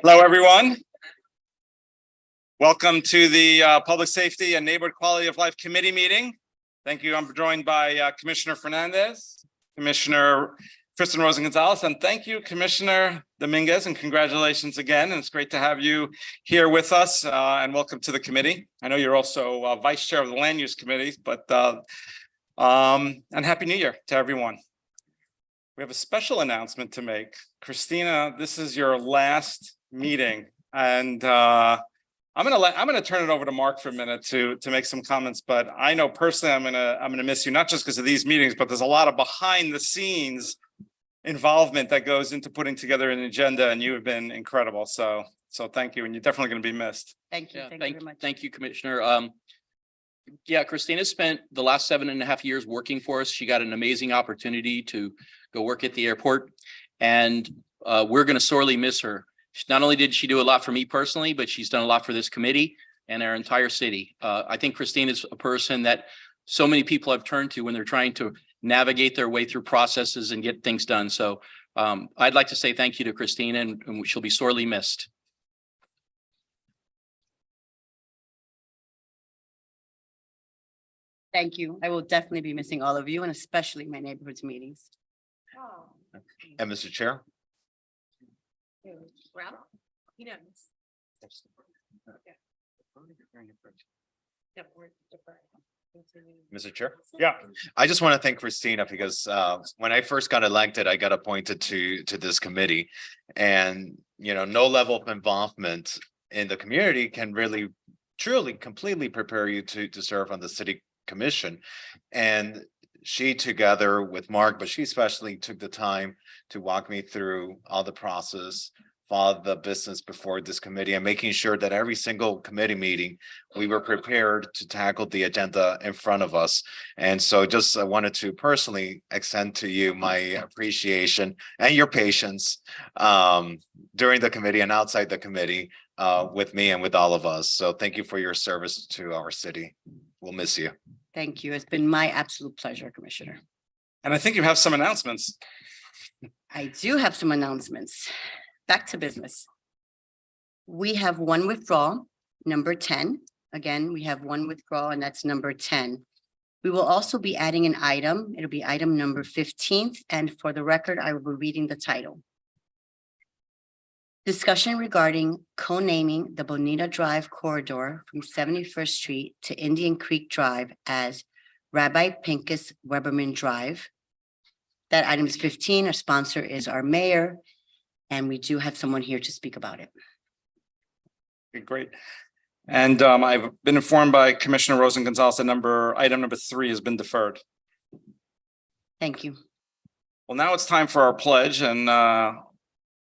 Hello, everyone. Welcome to the Public Safety and Neighborhood Quality of Life Committee meeting. Thank you. I'm joined by Commissioner Fernandez, Commissioner Kristen Rosen-Gonzalez, and thank you, Commissioner Dominguez, and congratulations again. And it's great to have you here with us, and welcome to the committee. I know you're also Vice Chair of the Land Use Committee, but and Happy New Year to everyone. We have a special announcement to make. Christina, this is your last meeting, and I'm gonna turn it over to Mark for a minute to make some comments. But I know personally I'm gonna miss you, not just because of these meetings, but there's a lot of behind the scenes involvement that goes into putting together an agenda, and you have been incredible. So thank you, and you're definitely going to be missed. Thank you. Yeah, Thank you very much. Thank you, Commissioner. Yeah, Christina spent the last 7.5 years working for us. She got an amazing opportunity to go work at the airport, and we're going to sorely miss her. Not only did she do a lot for me personally, but she's done a lot for this committee and our entire city. I think Christina is a person that so many people have turned to when they're trying to navigate their way through processes and get things done. So I'd like to say thank you to Christina, and she'll be sorely missed. Thank you. I will definitely be missing all of you, and especially my neighborhoods meetings. And Mr. Chair, Mr. Chair. Yeah. I just want to thank Christina because when I first got elected, I got appointed to this committee. And, you know, no level of involvement in the community can really, truly, completely prepare you to serve on the city commission. And she, together with Mark, but she especially took the time to walk me through all the process, follow the business before this committee, and making sure that every single committee meeting we were prepared to tackle the agenda in front of us. And so just I wanted to personally extend to you my appreciation and your patience during the committee and outside the committee with me and with all of us. So thank you for your service to our city. We'll miss you. Thank you. It's been my absolute pleasure, Commissioner. And I think you have some announcements. I do have some announcements. Back to business. We have one withdrawal, number 10. Again, we have one withdrawal, and that's number 10. We will also be adding an item. It'll be item number 15. And for the record, I will be reading the title. Discussion regarding co-naming the Bonita Drive corridor from 71st Street to Indian Creek Drive as Rabbi Pincus Weberman Drive. That item is 15. Our sponsor is our mayor, and we do have someone here to speak about it. Okay, great. And I've been informed by Commissioner Rosen-Gonzalez that item number 3 has been deferred. Thank you. Well, now it's time for our pledge, and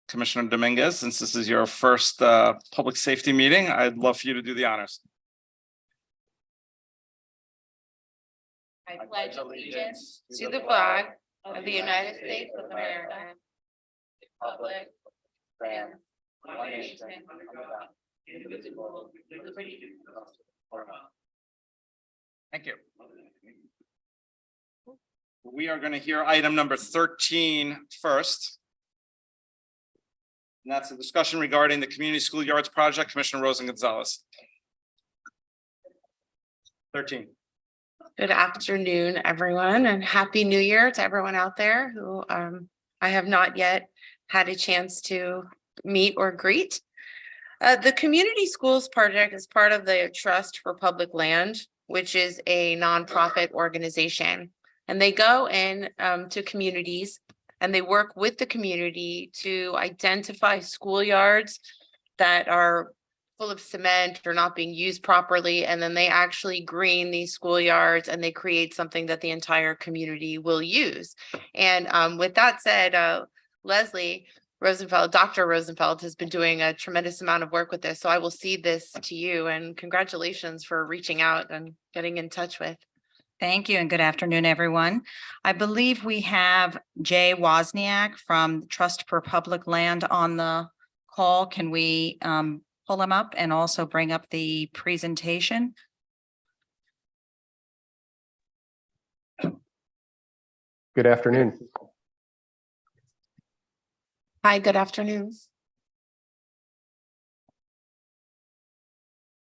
Commissioner Dominguez, since this is your first public safety meeting, I'd love for you to do the honors. I pledge allegiance to the flag of the United States of America, republic, and one nation, indivisible, with liberty and justice for all. Thank you. We are going to hear item number 13 first. And that's a discussion regarding the community schoolyards project. Commissioner Rosen-Gonzalez. 13. Good afternoon, everyone, and Happy New Year to everyone out there who I have not yet had a chance to meet or greet. The Community Schools Project is part of the Trust for Public Land, which is a nonprofit organization. And they go in to communities and they work with the community to identify schoolyards that are full of cement or not being used properly. And then they actually green these schoolyards and they create something that the entire community will use. And with that said, Leslie Rosenfeld, Dr. Rosenfeld has been doing a tremendous amount of work with this. So I will cede this to you, and congratulations for reaching out and getting in touch with. Thank you and good afternoon, everyone. I believe we have Jay Wozniak from Trust for Public Land on the call. Can we pull him up and also bring up the presentation? Good afternoon. Hi, good afternoon.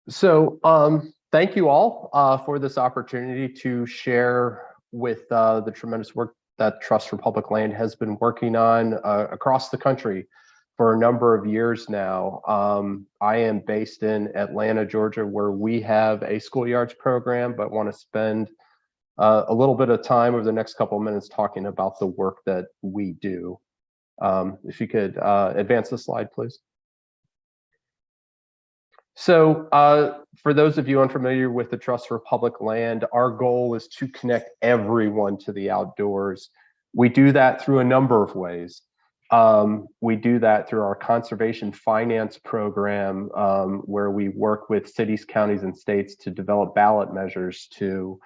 So thank you all for this opportunity to share with the tremendous work that Trust for Public Land has been working on across the country for a number of years now. I am based in Atlanta, Georgia, where we have a schoolyards program, but want to spend a little bit of time over the next couple of minutes talking about the work that we do. If you could advance the slide, please. So for those of you unfamiliar with the Trust for Public Land, our goal is to connect everyone to the outdoors. We do that through a number of ways. We do that through our conservation finance program, where we work with cities, counties, and states to develop ballot measures to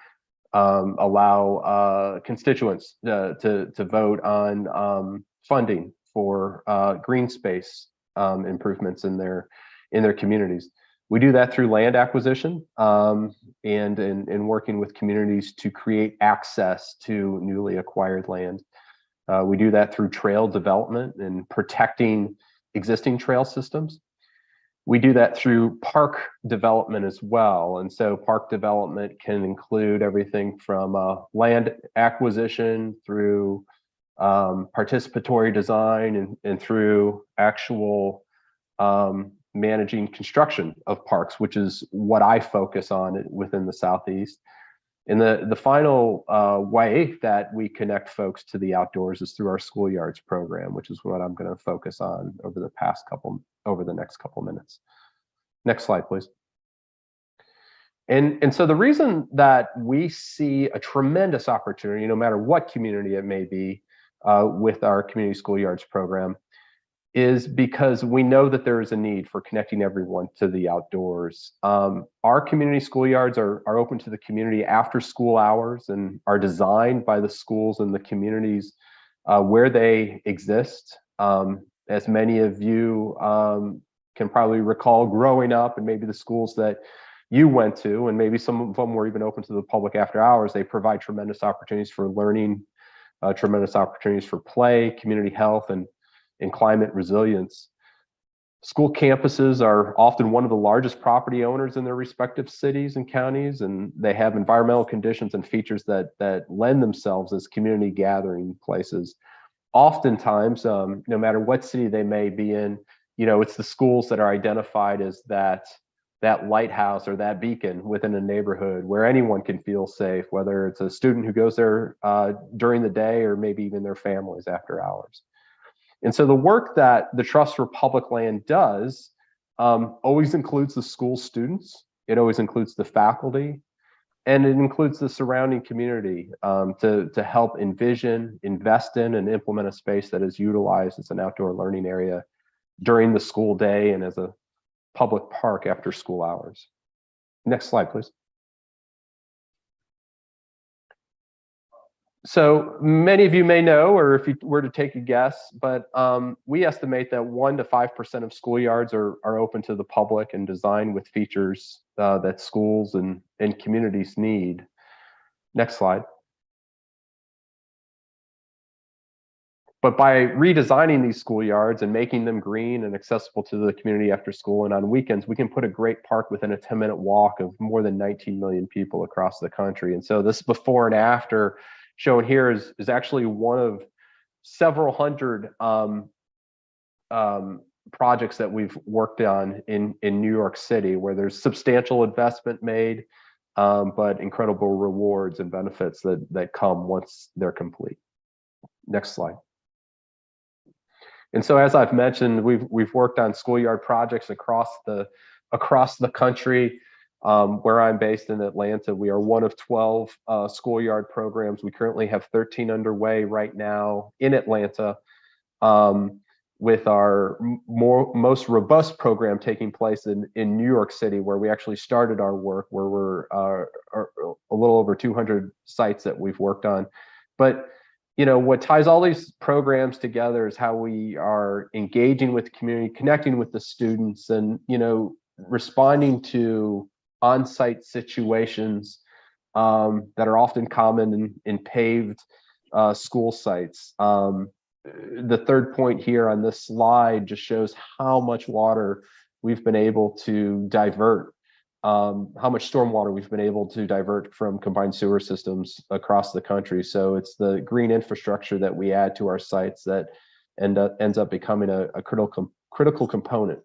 allow constituents to vote on funding for green space improvements in their communities. We do that through land acquisition and in working with communities to create access to newly acquired land. We do that through trail development and protecting existing trail systems. We do that through park development as well. And so park development can include everything from land acquisition through participatory design and through actual managing construction of parks, which is what I focus on within the Southeast. And the final way that we connect folks to the outdoors is through our schoolyards program, which is what I'm going to focus on over the next couple minutes. Next slide, please. And so the reason that we see a tremendous opportunity, no matter what community it may be, with our community schoolyards program, is because we know that there is a need for connecting everyone to the outdoors. Our community schoolyards are open to the community after school hours and are designed by the schools and the communities where they exist. As many of you can probably recall growing up, and maybe the schools that you went to, and maybe some of them were even open to the public after hours, they provide tremendous opportunities for learning, tremendous opportunities for play, community health, and climate resilience. School campuses are often one of the largest property owners in their respective cities and counties, and they have environmental conditions and features that lend themselves as community gathering places. Oftentimes, no matter what city they may be in, it's the schools that are identified as that lighthouse or that beacon within a neighborhood where anyone can feel safe, whether it's a student who goes there during the day or maybe even their families after hours. And so the work that the Trust for Public Land does always includes the school students, it always includes the faculty, and it includes the surrounding community to help envision, invest in, and implement a space that is utilized as an outdoor learning area during the school day and as a public park after school hours. Next slide, please. So many of you may know, or if you were to take a guess, but we estimate that 1 to 5% of schoolyards are open to the public and designed with features that schools and communities need. Next slide. But by redesigning these schoolyards and making them green and accessible to the community after school and on weekends, we can put a great park within a 10-minute walk of more than 19 million people across the country. And so this before and after shown here is actually one of several hundred projects that we've worked on in New York City, where there's substantial investment made, but incredible rewards and benefits that come once they're complete. Next slide. And so, as I've mentioned, we've worked on schoolyard projects across the country. Where I'm based in Atlanta, we are one of 12 schoolyard programs. We currently have 13 underway right now in Atlanta, with our most robust program taking place in New York City, where we actually started our work, where we're a little over 200 sites that we've worked on. But what ties all these programs together is how we are engaging with the community, connecting with the students, and responding to on-site situations that are often common in paved school sites. the third point here on this slide just shows how much water we've been able to divert, how much stormwater we've been able to divert from combined sewer systems across the country. So it's the green infrastructure that we add to our sites that ends up becoming a critical component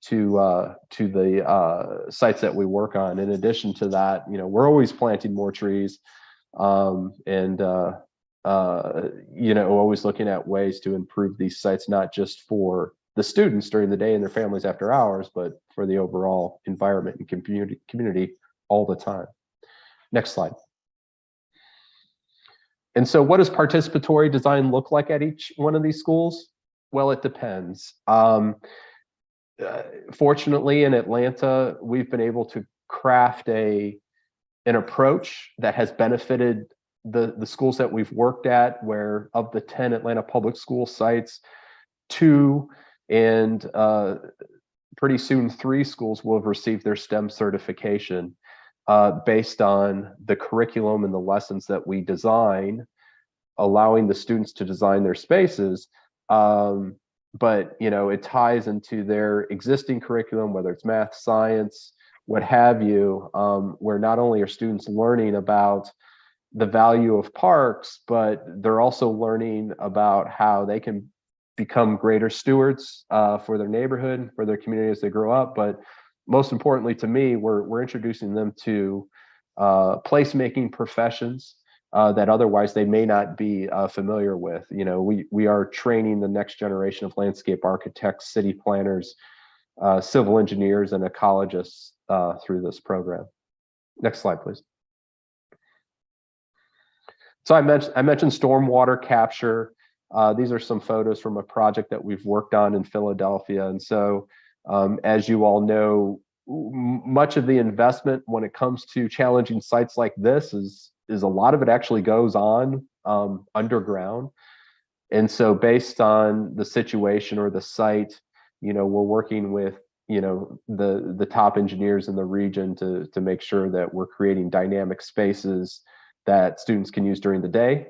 to the sites that we work on. In addition to that, we're always planting more trees, and always looking at ways to improve these sites, not just for the students during the day and their families after hours, but for the overall environment and community all the time. Next slide. And so what does participatory design look like at each one of these schools? Well, it depends. Fortunately, in Atlanta, we've been able to craft an approach that has benefited the schools that we've worked at, where of the 10 Atlanta public school sites, 2 and pretty soon 3 schools will have received their STEM certification based on the curriculum and the lessons that we design, allowing the students to design their spaces. But it ties into their existing curriculum, whether it's math, science, what have you, where not only are students learning about the value of parks, but they're also learning about how they can become greater stewards for their neighborhood, for their community as they grow up. But most importantly to me, we're introducing them to placemaking professions that otherwise they may not be familiar with. We are training the next generation of landscape architects, city planners, civil engineers, and ecologists through this program. Next slide, please. So I mentioned stormwater capture. These are some photos from a project that we've worked on in Philadelphia. And so as you all know, much of the investment when it comes to challenging sites like this is a lot of it actually goes on underground. And so based on the situation or the site, we're working with the top engineers in the region to make sure that we're creating dynamic spaces that students can use during the day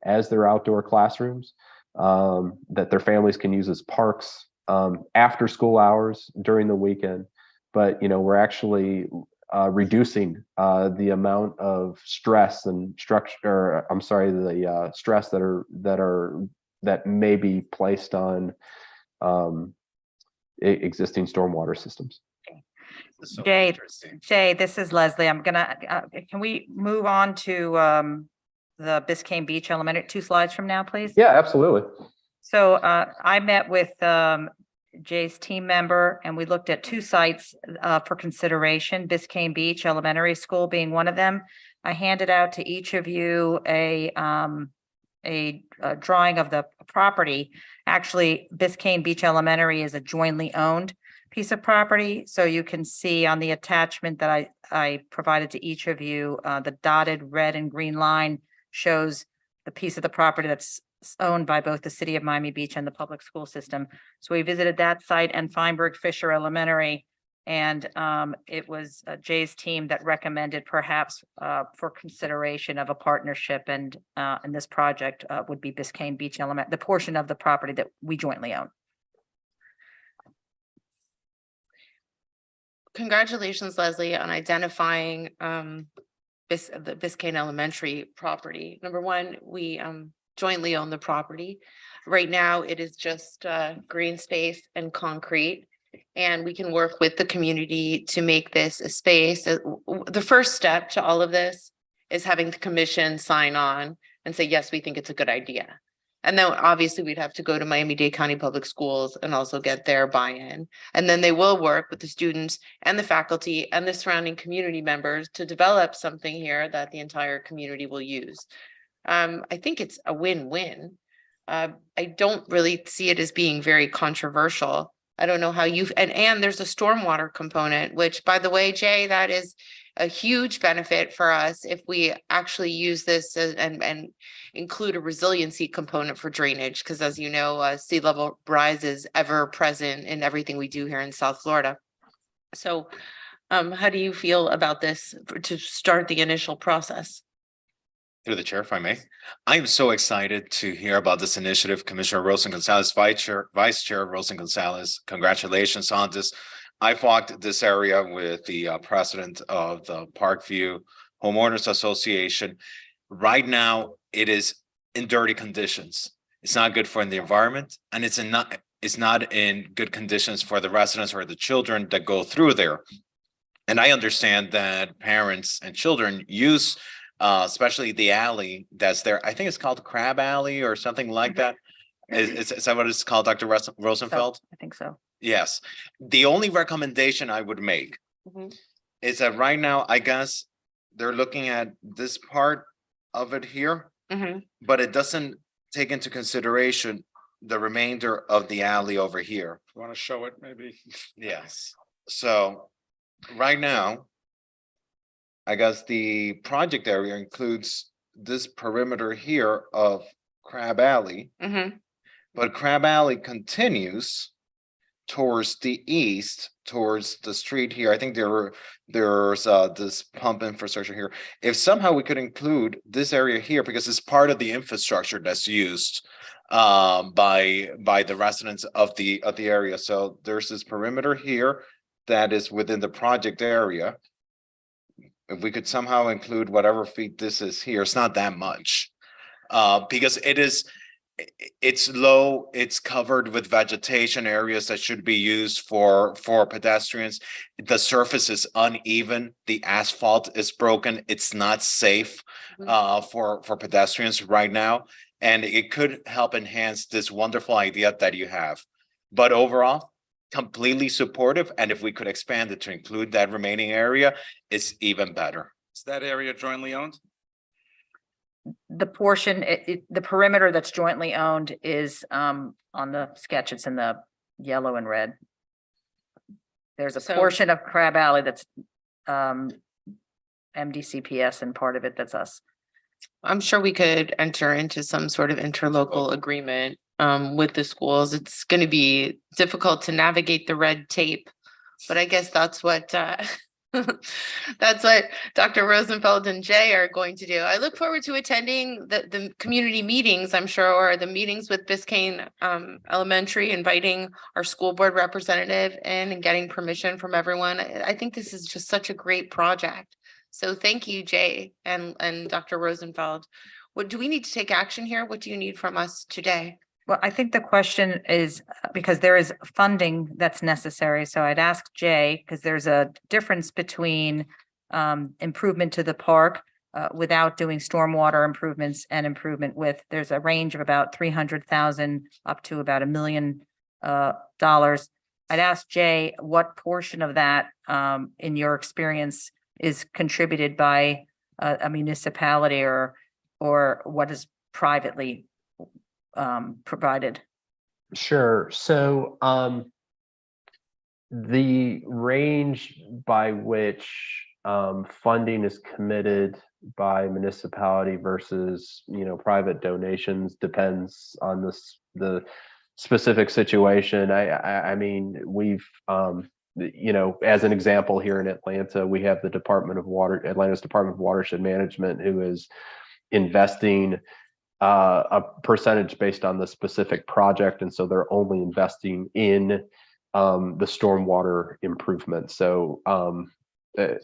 as their outdoor classrooms, that their families can use as parks after school hours during the weekend. But we're actually reducing the amount of stress and structure, the stress that may be placed on existing stormwater systems. This is so Jay, interesting. Jay, this is Leslie. I'm gonna, can we move on to the Biscayne Beach Elementary, 2 slides from now, please? Yeah, absolutely. So I met with Jay's team member and we looked at 2 sites for consideration, Biscayne Beach Elementary School being one of them. I handed out to each of you a drawing of the property. Actually, Biscayne Beach Elementary is a jointly owned piece of property. So you can see on the attachment that I provided to each of you, the dotted red and green line shows the piece of the property that's owned by both the city of Miami Beach and the public school system. So we visited that site and Feinberg Fisher Elementary. And it was Jay's team that recommended perhaps for consideration of a partnership, and this project would be Biscayne Beach Elementary, the portion of the property that we jointly own. Congratulations, Leslie, on identifying the Biscayne Elementary property. Number one, we jointly own the property. Right now, it is just green space and concrete, and we can work with the community to make this a space. The first step to all of this is having the commission sign on and say, yes, we think it's a good idea. And then obviously we'd have to go to Miami-Dade County Public Schools and also get their buy-in. And then they will work with the students and the faculty and the surrounding community members to develop something here that the entire community will use. I think it's a win-win. I don't really see it as being very controversial. I don't know how and there's a stormwater component, which, by the way, Jay, that is a huge benefit for us if we actually use this and include a resiliency component for drainage, because as you know, sea level rise is ever present in everything we do here in South Florida. So how do you feel about this to start the initial process? Through the chair, if I may. I am so excited to hear about this initiative. Commissioner Rosen Gonzalez, Vice Chair Rosen Gonzalez, congratulations on this. I've walked this area with the president of the Parkview Homeowners Association. Right now, it is in dirty conditions. It's not good for the environment, and it's not in good conditions for the residents or the children that go through there. And I understand that parents and children use especially the alley that's there. I think it's called Crab Alley or something like that. Is that what it's called, Dr. Rosenfeld? I think so. Yes. The only recommendation I would make Mhm. is that right now, I guess they're looking at this part of it here, Mhm. but it doesn't take into consideration the remainder of the alley over here. Want to show it maybe? Yes. So right now, I guess the project area includes this perimeter here of Crab Alley, Mhm. but Crab Alley continues towards the east, towards the street here. I think there's this pump infrastructure here. If somehow we could include this area here, because it's part of the infrastructure that's used by the residents of the area. So there's this perimeter here that is within the project area. If we could somehow include whatever feet this is here, it's not that much. Because it's low, it's covered with vegetation areas that should be used for pedestrians. The surface is uneven, the asphalt is broken, it's not safe for pedestrians right now. And it could help enhance this wonderful idea that you have. But overall, completely supportive, and if we could expand it to include that remaining area, it's even better. Is that area jointly owned? The portion, the perimeter that's jointly owned is on the sketch, it's in the yellow and red. There's a So- portion of Crab Alley that's MDCPS and part of it that's us. I'm sure we could enter into some sort of interlocal agreement with the schools. It's going to be difficult to navigate the red tape, but I guess that's what that's what Dr. Rosenfeld and Jay are going to do. I look forward to attending the community meetings, I'm sure, or the meetings with Biscayne Elementary, inviting our school board representative in and getting permission from everyone. I think this is just such a great project. So thank you, Jay and Dr. Rosenfeld. What do we need to take action here? What do you need from us today? Well, I think the question is because there is funding that's necessary. So I'd ask Jay, because there's a difference between improvement to the park without doing stormwater improvements and improvement with, there's a range of about 300,000 up to about $1 million. I'd ask Jay, what portion of that, in your experience, is contributed by a municipality or what is privately provided? Sure. So the range by which funding is committed by municipality versus, private donations depends on the specific situation. I mean, we've as an example, here in Atlanta, we have the Atlanta's Department of Watershed Management, who is investing a percentage based on the specific project. And so they're only investing in the stormwater improvement. So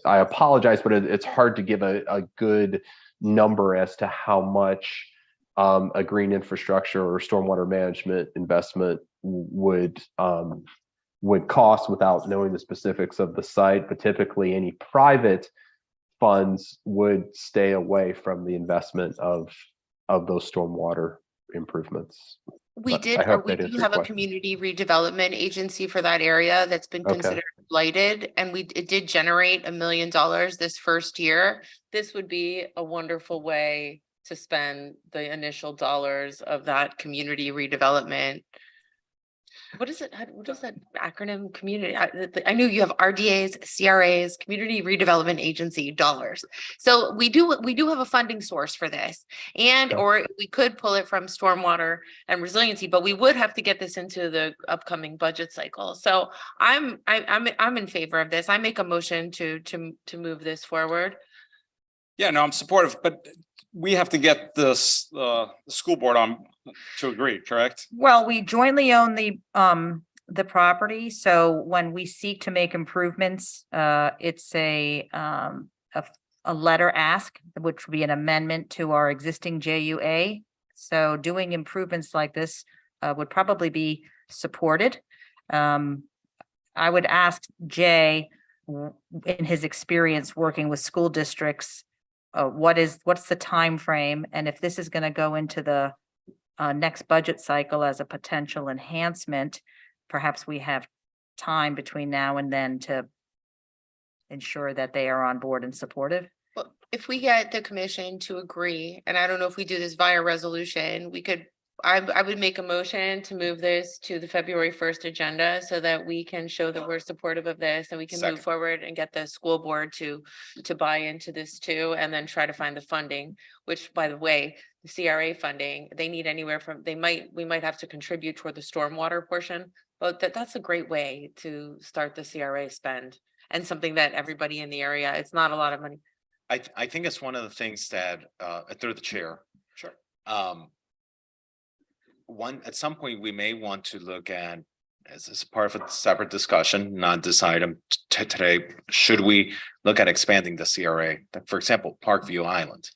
I apologize, but it's hard to give a good number as to how much a green infrastructure or stormwater management investment would cost without knowing the specifics of the site. But typically any private funds would stay away from the investment of those stormwater improvements. We But did, I hope we that do answers your have a question. community redevelopment agency for that area that's been Okay. considered blighted, and it did generate $1 million this first year. This would be a wonderful way to spend the initial dollars of that community redevelopment. What is it? What is that acronym? Community? I knew you have RDAs, CRAs, Community Redevelopment Agency dollars. So we do have a funding source for this, and Okay. or we could pull it from stormwater and resiliency, but we would have to get this into the upcoming budget cycle. So I'm in favor of this. I make a motion to move this forward. Yeah, no, I'm supportive, but we have to get this, the school board on to agree, correct? Well, we jointly own the property, so when we seek to make improvements, it's a letter ask, which would be an amendment to our existing JUA. So doing improvements like this would probably be supported. I would ask Jay, in his experience working with school districts, what's the time frame, and if this is going to go into the next budget cycle as a potential enhancement, perhaps we have time between now and then to ensure that they are on board and supportive. Well, if we get the commission to agree, and I don't know if we do this via resolution, we could, I would make a motion to move this to the February 1st agenda so that we can show that we're supportive of this and we can Second. move forward and get the school board to buy into this too, and then try to find the funding, which, by the way, the CRA funding, they need anywhere from, we might have to contribute toward the stormwater portion, but that's a great way to start the CRA spend, and something that everybody in the area, it's not a lot of money. I think it's one of the things that, through the chair. Sure. At some point, we may want to look at, as part of a separate discussion, not this item today, should we look at expanding the CRA? For example, Parkview Island.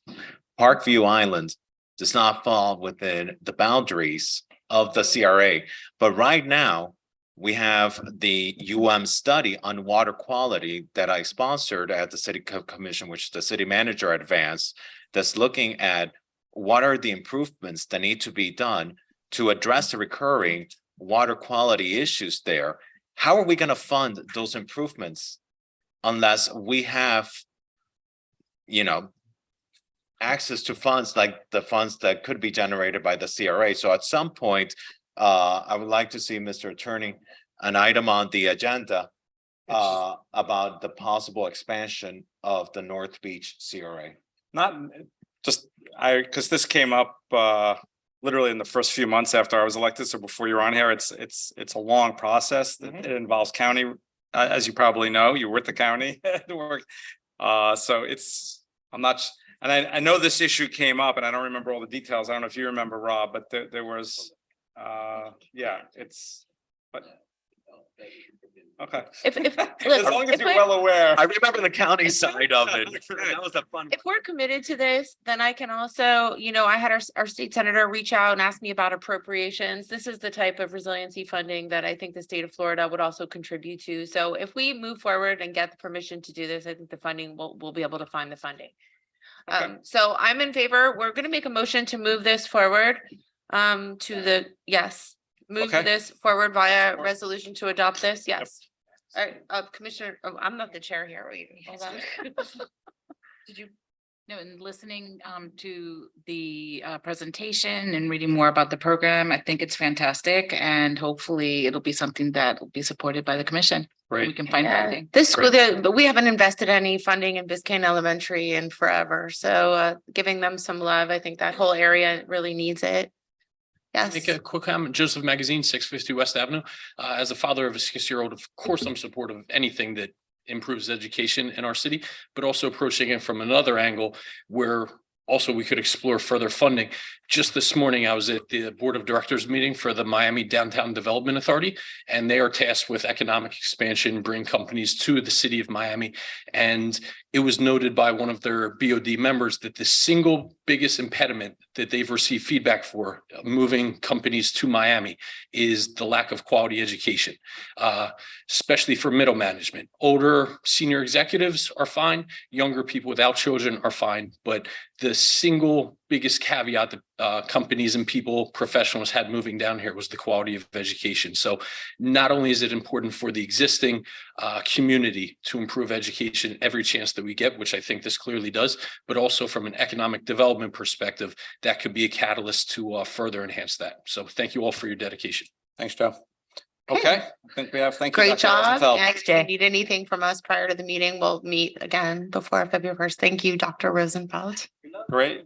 Parkview Island does not fall within the boundaries of the CRA, but right now, we have the study on water quality that I sponsored at the city commission, which the city manager advanced, that's looking at what are the improvements that need to be done to address the recurring water quality issues there. How are we going to fund those improvements unless we have, access to funds like the funds that could be generated by the CRA? So at some point, I would like to see, Mr. Attorney, an item on the agenda about the possible expansion of the North Beach CRA. Not just, because this came up literally in the first few months after I was elected, so before you're on here, it's a long process. It involves county, as you probably know, you were at the county to work. So I'm not, and I know this issue came up, and I don't remember all the details. I don't know if you remember, Rob, but there was, but. Okay. If As look, long as if you're we're- well aware. I remember the county side of it. That was a fun. If we're committed to this, then I can also, I had our state senator reach out and ask me about appropriations. This is the type of resiliency funding that I think the state of Florida would also contribute to. So if we move forward and get the permission to do this, I think the funding, we'll be able to find the funding. Okay. So I'm in favor. We're going to make a motion to move this forward move Okay. this forward via resolution to adopt this. Yes. All right, Commissioner, I'm not the chair here. Wait, hold on. Did you? No, and listening to the presentation and reading more about the program, I think it's fantastic, and hopefully it'll be something that will be supported by the commission. We Great. can find Yeah. funding. This school, but we haven't invested any funding in Biscayne Elementary in forever. So giving them some love, I think that whole area really needs it. Yes. Make a quick comment, Joseph Magazine, 650 West Avenue. As a father of a 6-year-old, of course, I'm supportive of anything that improves education in our city, but also approaching it from another angle where also we could explore further funding. Just this morning, I was at the board of directors meeting for the Miami Downtown Development Authority, and they are tasked with economic expansion, bring companies to the city of Miami. And it was noted by one of their BOD members that the single biggest impediment that they've received feedback for moving companies to Miami is the lack of quality education, especially for middle management. Older senior executives are fine, younger people without children are fine, but the single biggest caveat that companies and people, professionals had moving down here was the quality of education. So not only is it important for the existing community to improve education every chance that we get, which I think this clearly does, but also from an economic development perspective, that could be a catalyst to further enhance that. So thank you all for your dedication. Thanks, Joe. Okay, I think we have, thank you. Great Dr. job. Rosenfeld. And if you need anything from us prior to the meeting, we'll meet again before February 1st. Thank you, Dr. Rosenfeld. Great.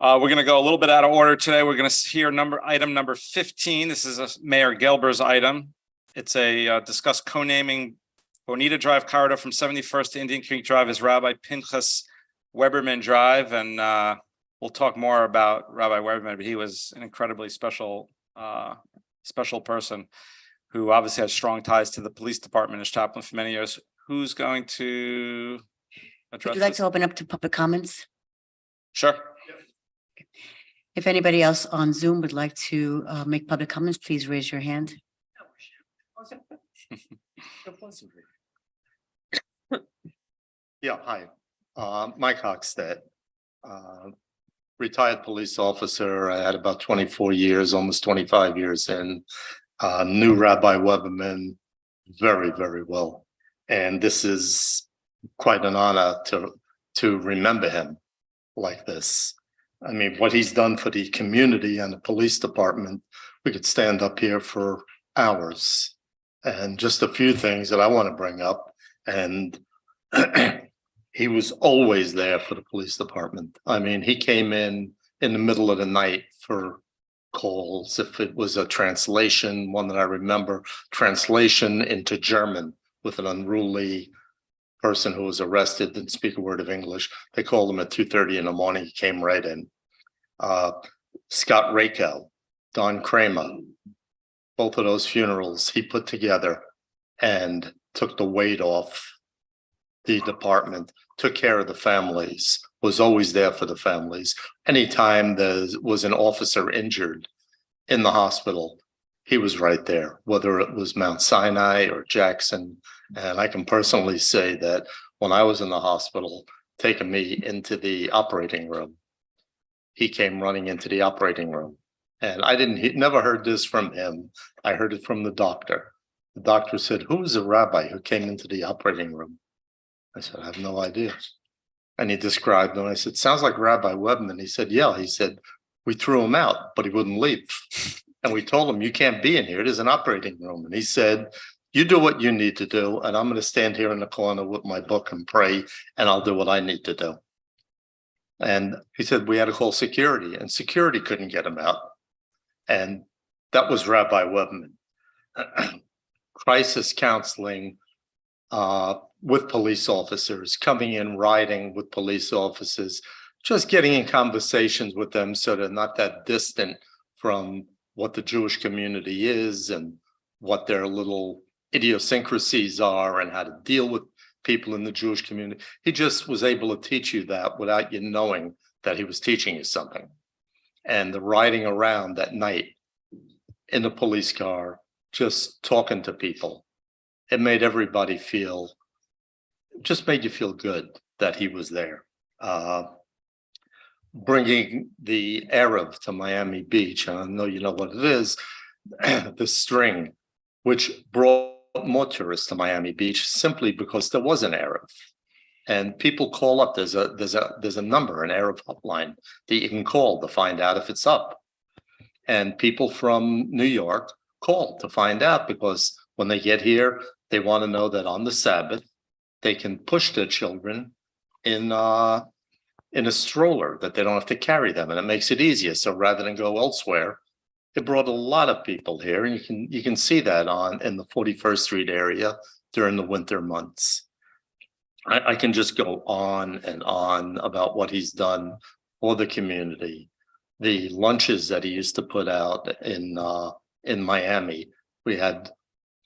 We're gonna go a little bit out of order today. We're gonna hear item number 15. This is a Mayor Gelber's item. It's a discuss co-naming Bonita Drive corridor from 71st to Indian Creek Drive as Rabbi Pinchas Weberman Drive, and we'll talk more about Rabbi Weberman, but he was an incredibly special person who obviously has strong ties to the police department as chaplain for many years. Who's going to Would address you like this? to open up to public comments? Sure. If anybody else on Zoom would like to make public comments, please raise your hand. Yeah, hi, Mike Hockstedt. Retired police officer. I had about 24 years, almost 25 years in. Knew Rabbi Weberman very, very well. And this is quite an honor to remember him like this. I mean, what he's done for the community and the police department, we could stand up here for hours. And just a few things that I want to bring up. And he was always there for the police department. I mean, he came in the middle of the night for calls. If it was a translation, one that I remember, translation into German with an unruly person who was arrested, didn't speak a word of English. They called him at 2:30 in the morning. He came right in. Scott Rakow, Don Kramer, both of those funerals he put together and took the weight off the department, took care of the families, was always there for the families. Anytime there was an officer injured in the hospital, he was right there, whether it was Mount Sinai or Jackson. And I can personally say that when I was in the hospital, taking me into the operating room, he came running into the operating room. And never heard this from him. I heard it from the doctor. The doctor said, "Who was the rabbi who came into the operating room?" I said, "I have no idea." And he described him. I said, "Sounds like Rabbi Weberman." He said, "Yeah." He said, "We threw him out, but he wouldn't leave." And we told him, "You can't be in here. It is an operating room." And he said, "You do what you need to do. And I'm going to stand here in the corner with my book and pray, and I'll do what I need to do." And he said, we had to call security, and security couldn't get him out. And that was Rabbi Weberman. Crisis counseling with police officers, coming in, riding with police officers, just getting in conversations with them so they're not that distant from what the Jewish community is and what their little idiosyncrasies are and how to deal with people in the Jewish community. He just was able to teach you that without you knowing that he was teaching you something. And the riding around that night in the police car, just talking to people, it made everybody feel, just made you feel good that he was there. Bringing the Erev to Miami Beach, and I know you know what it is, the string, which brought more tourists to Miami Beach simply because there was an Erev. And people call up, there's a number, an Erev hotline that you can call to find out if it's up. And people from New York call to find out because when they get here, they want to know that on the Sabbath, they can push their children in a stroller, that they don't have to carry them, and it makes it easier. So rather than go elsewhere, it brought a lot of people here, and you can see that in the 41st Street area during the winter months. I can just go on and on about what he's done for the community. The lunches that he used to put out in Miami, we had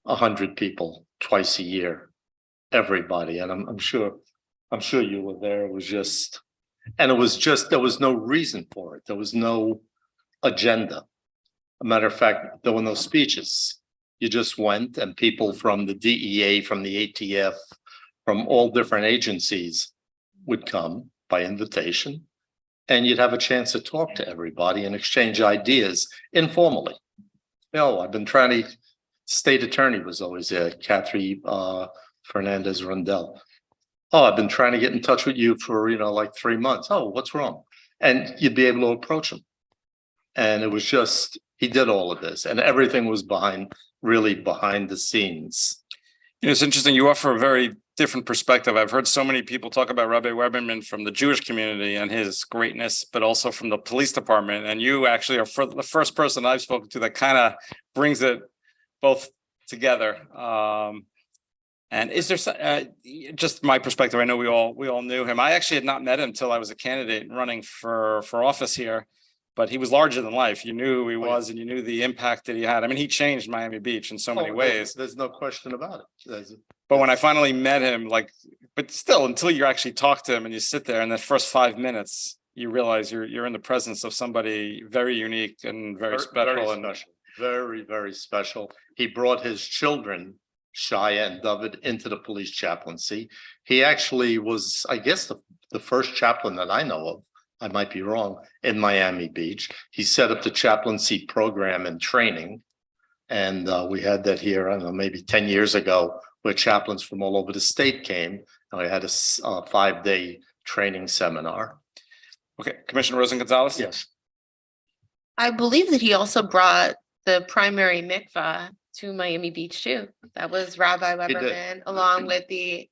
100 people twice a year, everybody, and I'm sure you were there. It was just, there was no reason for it. There was no agenda. A matter of fact, there were no speeches. You just went, and people from the DEA, from the ATF, from all different agencies would come by invitation, and you'd have a chance to talk to everybody and exchange ideas informally. I've been trying to, state attorney was always there, Catherine Fernandez Rundell. I've been trying to get in touch with you for, like 3 months. What's wrong? And you'd be able to approach him. And it was just, he did all of this, and everything was really behind the scenes. It's interesting. You offer a very different perspective. I've heard so many people talk about Rabbi Weberman from the Jewish community and his greatness, but also from the police department. And you actually are the first person I've spoken to that kind of brings it both together. And is there, just my perspective, I know we all knew him. I actually had not met him till I was a candidate running for office here. But he was larger than life. You knew who he was and you knew the impact that he had. I mean, he changed Miami Beach in so many ways. There's no question about it. But when I finally met him, like, but still, until you actually talk to him and you sit there in the first 5 minutes, you realize you're in the presence of somebody very unique and very special. And Very, very special. He brought his children, Shia and David, into the police chaplaincy. He actually was, I guess, the first chaplain that I know of, I might be wrong, in Miami Beach. He set up the chaplaincy program and training. And we had that here, I don't know, maybe 10 years ago, where chaplains from all over the state came. And we had a 5-day training seminar. Okay, Commissioner Rosen Gonzalez? Yes. I believe that he also brought the primary mikvah to Miami Beach too. That was Rabbi did. Weberman, along with the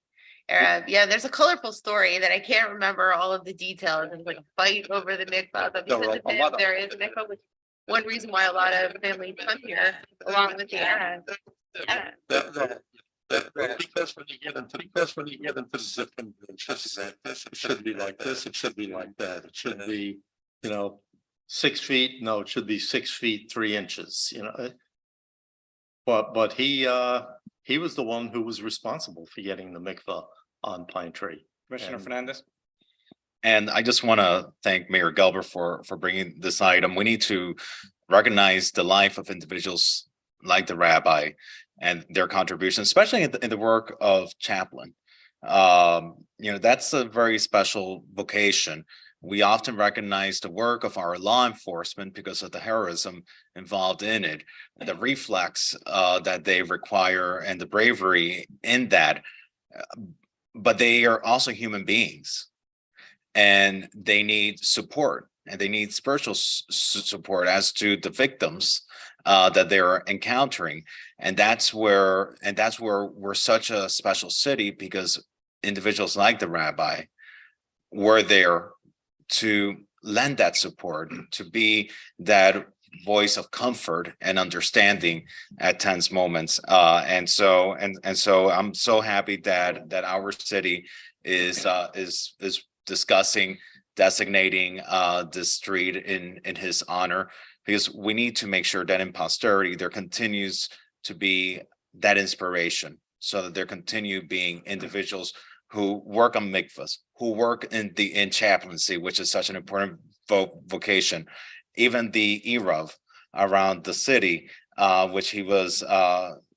Arab. Yeah, there's a colorful story that I can't remember all of the details. There's like a fight over the mikvah, but because of him, there is a mikvah, which is one reason why a lot of families come here, along with the Arabs. Yeah. Because when you get into the different groups, it should be like this, it should be like that, it should be, 6 feet, no, it should be 6 feet, 3 inches, But he was the one who was responsible for getting the mikvah on Pine Tree. Commissioner And- Fernandez? And I just want to thank Mayor Gelber for bringing this item. We need to recognize the life of individuals like the rabbi and their contribution, especially in the work of chaplain. That's a very special vocation. We often recognize the work of our law enforcement because of the heroism involved in it, the reflex that they require and the bravery in that. But they are also human beings and they need support and they need spiritual support as to the victims that they're encountering. And that's where we're such a special city, because individuals like the rabbi were there to lend that support, to be that voice of comfort and understanding at tense moments. And so I'm so happy that our city is discussing designating this street in his honor, because we need to make sure that in posterity there continues to be that inspiration, so that there continue being individuals who work on mikvahs, who work in chaplaincy, which is such an important vocation. Even the Erav around the city, which he was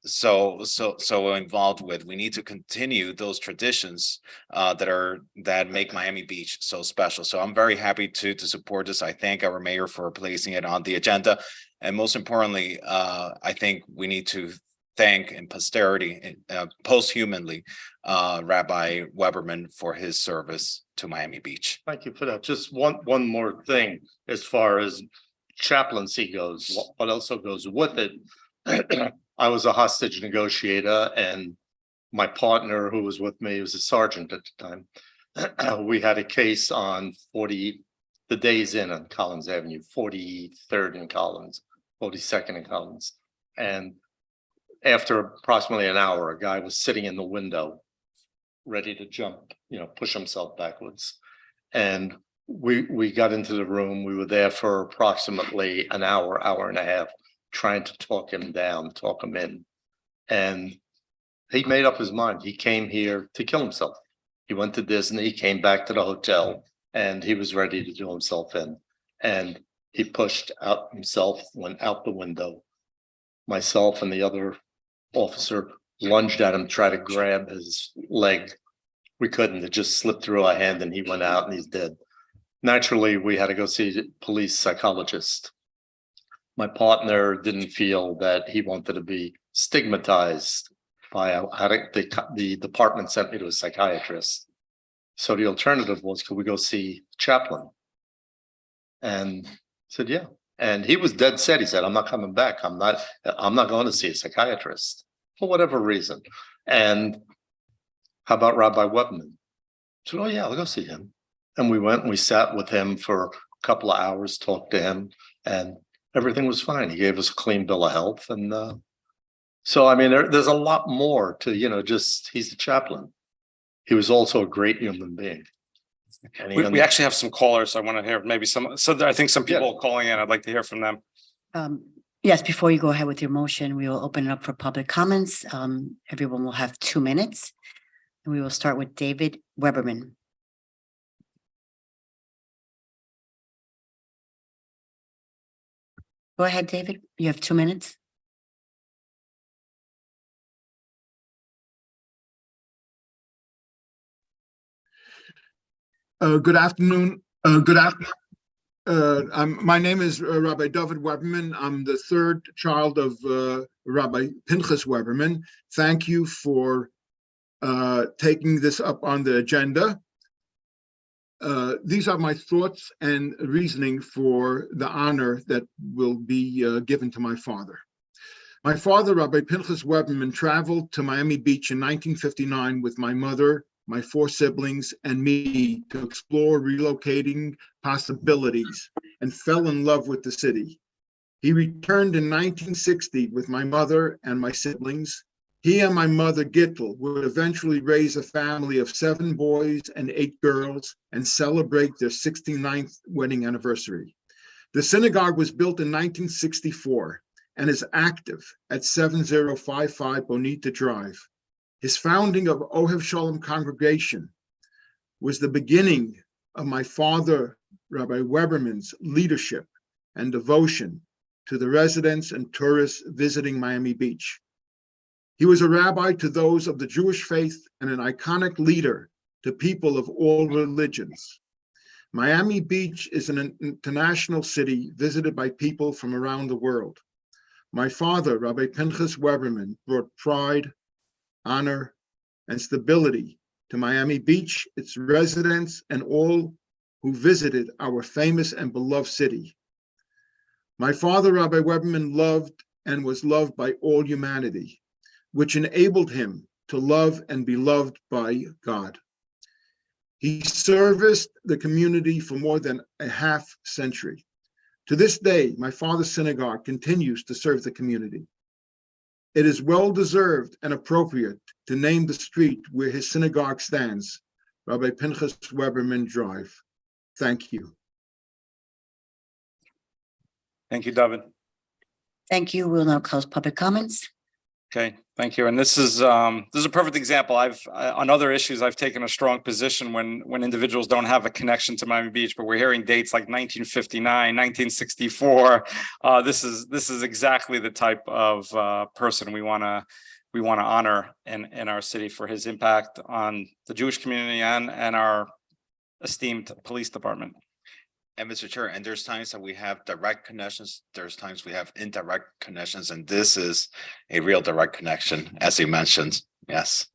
so involved with. We need to continue those traditions that make Miami Beach so special. So I'm very happy to support this. I thank our mayor for placing it on the agenda. And most importantly, I think we need to thank in posterity, posthumanly, Rabbi Weberman for his service to Miami Beach. Thank you for that. Just one more thing as far as chaplaincy goes, what also goes with it. I was a hostage negotiator, and my partner who was with me was a sergeant at the time. We had a case on the Days Inn on Collins Avenue, 43rd and Collins, 42nd and Collins. And after approximately an hour, a guy was sitting in the window, ready to jump, push himself backwards. And we got into the room. We were there for approximately an hour and a half, trying to talk him down, talk him in. And he made up his mind. He came here to kill himself. He went to Disney, came back to the hotel, and he was ready to do himself in. And he pushed out himself, went out the window. Myself and the other officer lunged at him, tried to grab his leg. We couldn't. It just slipped through our hand and he went out and he's dead. Naturally, we had to go see the police psychologist. My partner didn't feel that he wanted to be stigmatized by the department sent me to a psychiatrist. So the alternative was, could we go see chaplain? And I said, yeah. And he was dead set. He said, I'm not coming back. I'm not going to see a psychiatrist for whatever reason. And how about Rabbi Weberman? I said, oh yeah, I'll go see him. And we went and we sat with him for a couple of hours, talked to him, and everything was fine. He gave us a clean bill of health, and So I mean, there's a lot more to, just, he's the chaplain. He was also a great human being. And he We actually have some callers. I want to hear maybe some, so I think some Yeah. people calling in. I'd like to hear from them. Yes, before you go ahead with your motion, we will open it up for public comments. Everyone will have 2 minutes. And we will start with David Weberman. Go ahead, David. You have 2 minutes. Good afternoon. My name is Rabbi David Weberman. I'm the third child of Rabbi Pinchas Weberman. Thank you for taking this up on the agenda. These are my thoughts and reasoning for the honor that will be given to my father. My father, Rabbi Pinchas Weberman, traveled to Miami Beach in 1959 with my mother, my 4 siblings, and me to explore relocating possibilities and fell in love with the city. He returned in 1960 with my mother and my siblings. He and my mother, Gittel, would eventually raise a family of 7 boys and 8 girls and celebrate their 69th wedding anniversary. The synagogue was built in 1964 and is active at 7055 Bonita Drive. His founding of Ohev Shalom congregation was the beginning of my father, Rabbi Weberman's leadership and devotion to the residents and tourists visiting Miami Beach. He was a rabbi to those of the Jewish faith and an iconic leader to people of all religions. Miami Beach is an international city visited by people from around the world. My father, Rabbi Pinchas Weberman, brought pride, honor, and stability to Miami Beach, its residents, and all who visited our famous and beloved city. My father, Rabbi Weberman, loved and was loved by all humanity, which enabled him to love and be loved by God. He serviced the community for more than a half century. To this day, my father's synagogue continues to serve the community. It is well-deserved and appropriate to name the street where his synagogue stands, Rabbi Pinchas Weberman Drive. Thank you. Thank you, David. Thank you. We'll now close public comments. Okay, thank you. And this is a perfect example. On other issues, I've taken a strong position when individuals don't have a connection to Miami Beach, but we're hearing dates like 1959, 1964. This is exactly the type of person we want to honor in our city for his impact on the Jewish community and our esteemed police department. And Mr. Chair, and there's times that we have direct connections, there's times we have indirect connections, and this is a real direct connection, as you mentioned. Yes,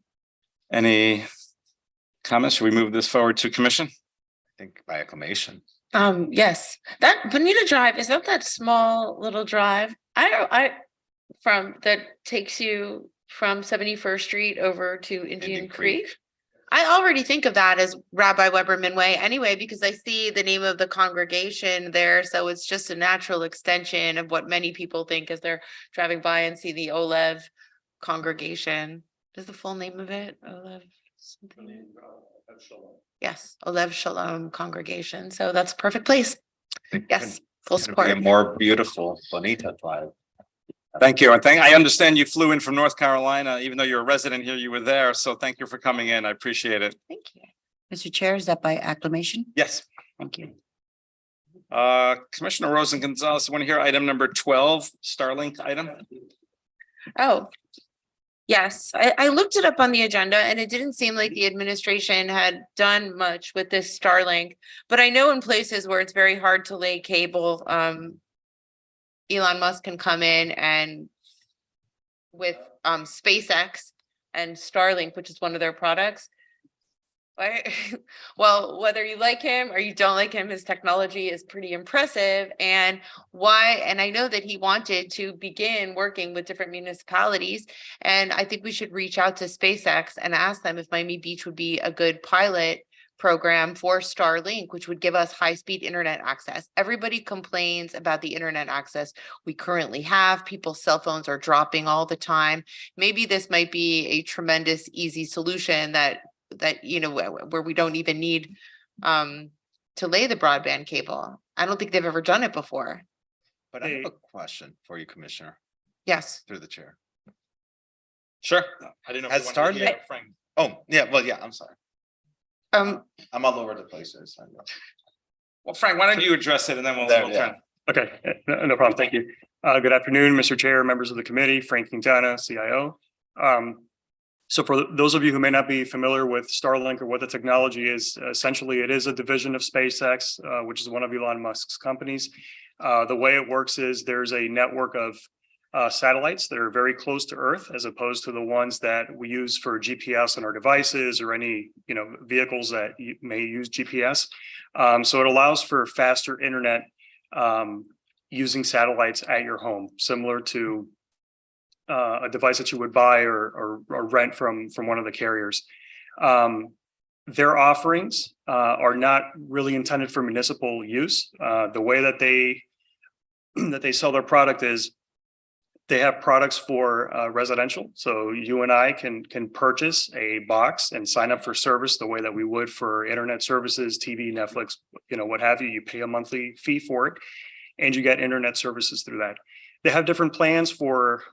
Any comments? Should we move this forward to commission? I think by acclamation. Yes, that Bonita Drive, is that small little drive? That takes you from 71st Street over to Indian Creek. I already think of that as Rabbi Weberman Way anyway, because I see the name of the congregation there. So it's just a natural extension of what many people think as they're driving by and see the Olev congregation. Is the full name of it? Olev something? Yes, Olev Shalom congregation. So that's a perfect place. Yes, full It's gonna be support. a more beautiful Bonita Drive. Thank you. And I understand you flew in from North Carolina, even though you're a resident here, you were there. So thank you for coming in. I appreciate it. Thank you. Mr. Chair, is that by acclamation? Yes. Thank you. Commissioner Rosen Gonzalez, I want to hear item number 12, Starlink item. Oh, yes, I looked it up on the agenda and it didn't seem like the administration had done much with this Starlink. But I know in places where it's very hard to lay cable, Elon Musk can come in and with SpaceX and Starlink, which is one of their products. Well, whether you like him or you don't like him, his technology is pretty impressive. And I know that he wanted to begin working with different municipalities. And I think we should reach out to SpaceX and ask them if Miami Beach would be a good pilot program for Starlink, which would give us high-speed internet access. Everybody complains about the internet access we currently have. People's cell phones are dropping all the time. Maybe this might be a tremendous, easy solution that where we don't even need to lay the broadband cable. I don't think they've ever done it before. But I have a question for you, Commissioner, Yes. through the chair. Sure. I didn't know. if Has you wanted to- Starlink- yeah, Frank. Oh, yeah, well, yeah, I'm sorry. Um, I'm all over the place. here, so I know. Well, Frank, why don't you address it and then we'll There, we'll yeah. turn. Okay, no problem. Thank you. Good afternoon, Mr. Chair, members of the committee, Frank Quintana, CIO. So for those of you who may not be familiar with Starlink or what the technology is, essentially it is a division of SpaceX, which is one of Elon Musk's companies. The way it works is there's a network of satellites that are very close to Earth, as opposed to the ones that we use for GPS on our devices or any vehicles that may use GPS. So it allows for faster internet using satellites at your home, similar to a device that you would buy or rent from one of the carriers. Their offerings are not really intended for municipal use. The way that they sell their product is they have products for residential. So you and I can purchase a box and sign up for service the way that we would for internet services, TV, Netflix, what have you. You pay a monthly fee for it, and you get internet services through that. They have different plans for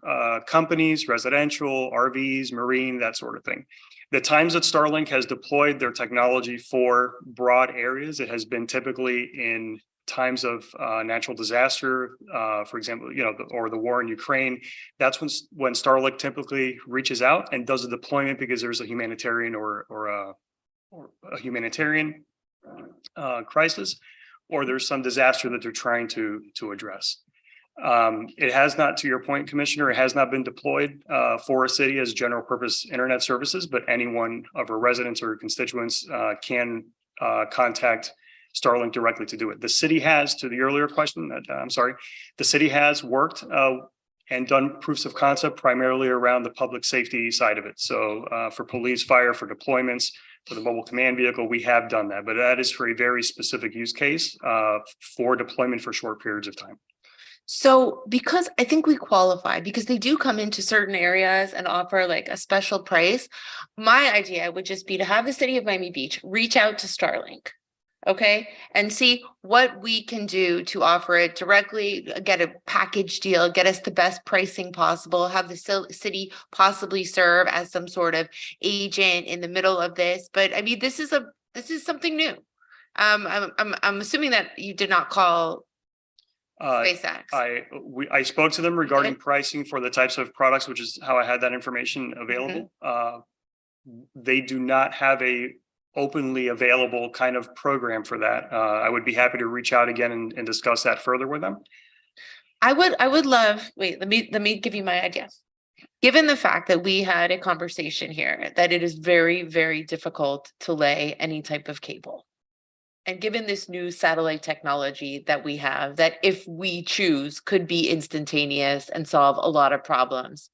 companies, residential, RVs, marine, that sort of thing. The times that Starlink has deployed their technology for broad areas, it has been typically in times of natural disaster, for example, or the war in Ukraine. That's when Starlink typically reaches out and does a deployment because there's a humanitarian or a humanitarian crisis, or there's some disaster that they're trying to address. It has not, to your point, Commissioner, it has not been deployed for a city as general purpose internet services, but any one of our residents or constituents can contact Starlink directly to do it. The city has, to the earlier question, the city has worked and done proofs of concept primarily around the public safety side of it. So for police, fire, for deployments, for the mobile command vehicle, we have done that, but that is for a very specific use case for deployment for short periods of time. So because I think we qualify, because they do come into certain areas and offer like a special price, my idea would just be to have the city of Miami Beach reach out to Starlink, okay, and see what we can do to offer it directly, get a package deal, get us the best pricing possible, have the city possibly serve as some sort of agent in the middle of this. But I mean, this is something new. I'm assuming that you did not call SpaceX. I spoke to them regarding pricing for the types of products, which is how I had that information available. They do not have a openly available kind of program for that. I would be happy to reach out again and discuss that further with them. I would love, wait, let me give you my idea. Given the fact that we had a conversation here, that it is very, very difficult to lay any type of cable. And given this new satellite technology that we have, that if we choose could be instantaneous and solve a lot of problems,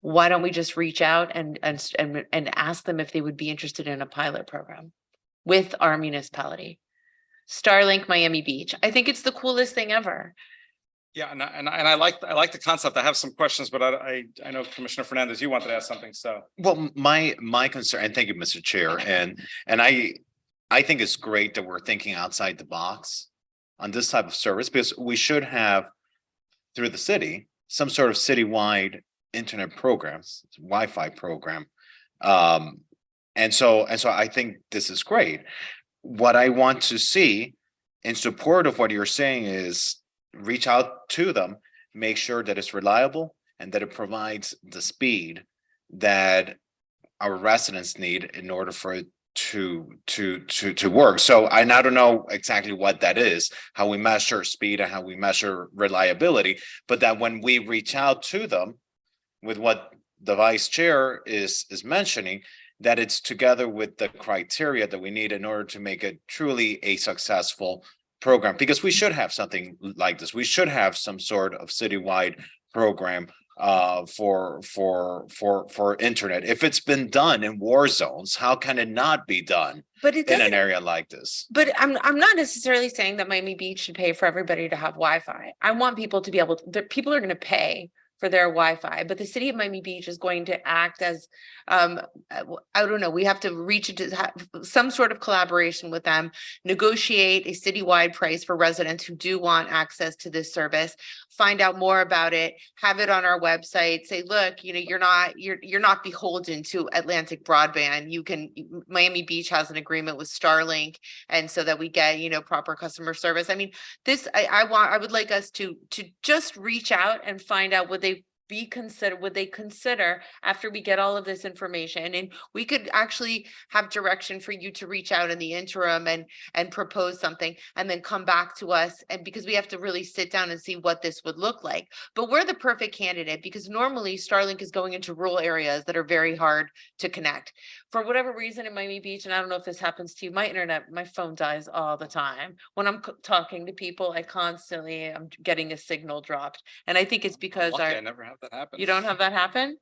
why don't we just reach out and ask them if they would be interested in a pilot program with our municipality? Starlink Miami Beach. I think it's the coolest thing ever. Yeah, and I like the concept. I have some questions, but I know Commissioner Fernandez, you wanted to ask something, so. Well, my concern, and thank you, Mr. Chair, and I think it's great that we're thinking outside the box on this type of service, because we should have, through the city, some sort of citywide internet programs, Wi-Fi program. And so I think this is great. What I want to see in support of what you're saying is reach out to them, make sure that it's reliable and that it provides the speed that our residents need in order for it to work. So I don't know exactly what that is, how we measure speed and how we measure reliability, but that when we reach out to them with what the vice chair is mentioning, that it's together with the criteria that we need in order to make it truly a successful program, because we should have something like this. We should have some sort of citywide program for internet. If it's been done in war zones, how can it not be done But it in an doesn't, area like this? but I'm not necessarily saying that Miami Beach should pay for everybody to have Wi-Fi. I want people to be able to, people are gonna pay for their Wi-Fi, but the city of Miami Beach is going to act as, I don't know, we have to reach to have some sort of collaboration with them, negotiate a citywide price for residents who do want access to this service, find out more about it, have it on our website, say, look, you know, you're not beholden to Atlantic Broadband. You can, Miami Beach has an agreement with Starlink, and so that we get, you know, proper customer service. I mean, this, I would like us to just reach out and find out would they consider after we get all of this information, and we could actually have direction for you to reach out in the interim and propose something and then come back to us, and because we have to really sit down and see what this would look like. But we're the perfect candidate because normally Starlink is going into rural areas that are very hard to connect. For whatever reason in Miami Beach, and I don't know if this happens to you, my phone dies all the time. When I'm talking to people, I'm getting a signal dropped. And I think it's because Lucky I never have that happen. you don't have that happen?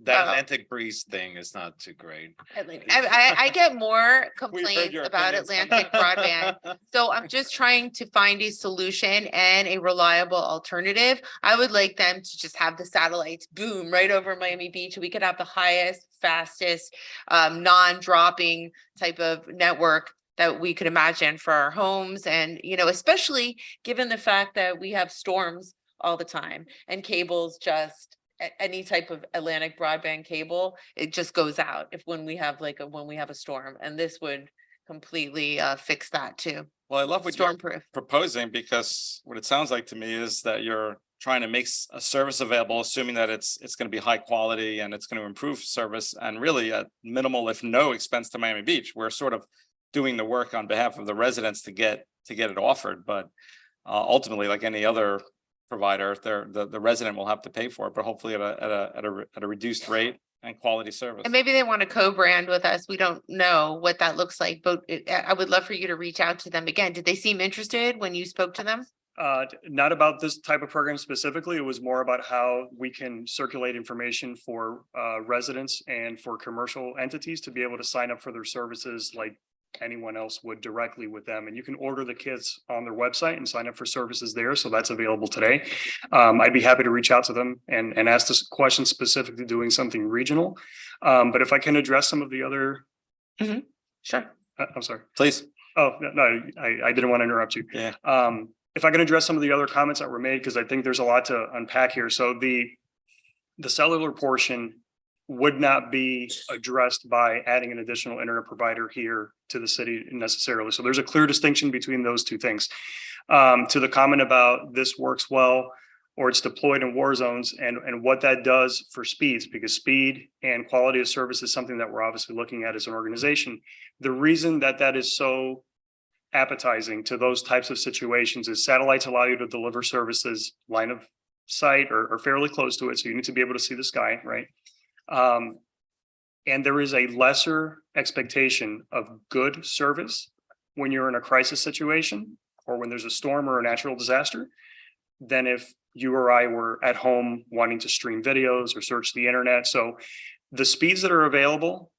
That Oh. Atlantic breeze thing is not too great. I get more We've complaints heard your about opinions. Atlantic Broadband. So I'm just trying to find a solution and a reliable alternative. I would like them to just have the satellites boom right over Miami Beach. We could have the highest, fastest, non-dropping type of network that we could imagine for our homes. And, you know, especially given the fact that we have storms all the time and cables just any type of Atlantic Broadband cable, it just goes out when we have a storm, and this would completely fix that too. Well, I love what you're Stormproof. proposing, because what it sounds like to me is that you're trying to make a service available, assuming that it's going to be high quality and it's going to improve service, and really at minimal, if no expense to Miami Beach. We're sort of doing the work on behalf of the residents to get it offered, but ultimately, like any other provider, the resident will have to pay for it, but hopefully at a reduced rate and quality service. And maybe they want to co-brand with us. We don't know what that looks like, but I would love for you to reach out to them again. Did they seem interested when you spoke to them? Not about this type of program specifically. It was more about how we can circulate information for residents and for commercial entities to be able to sign up for their services like anyone else would directly with them. And you can order the kits on their website and sign up for services there. So that's available today. I'd be happy to reach out to them and ask this question specifically doing something regional. But if I can address some of the other. Sure. I'm sorry. Please. Oh, no, I didn't want to interrupt you. Yeah. If I can address some of the other comments that were made, because I think there's a lot to unpack here. So the cellular portion would not be addressed by adding an additional internet provider here to the city necessarily. So there's a clear distinction between those two things. To the comment about this works well, or it's deployed in war zones, and what that does for speeds, because speed and quality of service is something that we're obviously looking at as an organization. The reason that is so appetizing to those types of situations is satellites allow you to deliver services line of sight or fairly close to it. So you need to be able to see the sky, right? And there is a lesser expectation of good service when you're in a crisis situation or when there's a storm or a natural disaster than if you or I were at home wanting to stream videos or search the internet. So the speeds that are available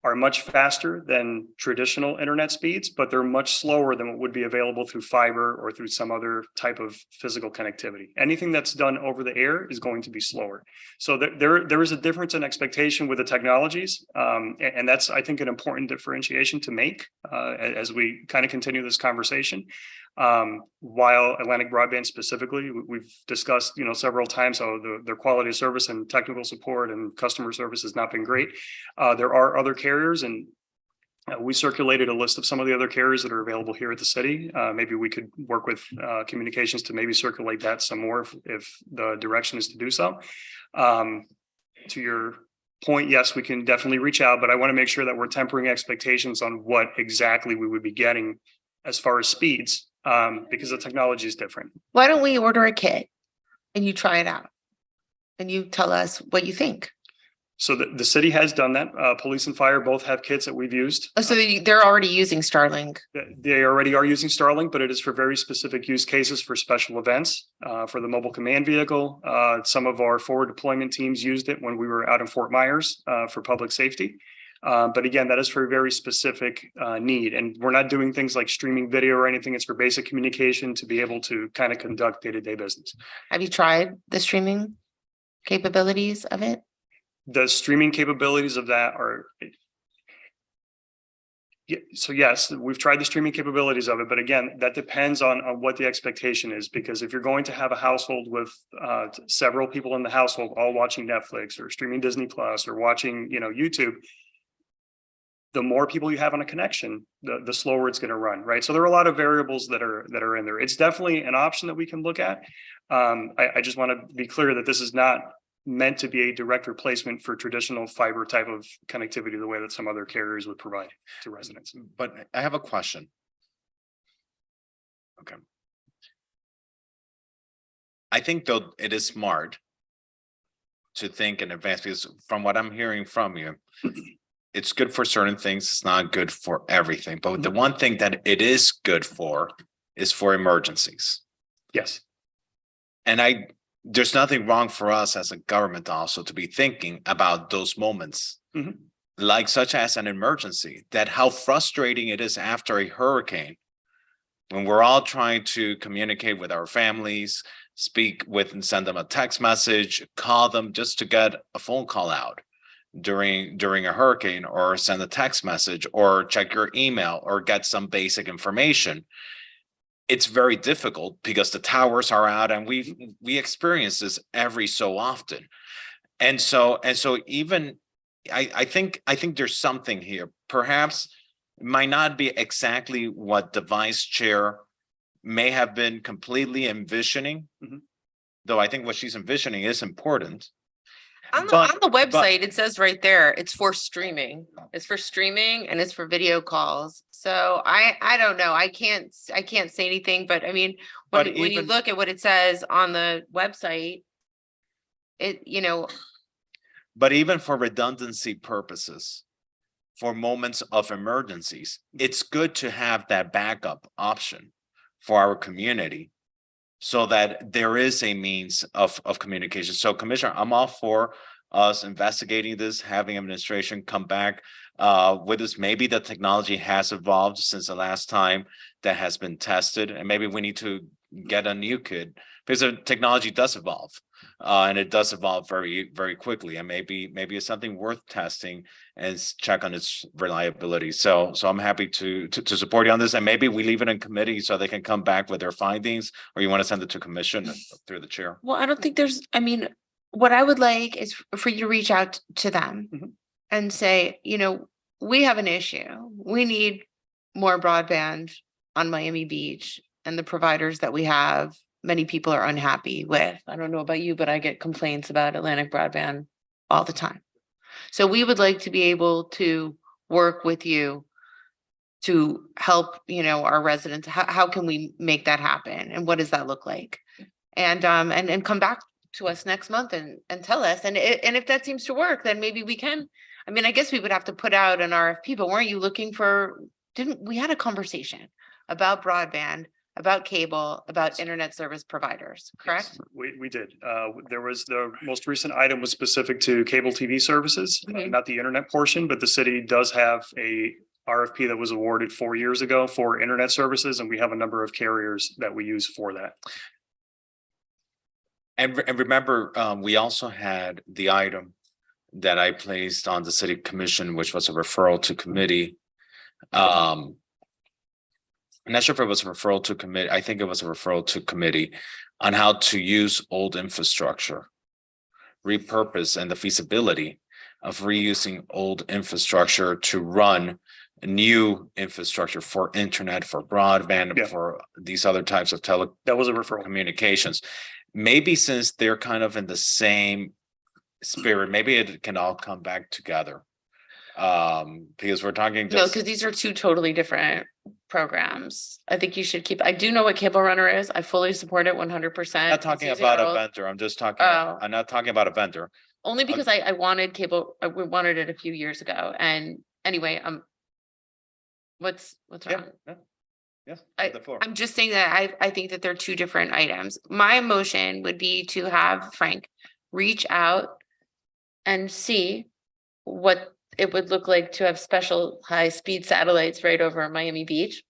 are much faster than traditional internet speeds, but they're much slower than what would be available through fiber or through some other type of physical connectivity. Anything that's done over the air is going to be slower. So there is a difference in expectation with the technologies. And that's, I think, an important differentiation to make as we kind of continue this conversation. While Atlantic Broadband specifically, we've discussed, several times how their quality of service and technical support and customer service has not been great. There are other carriers, and we circulated a list of some of the other carriers that are available here at the city. Maybe we could work with communications to maybe circulate that some more if the direction is to do so. To your point, yes, we can definitely reach out, but I want to make sure that we're tempering expectations on what exactly we would be getting as far as speeds. Because the technology is different. Why don't we order a kit and you try it out and you tell us what you think? So the city has done that. Police and fire both have kits that we've used. Oh, so they're already using Starlink. They already are using Starlink, but it is for very specific use cases for special events, for the mobile command vehicle. Some of our forward deployment teams used it when we were out in Fort Myers, for public safety. But again, that is for a very specific need. And we're not doing things like streaming video or anything. It's for basic communication to be able to kind of conduct day-to-day business. Have you tried the streaming capabilities of it? The streaming capabilities of that are. Yeah, so yes, we've tried the streaming capabilities of it, but again, that depends on what the expectation is, because if you're going to have a household with several people in the household all watching Netflix or streaming Disney Plus or watching, YouTube, the more people you have on a connection, the slower it's going to run, right? So there are a lot of variables that are in there. It's definitely an option that we can look at. I just want to be clear that this is not meant to be a direct replacement for traditional fiber type of connectivity the way that some other carriers would provide to residents. But I have a question. Okay. I think though it is smart to think in advance, because from what I'm hearing from you, it's good for certain things. It's not good for everything. But the one thing that it is good for is for emergencies. Yes. And there's nothing wrong for us as a government also to be thinking about those moments, like such as an emergency, that how frustrating it is after a hurricane when we're all trying to communicate with our families, speak with and send them a text message, call them just to get a phone call out during a hurricane, or send a text message or check your email or get some basic information. It's very difficult because the towers are out, and we experience this every so often. And so even I think there's something here. Perhaps it might not be exactly what the vice chair may have been completely envisioning, though I think what she's envisioning is important. On the website, it says right there, it's for streaming. It's for streaming and it's for video calls. So I don't know. I can't say anything, but I mean, when you look at what it says on the website, But even for redundancy purposes, for moments of emergencies, it's good to have that backup option for our community, so that there is a means of communication. So Commissioner, I'm all for us investigating this, having administration come back with us. Maybe the technology has evolved since the last time that has been tested, and maybe we need to get a new kit, because the technology does evolve. And it does evolve very, very quickly, and maybe it's something worth testing and check on its reliability. So I'm happy to support you on this, and maybe we leave it in committee so they can come back with their findings, or you want to send it to commission through the chair. well, I don't think what I would like is for you to reach out to them and say, we have an issue. We need more broadband on Miami Beach, and the providers that we have, many people are unhappy with. I don't know about you, but I get complaints about Atlantic Broadband all the time. So we would like to be able to work with you to help, our residents. How can we make that happen? And what does that look like? And come back to us next month and tell us. And if that seems to work, then maybe we can. I guess we would have to put out an RFP, but weren't you looking for, we had a conversation about broadband, about cable, about internet service providers, correct? We did. There was the most recent item was specific to cable TV services, not the internet portion, but the city does have a RFP that was awarded 4 years ago for internet services, and we have a number of carriers that we use for that. And remember, we also had the item that I placed on the city commission, which was a referral to committee. I'm not sure if it was a referral to committee. I think it was a referral to committee on how to use old infrastructure, repurpose, and the feasibility of reusing old infrastructure to run new infrastructure for internet, for broadband, for these other types of that was a referral communications. Maybe since they're kind of in the same spirit, maybe it can all come back together. Because we're talking No, because these are two totally different programs. I think you should I do know what Cable Runner is. I fully support it 100%. I'm not talking about a vendor. I'm just talking, I'm not talking about a vendor. Only because I wanted cable, we wanted it a few years ago, and anyway, what's Yeah, wrong? yeah. Yes. I- the floor. I'm just saying that I think that they're two different items. My motion would be to have Frank reach out and see what it would look like to have special high-speed satellites right over Miami Beach.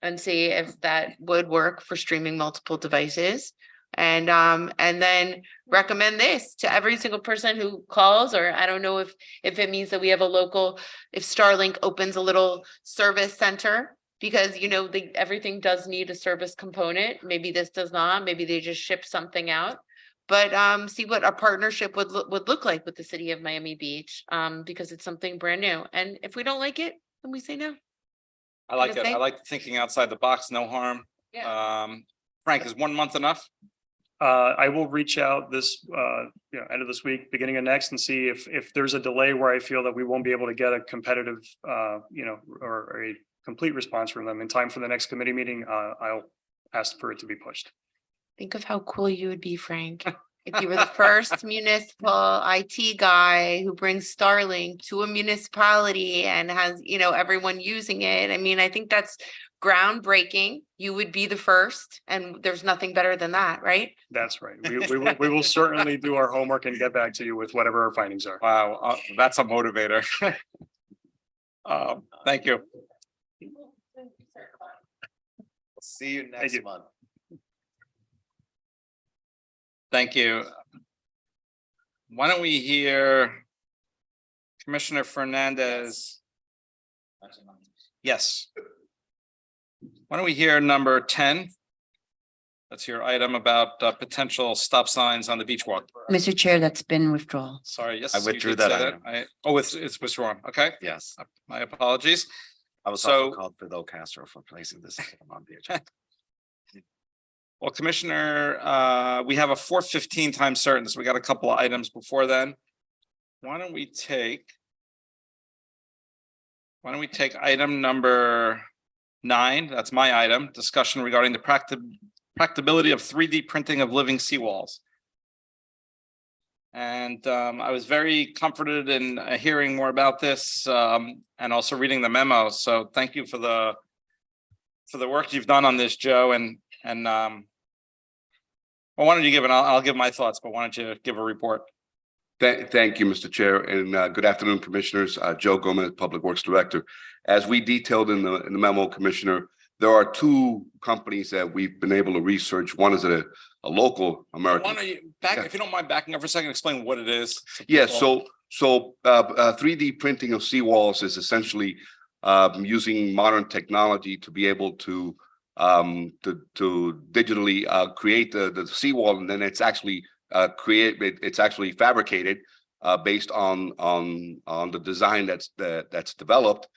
And see if that would work for streaming multiple devices. And then recommend this to every single person who calls, or I don't know if it means that we have a local, if Starlink opens a little service center. Because everything does need a service component. Maybe this does not, maybe they just ship something out. But see what our partnership would look like with the city of Miami Beach, because it's something brand new. And if we don't like it, then we say no. I like it. I Okay. like thinking outside the box, no harm. Frank, is 1 month enough? I will reach out this, end of this week, beginning of next, and see if there's a delay where I feel that we won't be able to get a competitive, or a complete response from them in time for the next committee meeting. I'll ask for it to be pushed. Think of how cool you would be, Frank. If you were the first municipal IT guy who brings Starlink to a municipality and has, everyone using it. I mean, I think that's groundbreaking. You would be the first, and there's nothing better than that, right? That's right. We will certainly do our homework and get back to you with whatever our findings are. Wow, that's a motivator. Thank you. See you next you. month. Thank you. Why don't we hear Commissioner Fernandez? Yes. Why don't we hear number 10? That's your item about potential stop signs on the beach walk. Mr. Chair, that's been withdrawn. Sorry, yes. I you withdrew did that say item. It's withdrawn. Okay, Yes, my apologies. I was So- also called Fidel Castro for placing this item on the agenda. Well, Commissioner, we have a 4:15 time certain, so we got a couple of items before then. Why don't we take item number 9? That's my item, discussion regarding the practicability of 3D printing of living seawalls. And I was very comforted in hearing more about this and also reading the memo. So thank you for the work you've done on this, Joe, and well, why don't you give it? I'll give my thoughts, but why don't you give a report? Thank you, Mr. Chair, and good afternoon, Commissioners. Joe Gomez, Public Works Director. As we detailed in the memo, Commissioner, there are 2 companies that we've been able to research. One is a local Why American. don't you if you don't mind backing up for a second, explain what it is. to Yeah, people. so 3D printing of seawalls is essentially using modern technology to be able to digitally create the seawall, and then it's actually it's actually fabricated based on the design that's developed,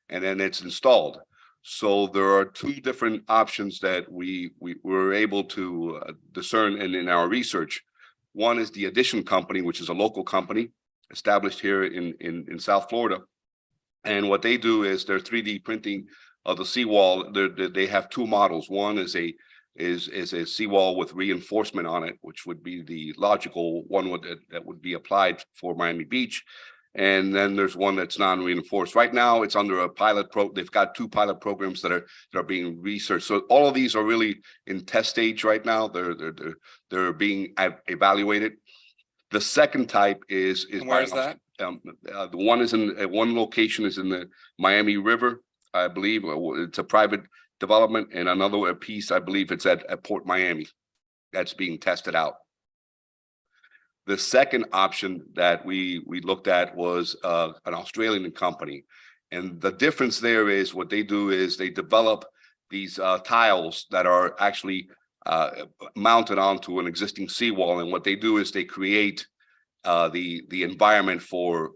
and then it's installed. So there are 2 different options that we were able to discern in our research. One is the Addition Company, which is a local company established here in South Florida. And what they do is they're 3D printing of the seawall. They have 2 models. One is a seawall with reinforcement on it, which would be the logical one that would be applied for Miami Beach. And then there's one that's non-reinforced. Right now, it's under a pilot they've got 2 pilot programs that are being researched. So all of these are really in test stage right now. They're being evaluated. The second type is And where is that? the one is in one location is in the Miami River, I believe. It's a private development, and another piece, I believe it's at Port Miami. That's being tested out. The second option that we looked at was an Australian company. And the difference there is what they do is they develop these tiles that are actually mounted onto an existing seawall. And what they do is they create the environment for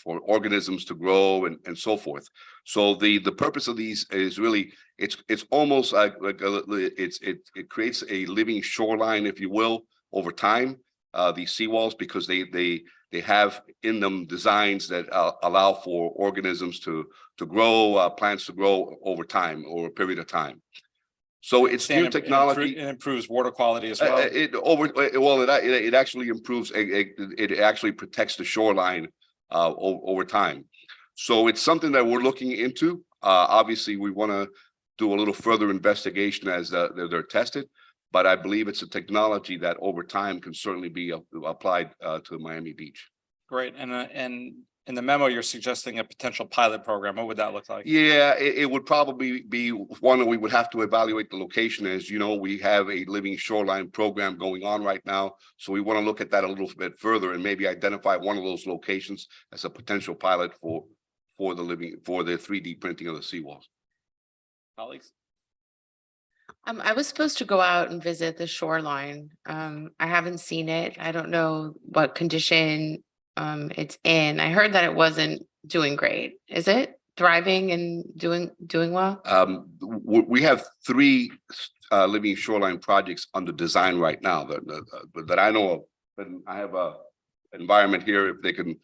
organisms to grow and so forth. So the purpose of these is really it's almost like it creates a living shoreline, if you will, over time. These seawalls, because they have in them designs that allow for organisms to grow, plants to grow over time, over a period of time. So it's new technology. It improves water quality as Uh, well. it actually improves, it actually protects the shoreline over time. So it's something that we're looking into. Obviously, we want to do a little further investigation as they're tested. But I believe it's a technology that over time can certainly be applied to Miami Beach. Great. And in the memo, you're suggesting a potential pilot program. What would that look like? Yeah, it would probably be one that we would have to evaluate the location. As you know, we have a living shoreline program going on right now. So we want to look at that a little bit further and maybe identify one of those locations as a potential pilot for the 3D printing of the seawalls. Colleagues? I was supposed to go out and visit the shoreline. I haven't seen it. I don't know what condition it's in. I heard that it wasn't doing great. Is it thriving and doing well? We have 3 living shoreline projects under design right now that I know of. And I have a environment here if they can,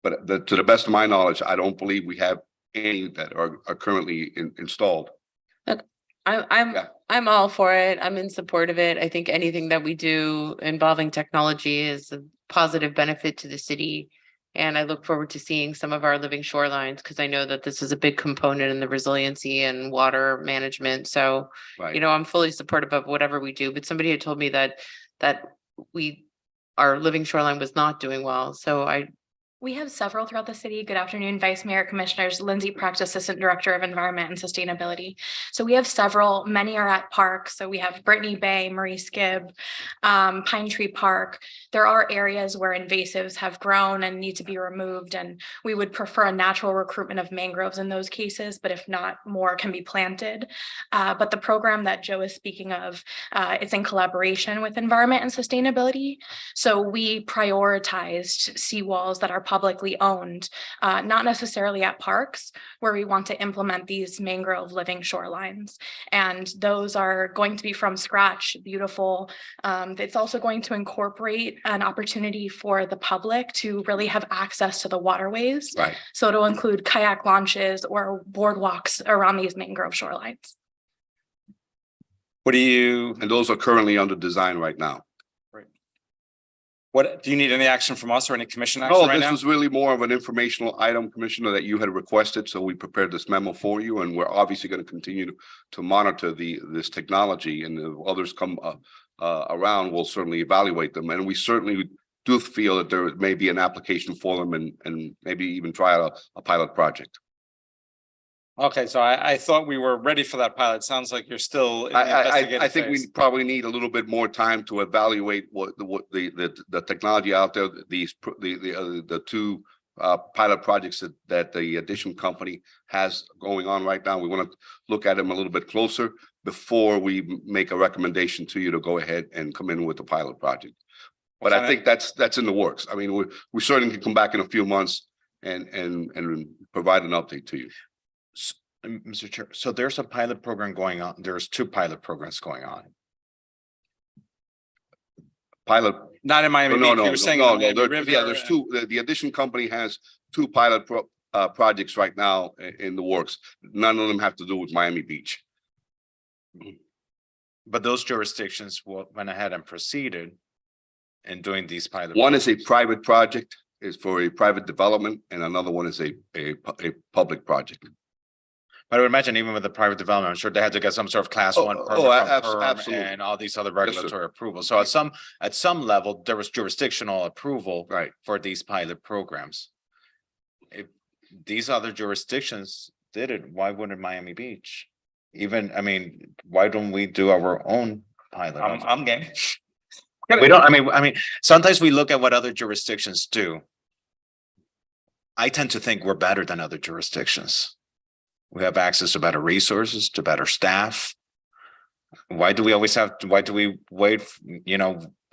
but to the best of my knowledge, I don't believe we have any that are currently installed. I'm all for it. I'm in support of it. I think anything that we do involving technology is a positive benefit to the city. And I look forward to seeing some of our living shorelines because I know that this is a big component in the resiliency and water management. So, Right. you know, I'm fully supportive of whatever we do, but somebody had told me that our living shoreline was not doing well. So We have several throughout the city. Good afternoon, Vice Mayor, Commissioners. Lindsay Precht, Assistant Director of Environment and Sustainability. So we have several, many are at parks. So we have Brittany Bay, Marie Skibb, Pine Tree Park. There are areas where invasives have grown and need to be removed. And we would prefer a natural recruitment of mangroves in those cases, but if not, more can be planted. But the program that Joe is speaking of, it's in collaboration with Environment and Sustainability. So we prioritized seawalls that are publicly owned, not necessarily at parks, where we want to implement these mangrove living shorelines. And those are going to be from scratch, beautiful. It's also going to incorporate an opportunity for the public to really have access to the waterways. Right. So it'll include kayak launches or boardwalks around these mangrove shorelines. And those are currently under design right now. What, do you need any action from us or any commission action No, right this now? was really more of an informational item, Commissioner, that you had requested. So we prepared this memo for you, and we're obviously going to continue to monitor this technology. And if others come around, we'll certainly evaluate them. And we certainly do feel that there may be an application for them and maybe even try out a pilot project. Okay, so I thought we were ready for that pilot. Sounds like you're still in the I investigative think we phase. probably need a little bit more time to evaluate what the technology out there, the 2 pilot projects that the Addition company has going on right now. We want to look at them a little bit closer before we make a recommendation to you to go ahead and come in with the pilot project. But I think that's in the works. I mean, we certainly can come back in a few months and provide an update to you. Mr. Chair, so there's a pilot program going on. There's 2 pilot programs going on. Pilot. Not in Miami Beach. You were saying in No, Miami yeah, River there's 2. The Addition company has 2 pilot projects right now in the works. None of them have to do with Miami Beach. But those jurisdictions went ahead and proceeded in doing these pilot. One is a private project, is for a private development, and another one is a public project. But I would imagine even with the private development, I'm sure they had to get some sort of class 1 permit from PERM absolutely. and all these other Yes, sir. regulatory approvals. So at some level, there was jurisdictional approval Right. for these pilot programs. If these other jurisdictions did it, why wouldn't Miami Beach? Even, I mean, why don't we do our own pilot? I'm game. We don't, I mean, sometimes we look at what other jurisdictions do. I tend to think we're better than other jurisdictions. We have access to better resources, to better staff. Why do we wait?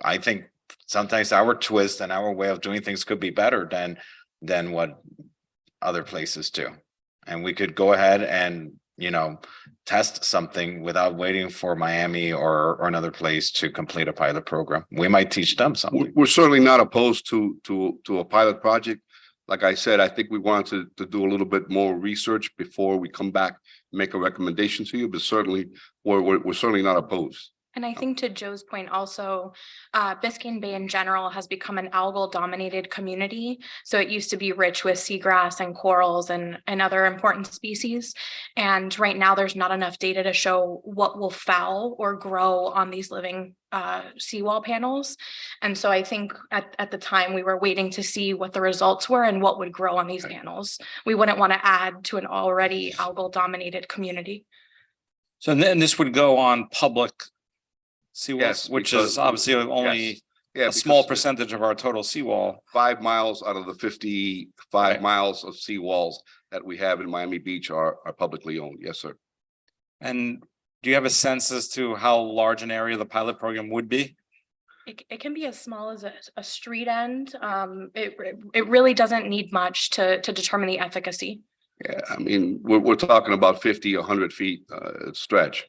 I think sometimes our twist and our way of doing things could be better than what other places do. And we could go ahead and, test something without waiting for Miami or another place to complete a pilot program. We might teach them something. We're certainly not opposed to a pilot project. like I said, I think we wanted to do a little bit more research before we come back, and make a recommendation to you, but certainly, we're certainly not opposed. And I think to Joe's point also, Biscayne Bay in general has become an algal dominated community. So it used to be rich with seagrass and corals and other important species. And right now there's not enough data to show what will foul or grow on these living seawall panels. And so I think at the time we were waiting to see what the results were and what would grow on these panels. We wouldn't want to add to an already algal dominated community. So then this would go on public seawalls, Yes, which because- is obviously only Yeah, a small because percentage of our total seawall. 5 miles out of the 55 Right. miles of seawalls that we have in Miami Beach are publicly owned. Yes, sir. And do you have a sense as to how large an area the pilot program would be? It can be as small as a street end. It really doesn't need much to determine the efficacy. Yeah, I mean, we're talking about 50, 100 feet stretch.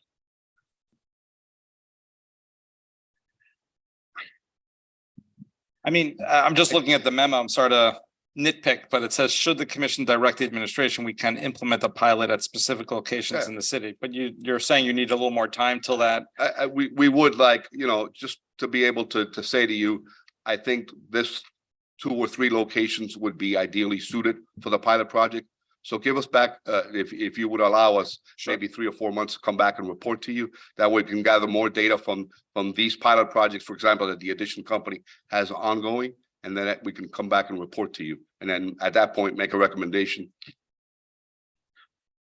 I mean, I'm just looking at the memo. I'm sorry to nitpick, but it says, should the commission direct the administration, we can implement a pilot at specific locations Yeah. in the city. But you're saying you need a little more time till that. We would like, just to be able to say to you, I think this 2 or 3 locations would be ideally suited for the pilot project. So give us back, if you would allow us, maybe 3 or 4 months to come back and report to you. That way we can gather more data from these pilot projects, for example, that the addition company has ongoing. And then we can come back and report to you. And then at that point, make a recommendation.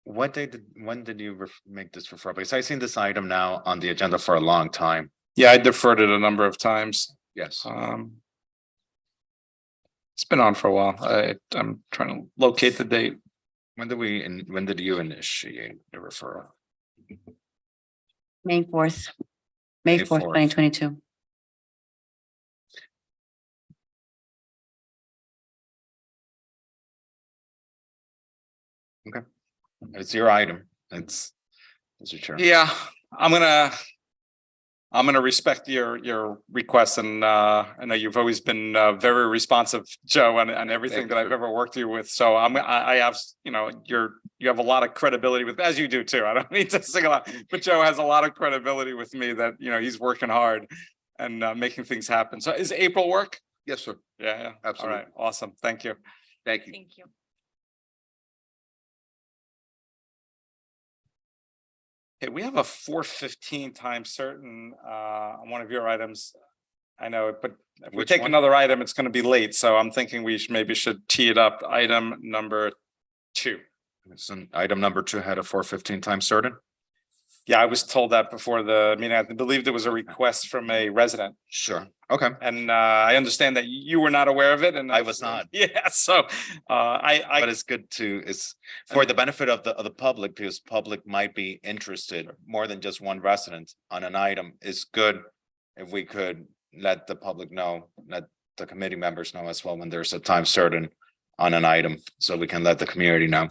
When did you make this referral? Because I've seen this item now on the agenda for a long time. Yeah, I deferred it a number of times. Yes. It's been on for a while. I'm trying to locate the date. When did you initiate the referral? May 4th, May 4th, 2022. It's your item. It's Mr. Chair. Yeah, I'm gonna respect your request, and I know you've always been very responsive, Joe, on everything that I've ever worked you with. So I have, you have a lot of credibility with, as you do too. I don't need to sing a lot, but Joe has a lot of credibility with me that, he's working hard and making things happen. So is April work? Yes, sir. Yeah, Absolutely. All right, awesome. Thank you. Thank you. Thank you. Okay, we have a 4:15 time certain on one of your items. I know it, but if we Which take one? another item, it's going to be late. So I'm thinking we maybe should tee it up. Item number 2. It's an item number 2 had a 4:15 time certain. Yeah, I was told that before the meeting. I believe there was a request from a resident, Sure. Okay. and I understand that you were not aware of it, and I was not. Yeah, so But I it's good to, it's for the benefit of the public, because public might be interested more than just one resident on an item. It's good if we could let the public know, let the committee members know as well when there's a time certain on an item, so we can let the community know.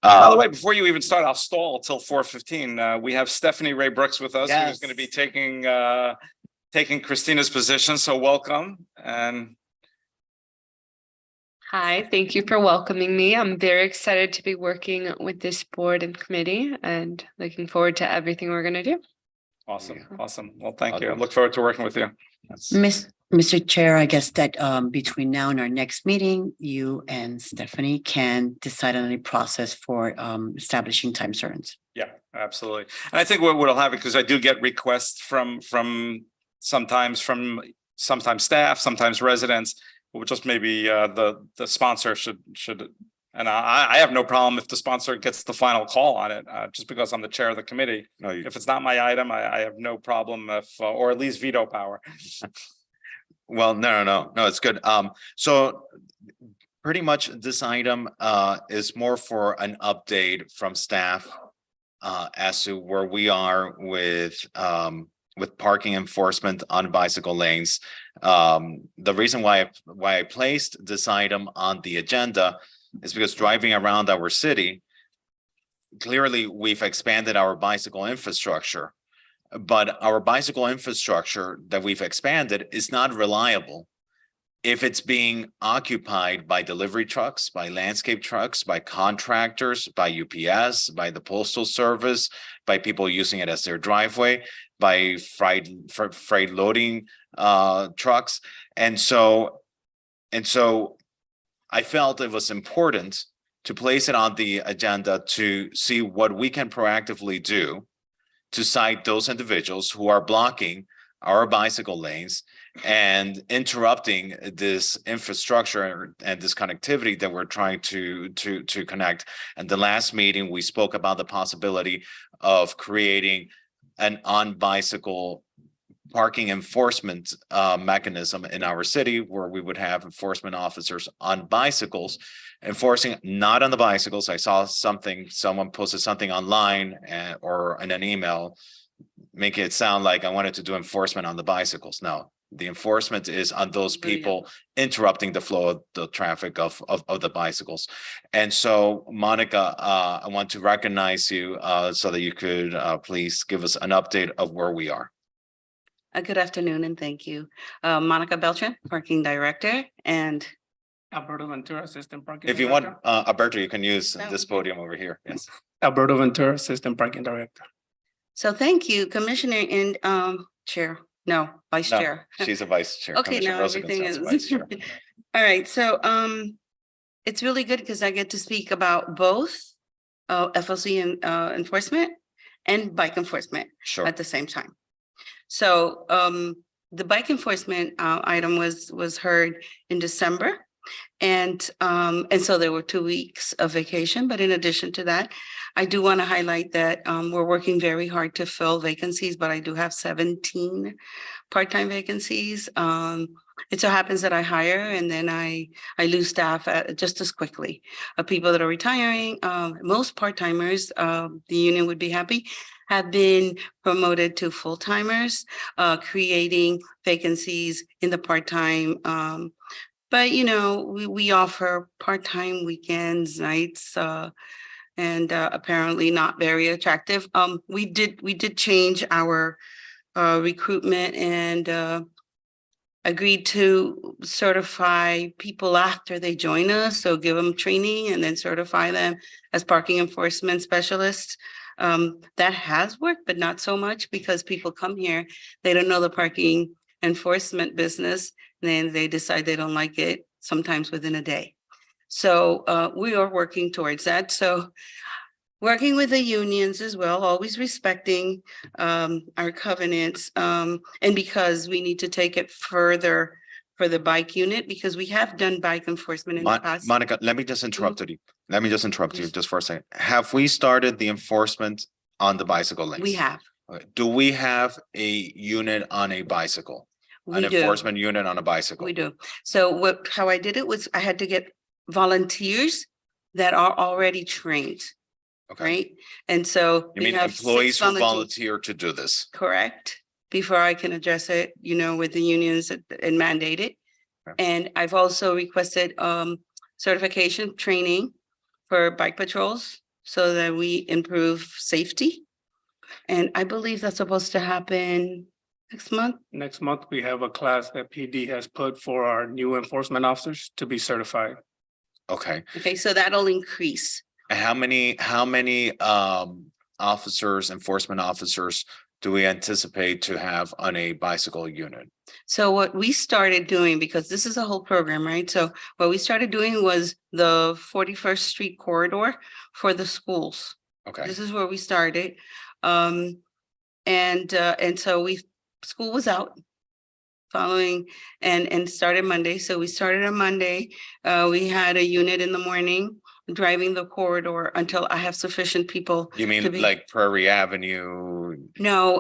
By the way, before you even start, I'll stall till 4:15. We have Stephanie Ray Brooks with us, who's Yes. going to be taking Christina's position. So welcome. And Hi, thank you for welcoming me. I'm very excited to be working with this board and committee and looking forward to everything we're going to do. awesome. Well, thank I'll you. I do look forward to working with you. Mr. Chair, I guess that between now and our next meeting, you and Stephanie can decide on any process for establishing time certain. Yeah, absolutely. And I think what we'll have, because I do get requests from sometimes staff, sometimes residents, but just maybe the sponsor should. And I have no problem if the sponsor gets the final call on it, just because I'm the chair of the committee. No, If it's not my item, I have no problem or at least veto power. Well, no, it's good. So pretty much this item is more for an update from staff as to where we are with parking enforcement on bicycle lanes. The reason why I placed this item on the agenda is because driving around our city, clearly we've expanded our bicycle infrastructure. But our bicycle infrastructure that we've expanded is not reliable. if it's being occupied by delivery trucks, by landscape trucks, by contractors, by UPS, by the postal service, by people using it as their driveway, by freight loading trucks. And so I felt it was important to place it on the agenda to see what we can proactively do to cite those individuals who are blocking our bicycle lanes and interrupting this infrastructure and this connectivity that we're trying to connect. And the last meeting, we spoke about the possibility of creating an on-bicycle parking enforcement mechanism in our city, where we would have enforcement officers on bicycles enforcing, not on the bicycles. I saw someone posted something online or in an email, making it sound like I wanted to do enforcement on the bicycles. No, the enforcement is on those people interrupting the flow of the traffic of the bicycles. And so, Monica, I want to recognize you so that you could please give us an update of where we are. Good afternoon and thank you. Monica Beltran, Parking Director, and Alberto Ventura, Assistant Parking If you Director. want, Alberto, you can use this podium over here. Yes. Alberto Ventura, Assistant Parking Director. so thank you, Commissioner and Vice No, Chair. she's a vice chair. Okay, Commissioner now Rosa everything Gonzalez, is. vice chair. All right, so it's really good because I get to speak about both FLC and enforcement and bike enforcement Sure. at the same time. So the bike enforcement item was heard in December. And so there were 2 weeks of vacation, but in addition to that, I do want to highlight that we're working very hard to fill vacancies, but I do have 17 part-time vacancies. It so happens that I hire and then I lose staff just as quickly. People that are retiring, most part-timers, the union would be happy, have been promoted to full-timers, creating vacancies in the part-time. But we offer part-time weekends, nights, and apparently not very attractive. We did change our recruitment and agreed to certify people after they join us. So give them training and then certify them as parking enforcement specialists. That has worked, but not so much because people come here, they don't know the parking enforcement business, and then they decide they don't like it sometimes within a day. So we are working towards that. So working with the unions as well, always respecting our covenants. And because we need to take it further for the bike unit, because we have done bike enforcement in the past. Monica, let me just interrupt you. Let me just interrupt you just for a second. Have we started the enforcement on the bicycle lanes? We have. Okay. Do we have a unit on a bicycle? An We do. enforcement unit on a bicycle? We do. So how I did it was I had to get volunteers that are already trained, Okay. right? And so. You we mean have 6 employees who volunteers. volunteer to do this? Correct, before I can address it, with the unions and mandate it. Okay. And I've also requested certification training for bike patrols so that we improve safety. And I believe that's supposed to happen next month. Next month, we have a class that PD has put for our new enforcement officers to be certified. Okay. Okay, so that'll increase. And how many officers, enforcement officers do we anticipate to have on a bicycle unit? So what we started doing, because this is a whole program, right? So what we started doing was the 41st Street corridor for the schools. Okay. This is where we started. And so school was out following and started Monday. So we started on Monday. We had a unit in the morning driving the corridor until I have sufficient people. You to mean be- like Prairie Avenue? No,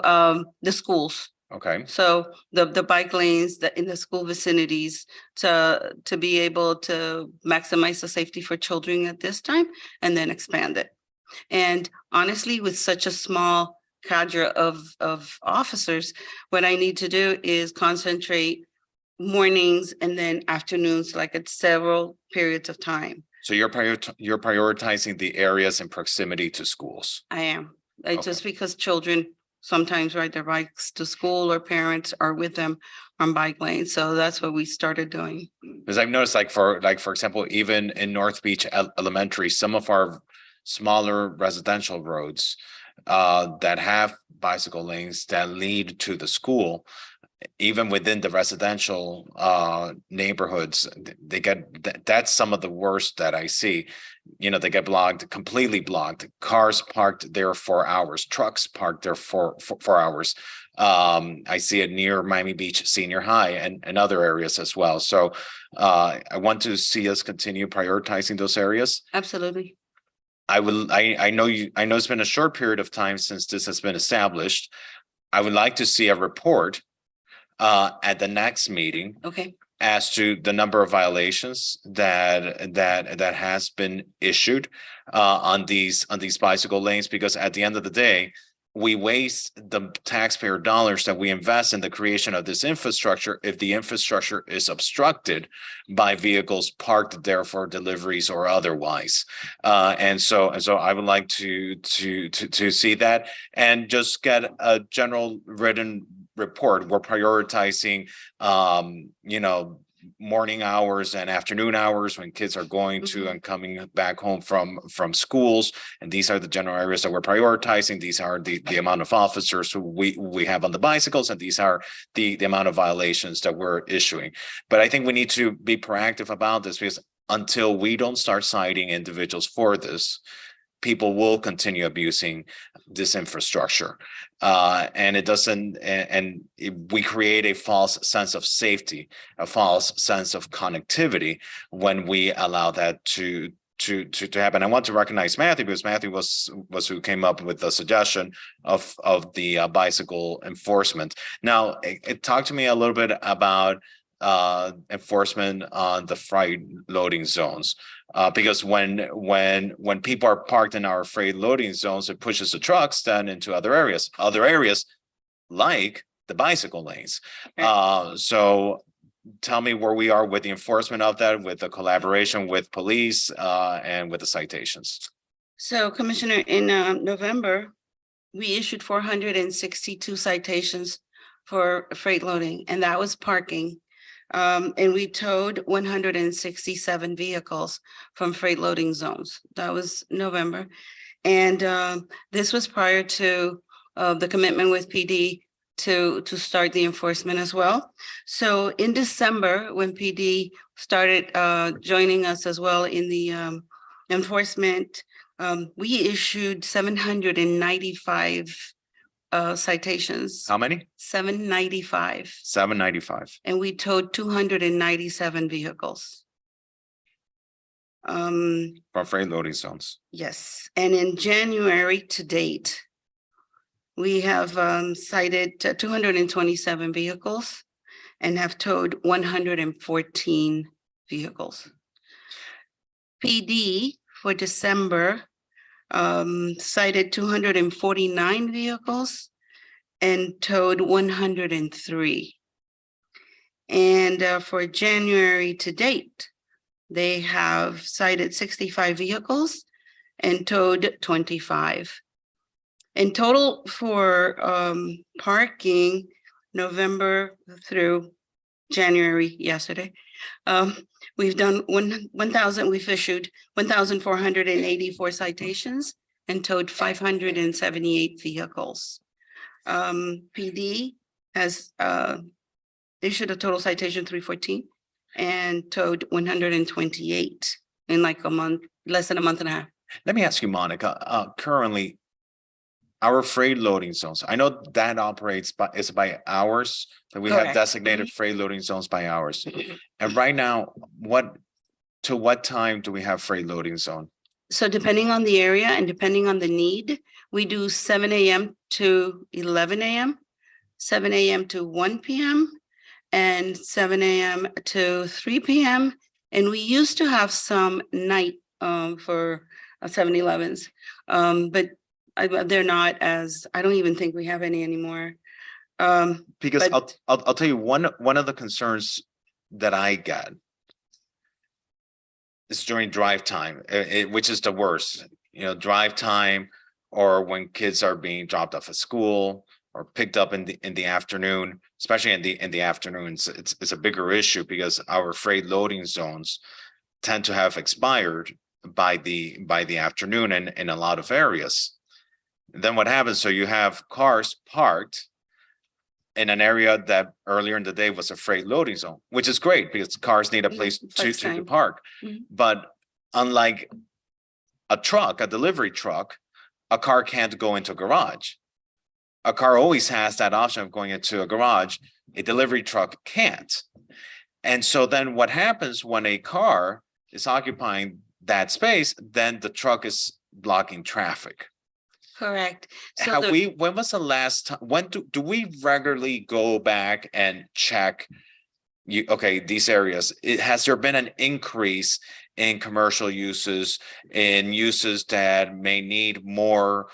the schools. Okay. So the bike lanes that in the school vicinities to be able to maximize the safety for children at this time and then expand it. And honestly, with such a small cadre of officers, what I need to do is concentrate mornings and then afternoons, like at several periods of time. So you're prioritizing the areas in proximity to schools. I am, Okay. just because children sometimes ride their bikes to school or parents are with them on bike lanes. So that's what we started doing. Because I've noticed for example, even in North Beach Elementary, some of our smaller residential roads that have bicycle lanes that lead to the school, even within the residential neighborhoods, they get, that's some of the worst that I see. You know, they get blocked, completely blocked, cars parked there for hours, trucks parked there for hours. I see it near Miami Beach Senior High and other areas as well. So I want to see us continue prioritizing those areas. Absolutely. I know it's been a short period of time since this has been established. I would like to see a report at the next meeting Okay. as to the number of violations that has been issued on these bicycle lanes, because at the end of the day, we waste the taxpayer dollars that we invest in the creation of this infrastructure if the infrastructure is obstructed by vehicles parked there for deliveries or otherwise. And so I would like to see that and just get a general written report. We're prioritizing morning hours and afternoon hours when kids are going to and coming back home from schools, and these are the general areas that we're prioritizing. These are the amount of officers who we have on the bicycles, and these are the amount of violations that we're issuing. But I think we need to be proactive about this, because until we don't start citing individuals for this, people will continue abusing this infrastructure. And it doesn't, and we create a false sense of safety, a false sense of connectivity when we allow that to happen. I want to recognize Matthew, because Matthew was who came up with the suggestion of the bicycle enforcement. Now, talk to me a little bit about enforcement on the freight loading zones. Because when people are parked in our freight loading zones, it pushes the trucks then into other areas like the bicycle lanes. So tell me where we are with the enforcement of that, with the collaboration with police and with the citations. So Commissioner, in November, we issued 462 citations for freight loading, and that was parking. And we towed 167 vehicles from freight loading zones. That was November. And this was prior to the commitment with PD to start the enforcement as well. So in December, when PD started joining us as well in the enforcement, we issued 795 citations. How many? 795. 795. And we towed 297 vehicles. From freight loading zones. Yes, and in January to date, we have cited 227 vehicles and have towed 114 vehicles. PD for December cited 249 vehicles and towed 103. And for January to date, they have cited 65 vehicles and towed 25. In total for parking, November through January yesterday, we've done we've issued 1,484 citations and towed 578 vehicles. PD has issued a total citation 314 and towed 128 in like a month, less than a month and a half. Let me ask you, Monica, currently, our freight loading zones, I know that operates by hours, that we have Correct. designated freight loading zones by hours. And right now, to what time do we have freight loading zone? So depending on the area and depending on the need, we do 7 a.m. to 11 a.m., 7 a.m. to 1 p.m., and 7 a.m. to 3 p.m. And we used to have some night for 7-Elevens, but they're not as, I don't even think we have any anymore. Because but- I'll tell you, one of the concerns that I get is during drive time, which is the worst, drive time or when kids are being dropped off at school or picked up in the afternoon, especially in the afternoons, it's a bigger issue because our freight loading zones tend to have expired by the afternoon in a lot of areas. And then what happens? So you have cars parked in an area that earlier in the day was a freight loading zone, which is great because cars need a place to park. Mhm. But unlike a truck, a delivery truck, a car can't go into a garage. A car always has that option of going into a garage. A delivery truck can't. And so then what happens when a car is occupying that space, then the truck is blocking traffic. Correct. So Have the- when was the last time, when do we regularly go back and check? These areas, has there been an increase in commercial uses, in uses that may need more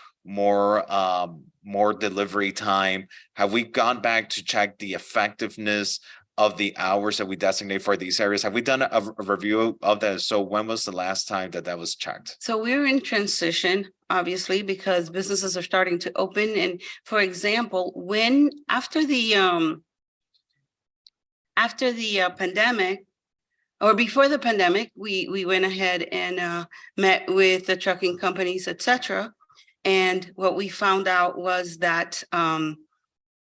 delivery time? Have we gone back to check the effectiveness of the hours that we designate for these areas? Have we done a review of that? So when was the last time that was checked? So we're in transition, obviously, because businesses are starting to open. And for example, when after the pandemic, or before the pandemic, we went ahead and met with the trucking companies, et cetera. And what we found out was that the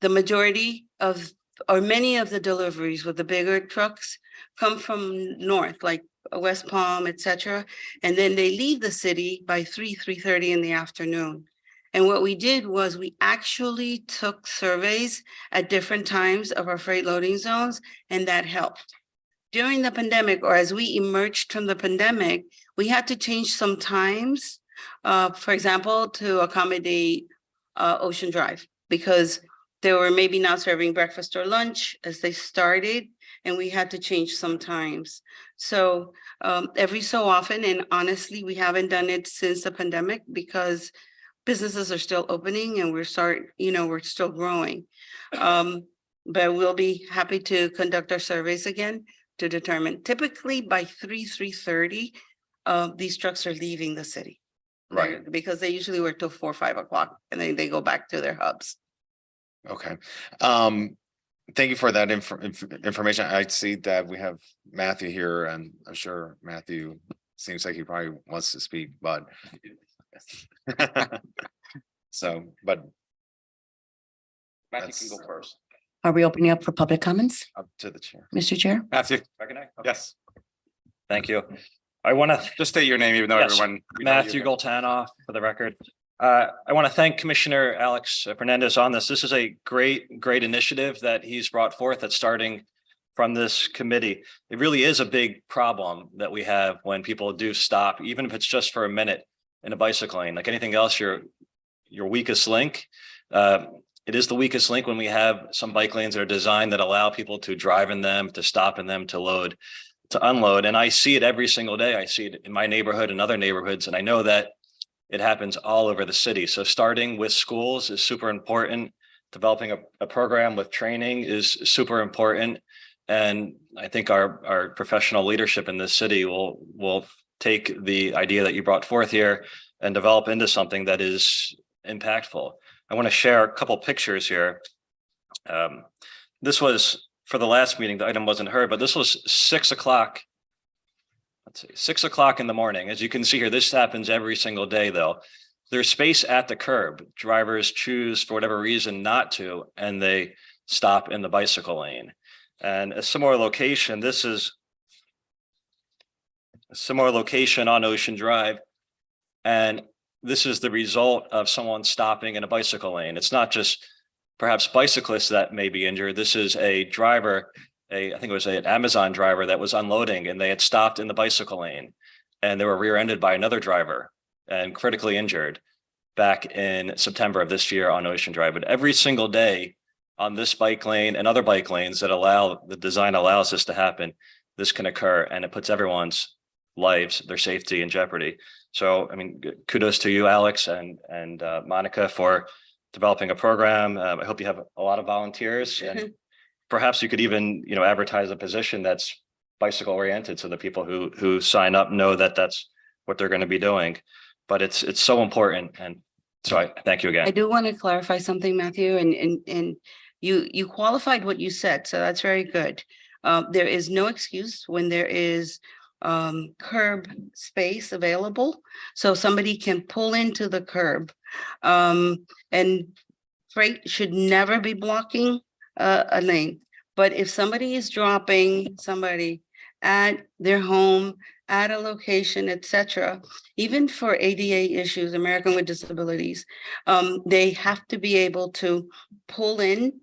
majority of, or many of the deliveries with the bigger trucks come from north, like West Palm, et cetera. And then they leave the city by 3:30 in the afternoon. And what we did was we actually took surveys at different times of our freight loading zones, and that helped. During the pandemic, or as we emerged from the pandemic, we had to change some times, for example, to accommodate Ocean Drive, because they were maybe not serving breakfast or lunch as they started, and we had to change some times. So every so often, and honestly, we haven't done it since the pandemic because businesses are still opening and we're still growing. But we'll be happy to conduct our surveys again to determine. Typically by 3:30, these trucks are leaving the city. Right. Because they usually work till 4 or 5 o'clock and then they go back to their hubs. Okay. Thank you for that information. I see that we have Matthew here, and I'm sure Matthew seems like he probably wants to speak, but but Matthew can go first. Are we opening up for public comments, up to the chair. Mr. Chair? Matthew, Yes, thank you. I want to, just state your name, even though Yes, everyone. we know you, Matthew but- Goltanoff for the record. I want to thank Commissioner Alex Fernandez on this. This is a great initiative that he's brought forth that's starting from this committee. It really is a big problem that we have when people do stop, even if it's just for a minute in a bicycle lane. Like anything else, your weakest link. It is the weakest link when we have some bike lanes that are designed that allow people to drive in them, to stop in them, to load, to unload. And I see it every single day. I see it in my neighborhood and other neighborhoods. And I know that it happens all over the city. So starting with schools is super important. Developing a program with training is super important. And I think our professional leadership in this city will take the idea that you brought forth here and develop into something that is impactful. I want to share a couple pictures here. This was for the last meeting, the item wasn't heard, but this was 6 o'clock. Let's see, 6 o'clock in the morning. As you can see here, this happens every single day though. There's space at the curb. Drivers choose for whatever reason not to, and they stop in the bicycle lane. And a similar location, this is a similar location on Ocean Drive. And this is the result of someone stopping in a bicycle lane. It's not just perhaps bicyclists that may be injured. This is a driver, I think it was an Amazon driver that was unloading, and they had stopped in the bicycle lane and they were rear-ended by another driver and critically injured back in September of this year on Ocean Drive. But every single day on this bike lane and other bike lanes that the design allows this to happen, this can occur, and it puts everyone's lives, their safety in jeopardy. So, I mean, kudos to you, Alex and Monica, for developing a program. I hope you have a lot of volunteers, and perhaps you could even, advertise a position that's bicycle oriented, so the people who sign up know that that's what they're going to be doing. But it's so important, and So I thank you I again. do want to clarify something, Matthew, and you qualified what you said, so that's very good. There is no excuse when there is curb space available, so somebody can pull into the curb. And freight should never be blocking a lane. But if somebody is dropping somebody at their home, at a location, etc., even for ADA issues, American with Disabilities, they have to be able to pull in.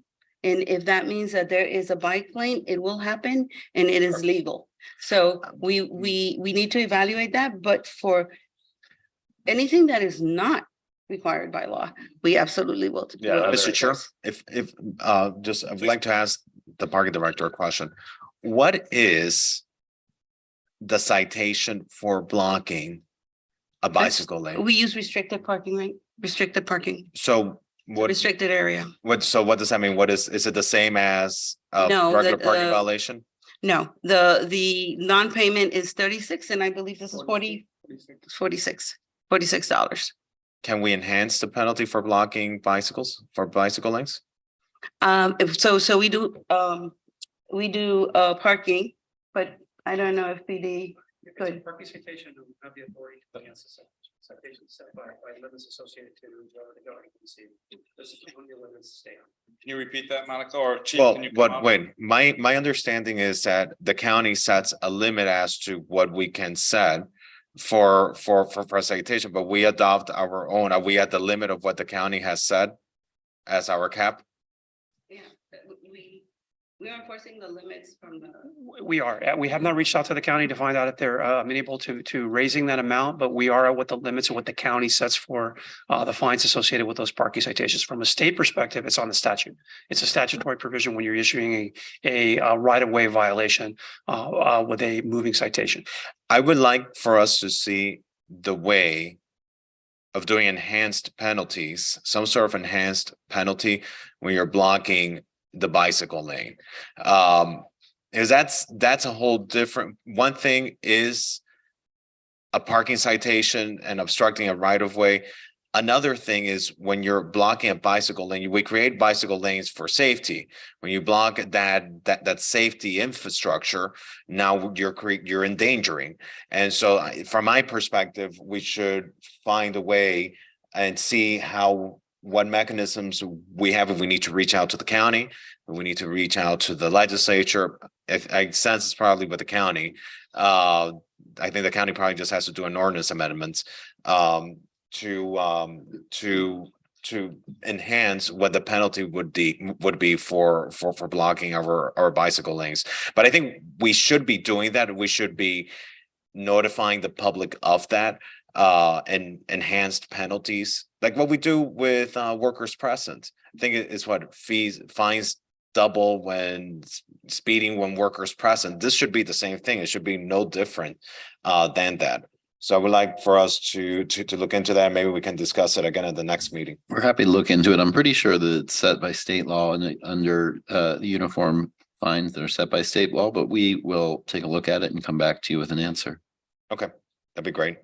And if that means that there is a bike lane, it will happen and it is legal. So we need to evaluate that, but for anything that is not required by law, we absolutely will. Yeah, will Mr. Chair, enforce. if just, I would like to ask the parking director a question. What is the citation for blocking a bicycle lane? We use restricted parking, right? Restricted parking, So what, restricted area. so what does that mean? What is it the same as a No, regular the, parking violation? No, the non-payment is 36, and I believe this is 46 $46. Can we enhance the penalty for blocking bicycles, for bicycle lanes? So we do parking, but I don't know if PD could. Parking citation, we have the authority to cancel citations set by limits associated to the occupancy. This is when the limits stay on. Can you repeat that, Monica, or Chief? Well, can you come but up? wait, my understanding is that the county sets a limit as to what we can set for citation, but we adopt our own. Are we at the limit of what the county has set as our cap? Yeah, we are enforcing the limits from the. We are, we have not reached out to the county to find out if they're amenable to raising that amount, but we are at what the limits of what the county sets for the fines associated with those parking citations. From a state perspective, it's on the statute. It's a statutory provision when you're issuing a right-of-way violation with a moving citation. I would like for us to see the way of doing enhanced penalties, some sort of enhanced penalty when you're blocking the bicycle lane. Because that's a whole different, one thing is a parking citation and obstructing a right of way. Another thing is when you're blocking a bicycle lane, we create bicycle lanes for safety. When you block that safety infrastructure, now you're endangering. And so from my perspective, we should find a way and see what mechanisms we have if we need to reach out to the county, if we need to reach out to the legislature. If I sense it's probably with the county. I think the county probably just has to do an ordinance amendments to enhance what the penalty would be for blocking our bicycle lanes. But I think we should be doing that. We should be notifying the public of that and enhanced penalties, like what we do with workers present. I think it's what fines double when speeding when workers present. This should be the same thing. It should be no different than that. So I would like for us to look into that. Maybe we can discuss it again at the next meeting. We're happy to look into it. I'm pretty sure that it's set by state law and under the uniform fines that are set by state law, but we will take a look at it and come back to you with an answer. Okay, that'd be great.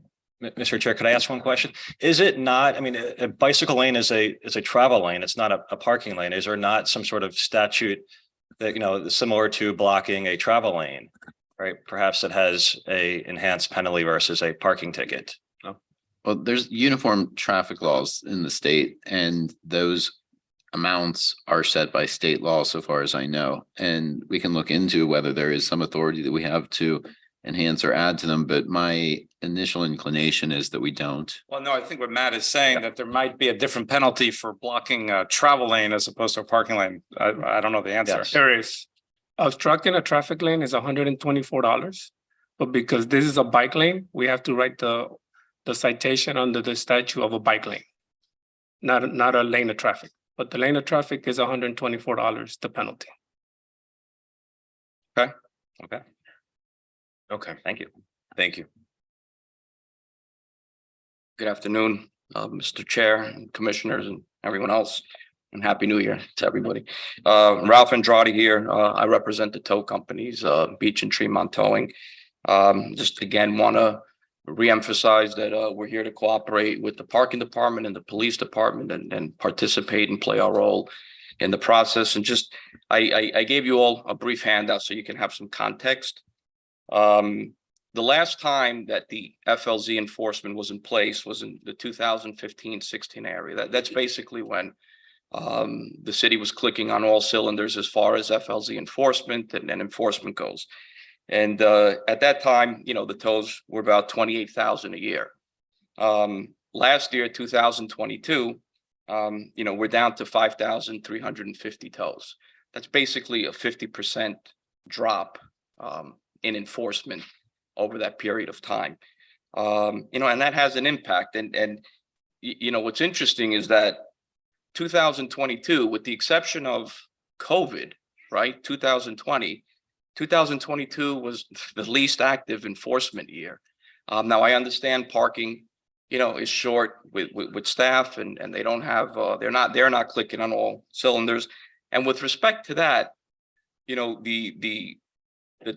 Mr. Chair, could I ask one question? Is it not, I mean, a bicycle lane is a travel lane. It's not a parking lane. Is there not some sort of statute that, similar to blocking a travel lane, right? Perhaps it has a enhanced penalty versus a parking ticket. No? Well, there's uniform traffic laws in the state, and those amounts are set by state law, so far as I know. And we can look into whether there is some authority that we have to enhance or add to them, but my initial inclination is that we don't. Well, no, I think what Matt is saying that there might be a different penalty for blocking a travel lane as opposed to a parking lane. I don't know the answer. Yes. There is. Obstructing a traffic lane is $124, but because this is a bike lane, we have to write the citation under the statute of a bike lane, not a lane of traffic. But the lane of traffic is $124, the penalty. Okay. Okay, Thank you. thank you. Good afternoon, Mr. Chair, and Commissioners, and everyone else, and Happy New Year to everybody. Ralph Andrade here. I represent the tow companies, Beach and Tremont Towing. Just again, want to reemphasize that we're here to cooperate with the parking department and the police department and participate and play our role in the process. And just, I gave you all a brief handout so you can have some context. The last time that the FLZ enforcement was in place was in the 2015-16 area. That's basically when the city was clicking on all cylinders as far as FLZ enforcement and enforcement goes. And at that time, you know, the tows were about 28,000 a year. Last year, 2022, you know, we're down to 5,350 tows. That's basically a 50% drop in enforcement over that period of time. You know, and that has an impact. And you know, what's interesting is that 2022, with the exception of COVID, right? 2022 was the least active enforcement year. Now I understand parking, you know, is short with staff and they don't have, they're not clicking on all cylinders. And with respect to that, you know, the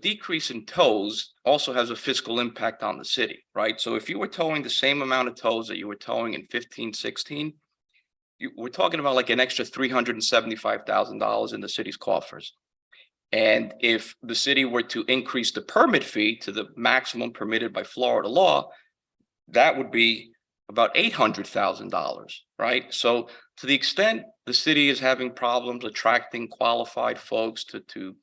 decrease in tows also has a fiscal impact on the city, right? So if you were towing the same amount of tows that you were towing in 15-16, we're talking about like an extra $375,000 in the city's coffers. And if the city were to increase the permit fee to the maximum permitted by Florida law, that would be about $800,000, right? So to the extent the city is having problems attracting qualified folks to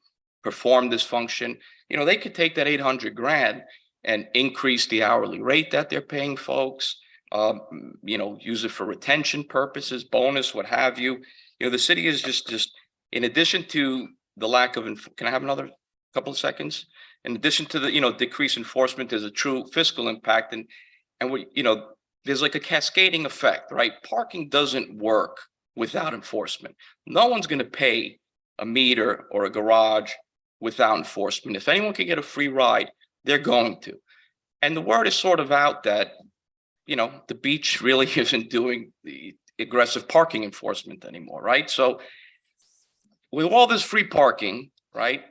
perform this function, you know, they could take that 800 grand and increase the hourly rate that they're paying folks, you know, use it for retention purposes, bonus, what have you. You know, the city is just in addition to the lack of, can I have another couple of seconds? In addition to the, you know, decreased enforcement, there's a true fiscal impact. And we, you know, there's like a cascading effect, right? Parking doesn't work without enforcement. No one's going to pay a meter or a garage without enforcement. If anyone can get a free ride, they're going to. And the word is sort of out that, you know, the beach really isn't doing the aggressive parking enforcement anymore, right? So with all this free parking, right,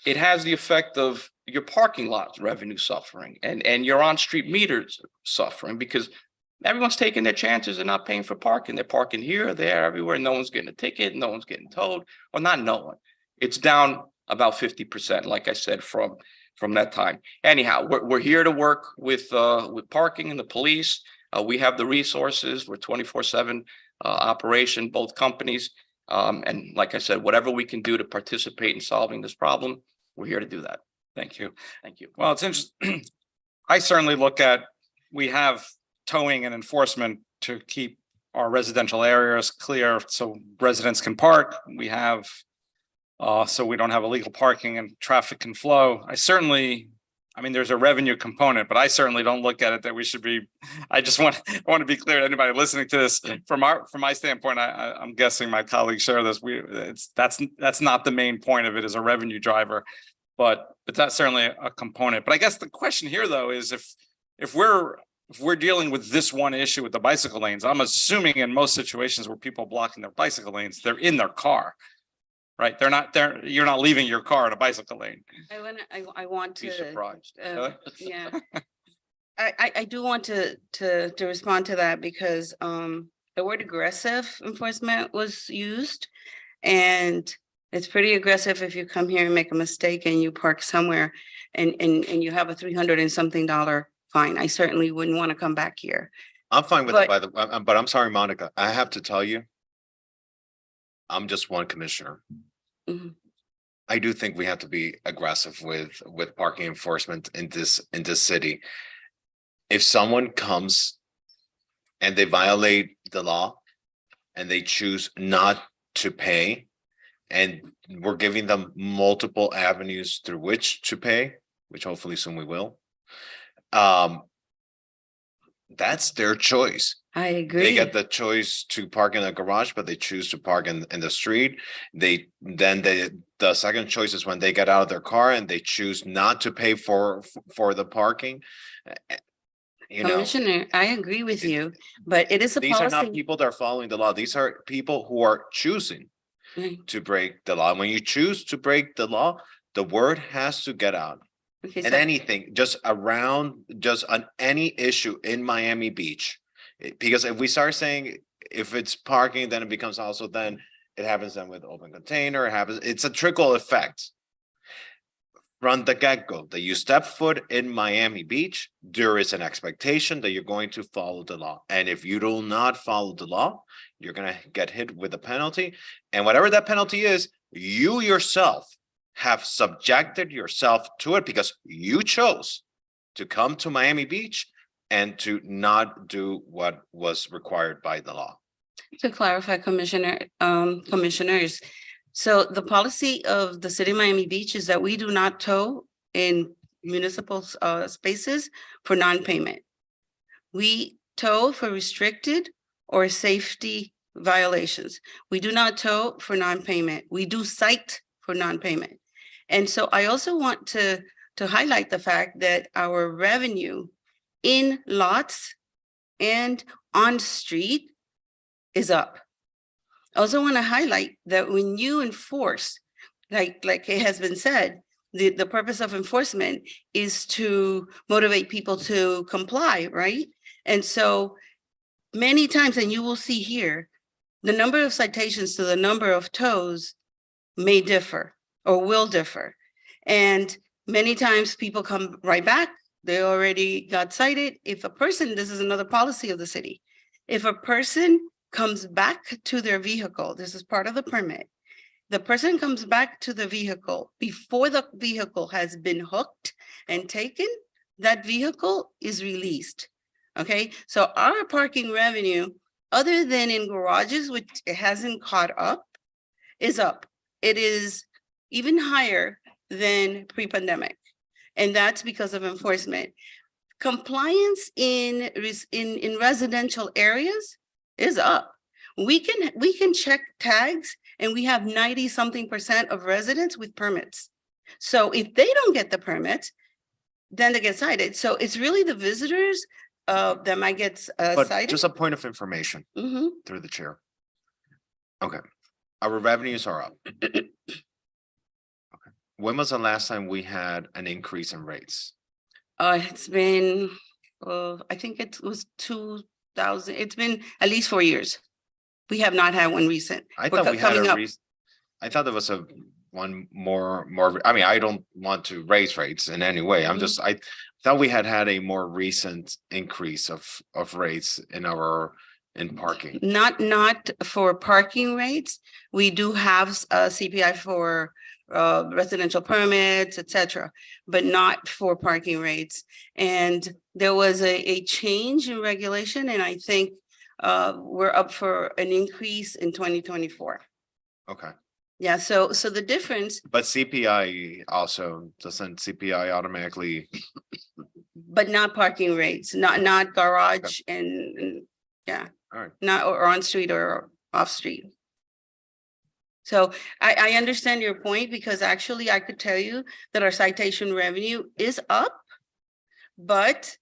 it has the effect of your parking lot revenue suffering and your on-street meters suffering because everyone's taking their chances and not paying for parking. They're parking here, there, everywhere. No one's getting a ticket. No one's getting towed. Or not no one. It's down about 50%, like I said, from that time. Anyhow, we're here to work with parking and the police. We have the resources. We're 24/7 operation, both companies. And like I said, whatever we can do to participate in solving this problem, we're here to do that. Thank you. Thank you. Well, it's interesting. I certainly look at, we have towing and enforcement to keep our residential areas clear so residents can park. We have, so we don't have illegal parking and traffic can flow. I mean, there's a revenue component, but I certainly don't look at it that we should be, I want to be clear to anybody listening to this. From my standpoint, I'm guessing my colleagues share this. That's not the main point of it as a revenue driver, but that's certainly a component. But I guess the question here though is if we're dealing with this one issue with the bicycle lanes, I'm assuming in most situations where people are blocking their bicycle lanes, they're in their car. Right, you're not leaving your car in a bicycle lane. I want to Be surprised. yeah. I do want to respond to that because the word aggressive enforcement was used. And it's pretty aggressive if you come here and make a mistake and you park somewhere and you have a $300 and something fine. I certainly wouldn't want to come back here. I'm fine with it, but I'm sorry, Monica, I have to tell you, I'm just one commissioner. Mm-hmm. I do think we have to be aggressive with parking enforcement in this city. If someone comes and they violate the law and they choose not to pay, and we're giving them multiple avenues through which to pay, which hopefully soon we will, that's their choice. I agree. They get the choice to park in a garage, but they choose to park in the street. The second choice is when they get out of their car and they choose not to pay for the parking. You know, Commissioner, I agree with you, but it is a these are not policy. people that are following the law. These are people who are choosing Right. to break the law. When you choose to break the law, the word has to get out Okay, And so anything, just around, just on any issue in Miami Beach. Because if we start saying if it's parking, then it becomes also then it happens then with open container, it happens, it's a trickle effect. From the get-go, that you step foot in Miami Beach, there is an expectation that you're going to follow the law. And if you do not follow the law, you're gonna get hit with a penalty. And whatever that penalty is, you yourself have subjected yourself to it because you chose to come to Miami Beach and to not do what was required by the law. to clarify, commissioners, so the policy of the city of Miami Beach is that we do not tow in municipal spaces for non-payment. We tow for restricted or safety violations. We do not tow for non-payment. We do cite for non-payment. And so I also want to highlight the fact that our revenue in lots and on street is up. I also want to highlight that when you enforce, like it has been said, the purpose of enforcement is to motivate people to comply, right? And so many times, and you will see here, the number of citations to the number of tows may differ or will differ. And many times people come right back, they already got cited. If a person, this is another policy of the city, if a person comes back to their vehicle, this is part of the permit, the person comes back to the vehicle before the vehicle has been hooked and taken, that vehicle is released. Okay, so our parking revenue, other than in garages, which it hasn't caught up, is up. It is even higher than pre-pandemic. And that's because of enforcement. Compliance in residential areas is up. We can check tags and we have 90-something% of residents with permits. So if they don't get the permit, then they get cited. So it's really the visitors that might get But cited. just a point of information Mhm. through the chair. Okay, our revenues are up. Okay. When was the last time we had an increase in rates? It's been, I think it was 2000, it's been at least 4 years. We have not had one recent. I We're thought we had coming a up. reason. I thought there was a one more, I mean, I don't want to raise rates in any way. I'm Mhm. just, I thought we had a more recent increase of rates in parking. Not for parking rates. We do have CPI for residential permits, et cetera, but not for parking rates. And there was a change in regulation, and I think we're up for an increase in 2024. Okay, Yeah, so the difference, but CPI also, doesn't CPI automatically? but not parking rates, not garage and yeah. All right. Not or on street or off street. So I understand your point, because actually I could tell you that our citation revenue is up, but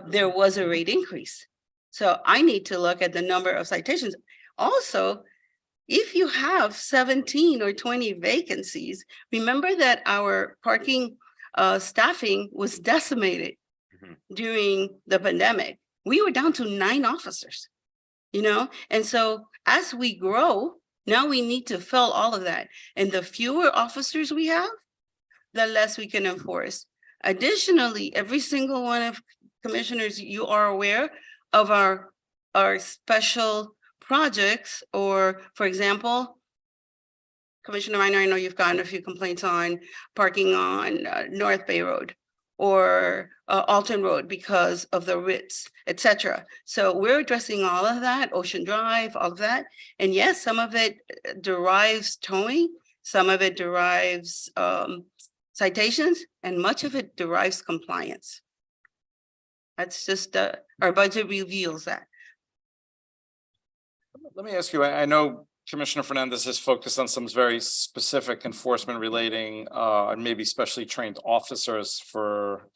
there was a rate increase. So I need to look at the number of citations. Also, if you have 17 or 20 vacancies, remember that our parking staffing was decimated during the pandemic. We were down to 9 officers. You know, and so as we grow, now we need to fill all of that. And the fewer officers we have, the less we can enforce. Additionally, every single one of commissioners, you are aware of our special projects, or for example, Commissioner Minor, I know you've gotten a few complaints on parking on North Bay Road or Alton Road because of the Ritz, et cetera. So we're addressing all of that, Ocean Drive, all of that. And yes, some of it derives towing, some of it derives citations, and much of it derives compliance. That's just, our budget reveals that. Let me ask you, I know Commissioner Fernandez has focused on some very specific enforcement relating, and maybe specially trained officers for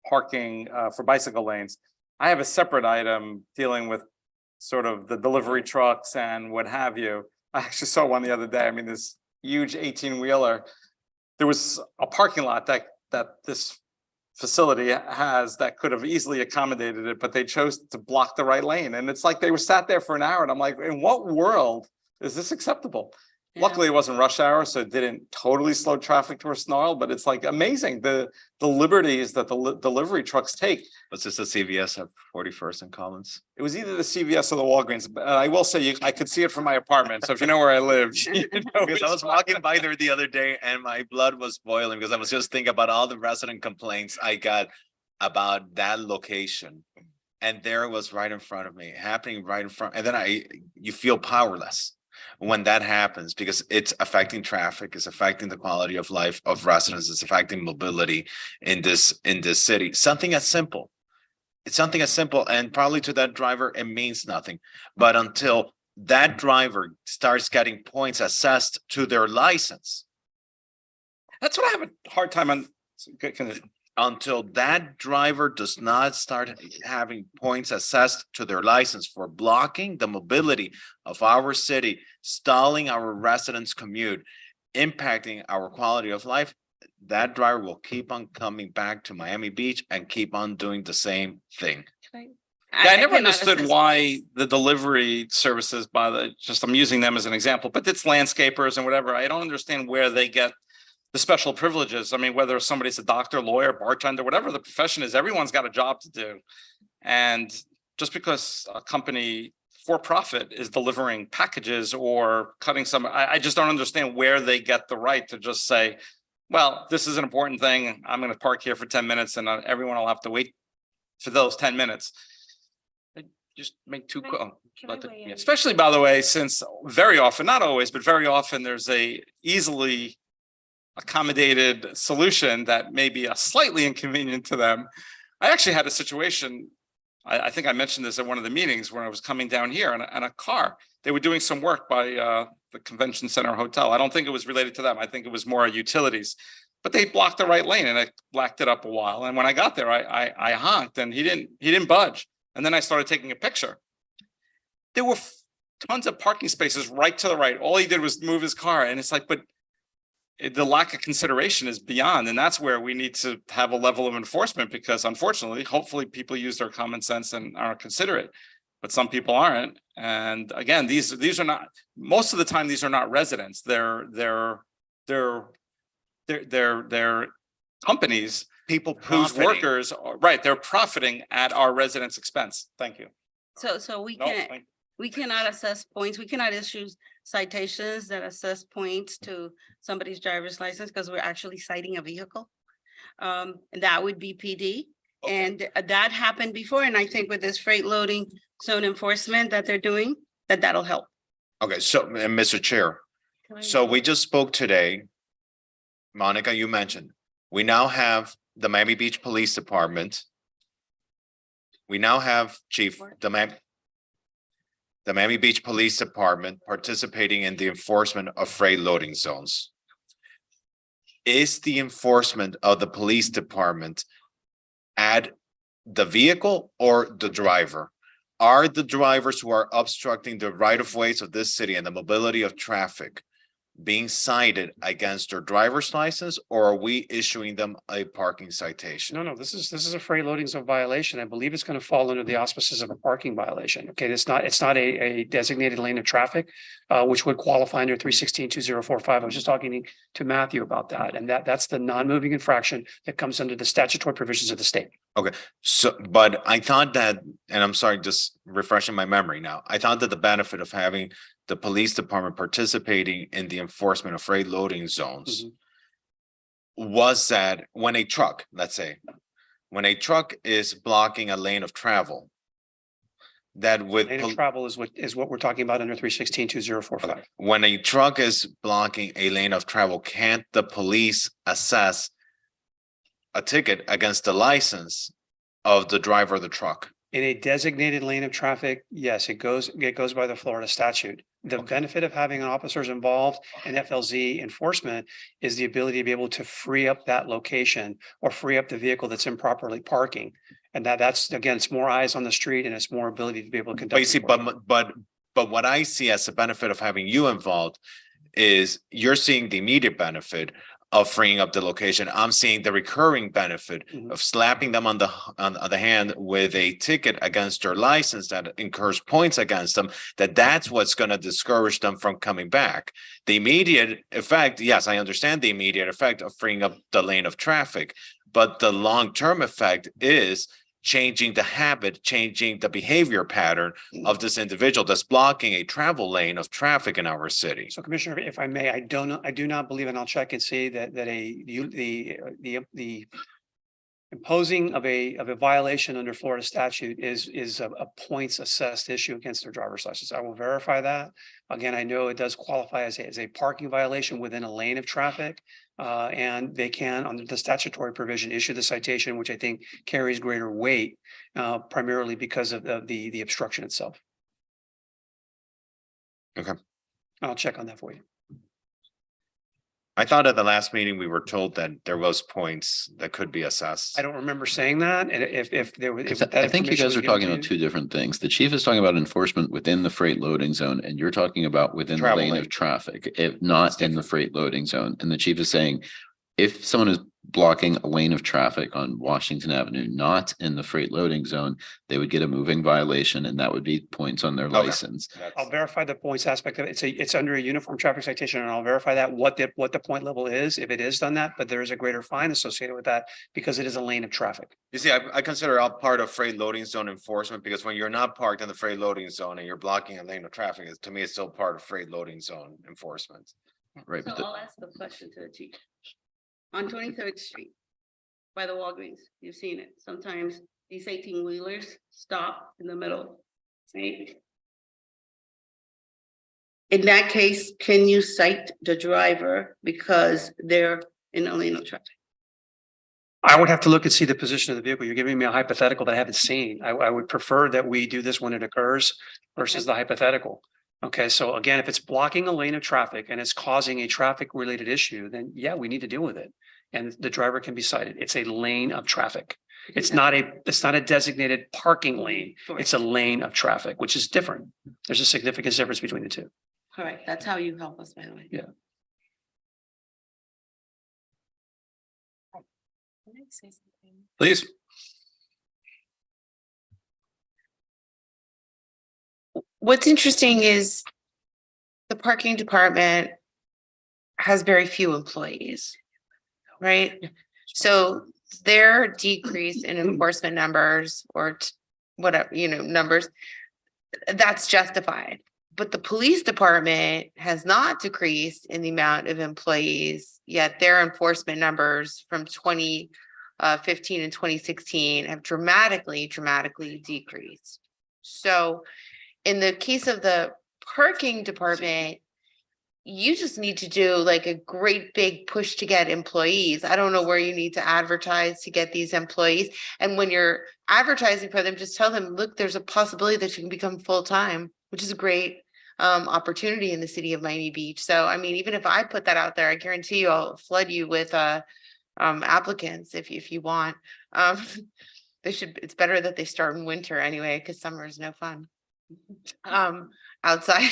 parking, for bicycle lanes. I have a separate item dealing with sort of the delivery trucks and what have you. I actually saw one the other day. I mean, this huge 18-wheeler there was a parking lot that this facility has that could have easily accommodated it, but they chose to block the right lane. And it's like they were sat there for an hour and I'm like, in what world is this acceptable? Luckily, it wasn't rush hour, so it didn't totally slow traffic to a snarl, but it's like amazing the liberties that the delivery trucks take. Was this a CVS at 41st and Collins? It was either the CVS or the Walgreens, but I will say I could see it from my apartment. So if you know where I live, you know Because I was walking by there the other day and my blood was boiling because I was just thinking about all the resident complaints I got about that location. And there it was right in front of me, happening right in front. And then you feel powerless when that happens because it's affecting traffic, it's affecting the quality of life of residents, it's affecting mobility in this city. Something as simple. It's something as simple, and probably to that driver, it means nothing. But until that driver starts getting points assessed to their license. That's what I have a hard time on. Until that driver does not start having points assessed to their license for blocking the mobility of our city, stalling our residents' commute, impacting our quality of life, that driver will keep on coming back to Miami Beach and keep on doing the same thing. Yeah, I never understood why the delivery services I'm using them as an example, but it's landscapers and whatever. I don't understand where they get the special privileges. I mean, whether somebody's a doctor, lawyer, bartender, whatever the profession is, everyone's got a job to do. And just because a company for profit is delivering packages or cutting some, I just don't understand where they get the right to just say, well, this is an important thing. I'm going to park here for 10 minutes and everyone will have to wait for those 10 minutes. Just make two, especially by the way, since very often, not always, but very often there's a easily accommodated solution that may be a slightly inconvenient to them. I actually had a situation, I think I mentioned this at one of the meetings when I was coming down here in a car. They were doing some work by the Convention Center Hotel. I don't think it was related to them. I think it was more utilities, but they blocked the right lane and I blacked it up a while. And when I got there, I honked and he didn't budge. And then I started taking a picture. There were tons of parking spaces right to the right. All he did was move his car. And it's like, but the lack of consideration is beyond. And that's where we need to have a level of enforcement because unfortunately, hopefully people use their common sense and are considerate, but some people aren't. And again, these are not, most of the time, these are not residents. They're companies, people whose workers are right. They're profiting at our residents' expense. Thank you. So we cannot assess points. We cannot issue citations that assess points to somebody's driver's license because we're actually citing a vehicle. And that would be PD. And that happened before. And I think with this freight loading zone enforcement that they're doing, that'll help. Okay, so, and Mr. Chair, so we just spoke today. Monica, you mentioned, we now have the Miami Beach Police Department. We now have the Miami Beach Police Department participating in the enforcement of freight loading zones. Is the enforcement of the police department at the vehicle or the driver? Are the drivers who are obstructing the right-of-ways of this city and the mobility of traffic being cited against their driver's license, or are we issuing them a parking citation? No, this is a freight loading zone violation. I believe it's going to fall under the auspices of a parking violation. Okay, it's not a designated lane of traffic, which would qualify under 316-2045. I was just talking to Matthew about that, and that's the non-moving infraction that comes under the statutory provisions of the state. Okay, so, but I thought that, and I'm sorry, just refreshing my memory now. I thought that the benefit of having the police department participating in the enforcement of freight loading zones was that when a truck, let's say, when a truck is blocking a lane of travel, that with Lane of travel is what we're talking about under 316-2045. when a truck is blocking a lane of travel, can't the police assess a ticket against the license of the driver of the truck? In a designated lane of traffic, yes, it goes by the Florida statute. The benefit of having officers involved in FLZ enforcement is the ability to be able to free up that location or free up the vehicle that's improperly parking. And that's, again, it's more eyes on the street and it's more ability to be able to conduct. But you see, but what I see as the benefit of having you involved is you're seeing the immediate benefit of freeing up the location. I'm seeing the recurring benefit Mhm. of slapping them on the hand with a ticket against their license that incurs points against them, that's what's going to discourage them from coming back. The immediate effect, yes, I understand the immediate effect of freeing up the lane of traffic, but the long-term effect is changing the habit, changing the behavior pattern of this individual that's blocking a travel lane of traffic in our city. So Commissioner, if I may, I do not believe, and I'll check and see that the imposing of a violation under Florida statute is a points assessed issue against their driver's license. I will verify that. Again, I know it does qualify as a parking violation within a lane of traffic. And they can, under the statutory provision, issue the citation, which I think carries greater weight, primarily because of the obstruction itself. Okay. I'll check on that for you. I thought at the last meeting, we were told that there was points that could be assessed. I don't remember saying that, and if there was. if I that think you information guys was are given talking to about you- two different things. The chief is talking about enforcement within the freight loading zone, and you're talking about within the Travel lane lane. of traffic, if not in the freight loading zone. And the chief is saying, if someone is blocking a lane of traffic on Washington Avenue, not in the freight loading zone, they would get a moving violation, and that would be points on their Okay. license. I'll verify the points aspect of it. It's under a uniform traffic citation, and I'll verify that what the point level is, if it is done that, but there is a greater fine associated with that because it is a lane of traffic. You see, I consider all part of freight loading zone enforcement, because when you're not parked in the freight loading zone and you're blocking a lane of traffic, to me, it's still part of freight loading zone enforcement. Right. So But the- I'll ask a question to the chief. On 23rd Street, by the Walgreens, you've seen it. Sometimes these 18-wheelers stop in the middle, right? In that case, can you cite the driver because they're in a lane of traffic? I would have to look and see the position of the vehicle. You're giving me a hypothetical that I haven't seen. I would prefer that we do this when it occurs versus the hypothetical. Okay, so again, if it's blocking a lane of traffic and it's causing a traffic related issue, then yeah, we need to deal with it. And the driver can be cited. It's a lane of traffic. It's not a designated parking lane. It's a lane of traffic, which is different. There's a significant difference between the two. All right, that's how you help us, by the way. Yeah. Please. What's interesting is the parking department has very few employees, right? So their decrease in enforcement numbers or whatever, numbers, that's justified. But the police department has not decreased in the amount of employees, yet their enforcement numbers from 2015 and 2016 have dramatically decreased. So in the case of the parking department, you just need to do like a great big push to get employees. I don't know where you need to advertise to get these employees. And when you're advertising for them, just tell them, look, there's a possibility that you can become full-time, which is a great opportunity in the city of Miami Beach. So, I mean, even if I put that out there, I guarantee you I'll flood you with applicants if you want. It's better that they start in winter anyway, because summer is no fun. Outside.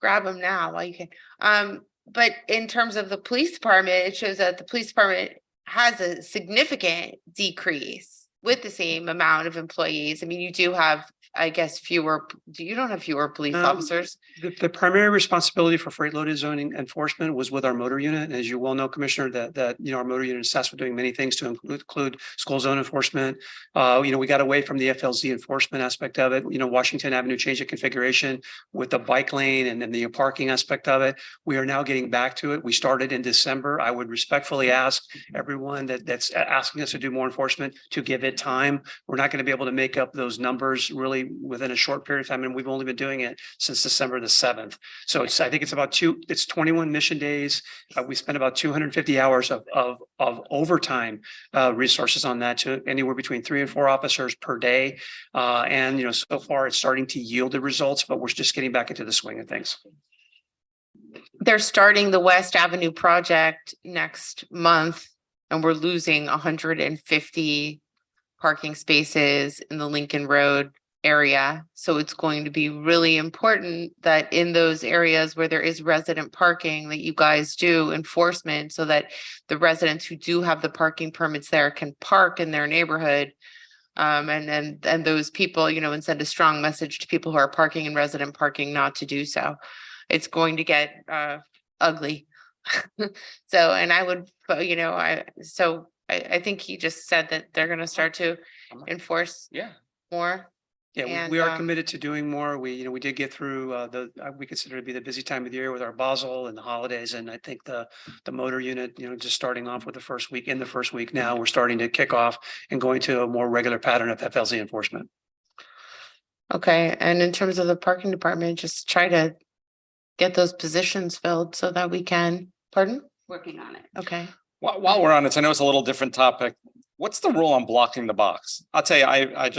Grab them now while you can. But in terms of the police department, it shows that the police department has a significant decrease with the same amount of employees. I mean, you do have, I guess, you don't have fewer police officers? The primary responsibility for freight loaded zoning enforcement was with our motor unit. As you well know, Commissioner, that our motor unit is tasked with doing many things to include school zone enforcement. We got away from the FLZ enforcement aspect of it. Washington Avenue changed the configuration with the bike lane and then the parking aspect of it. We are now getting back to it. We started in December. I would respectfully ask everyone that's asking us to do more enforcement to give it time. We're not going to be able to make up those numbers really within a short period of time, and we've only been doing it since December the 7th. So I think it's 21 mission days. We spent about 250 hours of overtime resources on that, to anywhere between 3 and 4 officers per day. And so far it's starting to yield the results, but we're just getting back into the swing of things. They're starting the West Avenue project next month, and we're losing 150 parking spaces in the Lincoln Road area. So it's going to be really important that in those areas where there is resident parking, that you guys do enforcement so that the residents who do have the parking permits there can park in their neighborhood. And those people, you know, and send a strong message to people who are parking in resident parking not to do so. It's going to get ugly. So, and I would, you know, I think he just said that they're gonna start to enforce more. Yeah, And, we are committed to doing more. We did get through we consider it to be the busy time of the year with our Basel and the holidays. And I think the motor unit, just starting off with the first week, now, we're starting to kick off and going to a more regular pattern of FLZ enforcement. Okay, and in terms of the parking department, just try to get those positions filled so that we can, pardon? Working on it. Okay. While we're on it, I know it's a little different topic. What's the rule on blocking the box? I'll tell you, I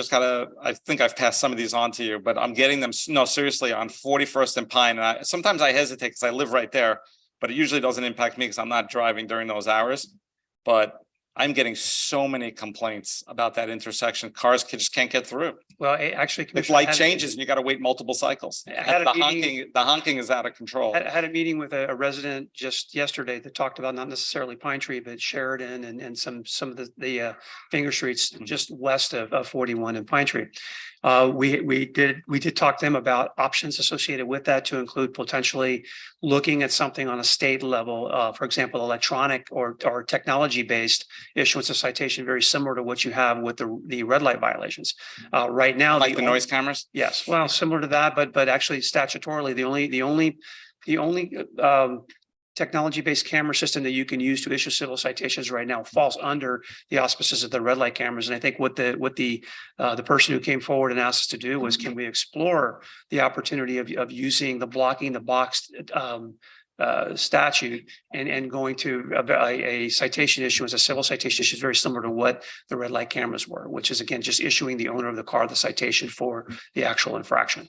think I've passed some of these on to you, but I'm getting them, no, seriously, on 41st and Pine. And sometimes I hesitate because I live right there, but it usually doesn't impact me because I'm not driving during those hours. But I'm getting so many complaints about that intersection. Cars just can't get through. Well, actually, The Commissioner, light changes and you got to wait multiple cycles. had a The honking is out of control. I had a meeting with a resident just yesterday that talked about not necessarily Pine Tree, but Sheridan and some of the finger streets just west of 41 and Pine Tree. We did talk to them about options associated with that, to include potentially looking at something on a state level, for example, electronic or technology based issuance of citation, very similar to what you have with the red light violations. Right now, Like the noise cameras? yes, well, similar to that, but actually statutorily, the only technology-based camera system that you can use to issue civil citations right now falls under the auspices of the red light cameras. And I think what the person who came forward and asked us to do was, can we explore the opportunity of using the blocking the box statute and going to a citation issue as a civil citation issue is very similar to what the red light cameras were, which is again just issuing the owner of the car the citation for the actual infraction.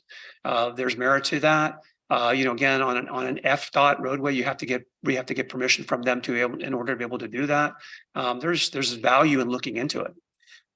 There's merit to that. Again, on an FDOT roadway, we have to get permission from them in order to be able to do that. There's value in looking into it.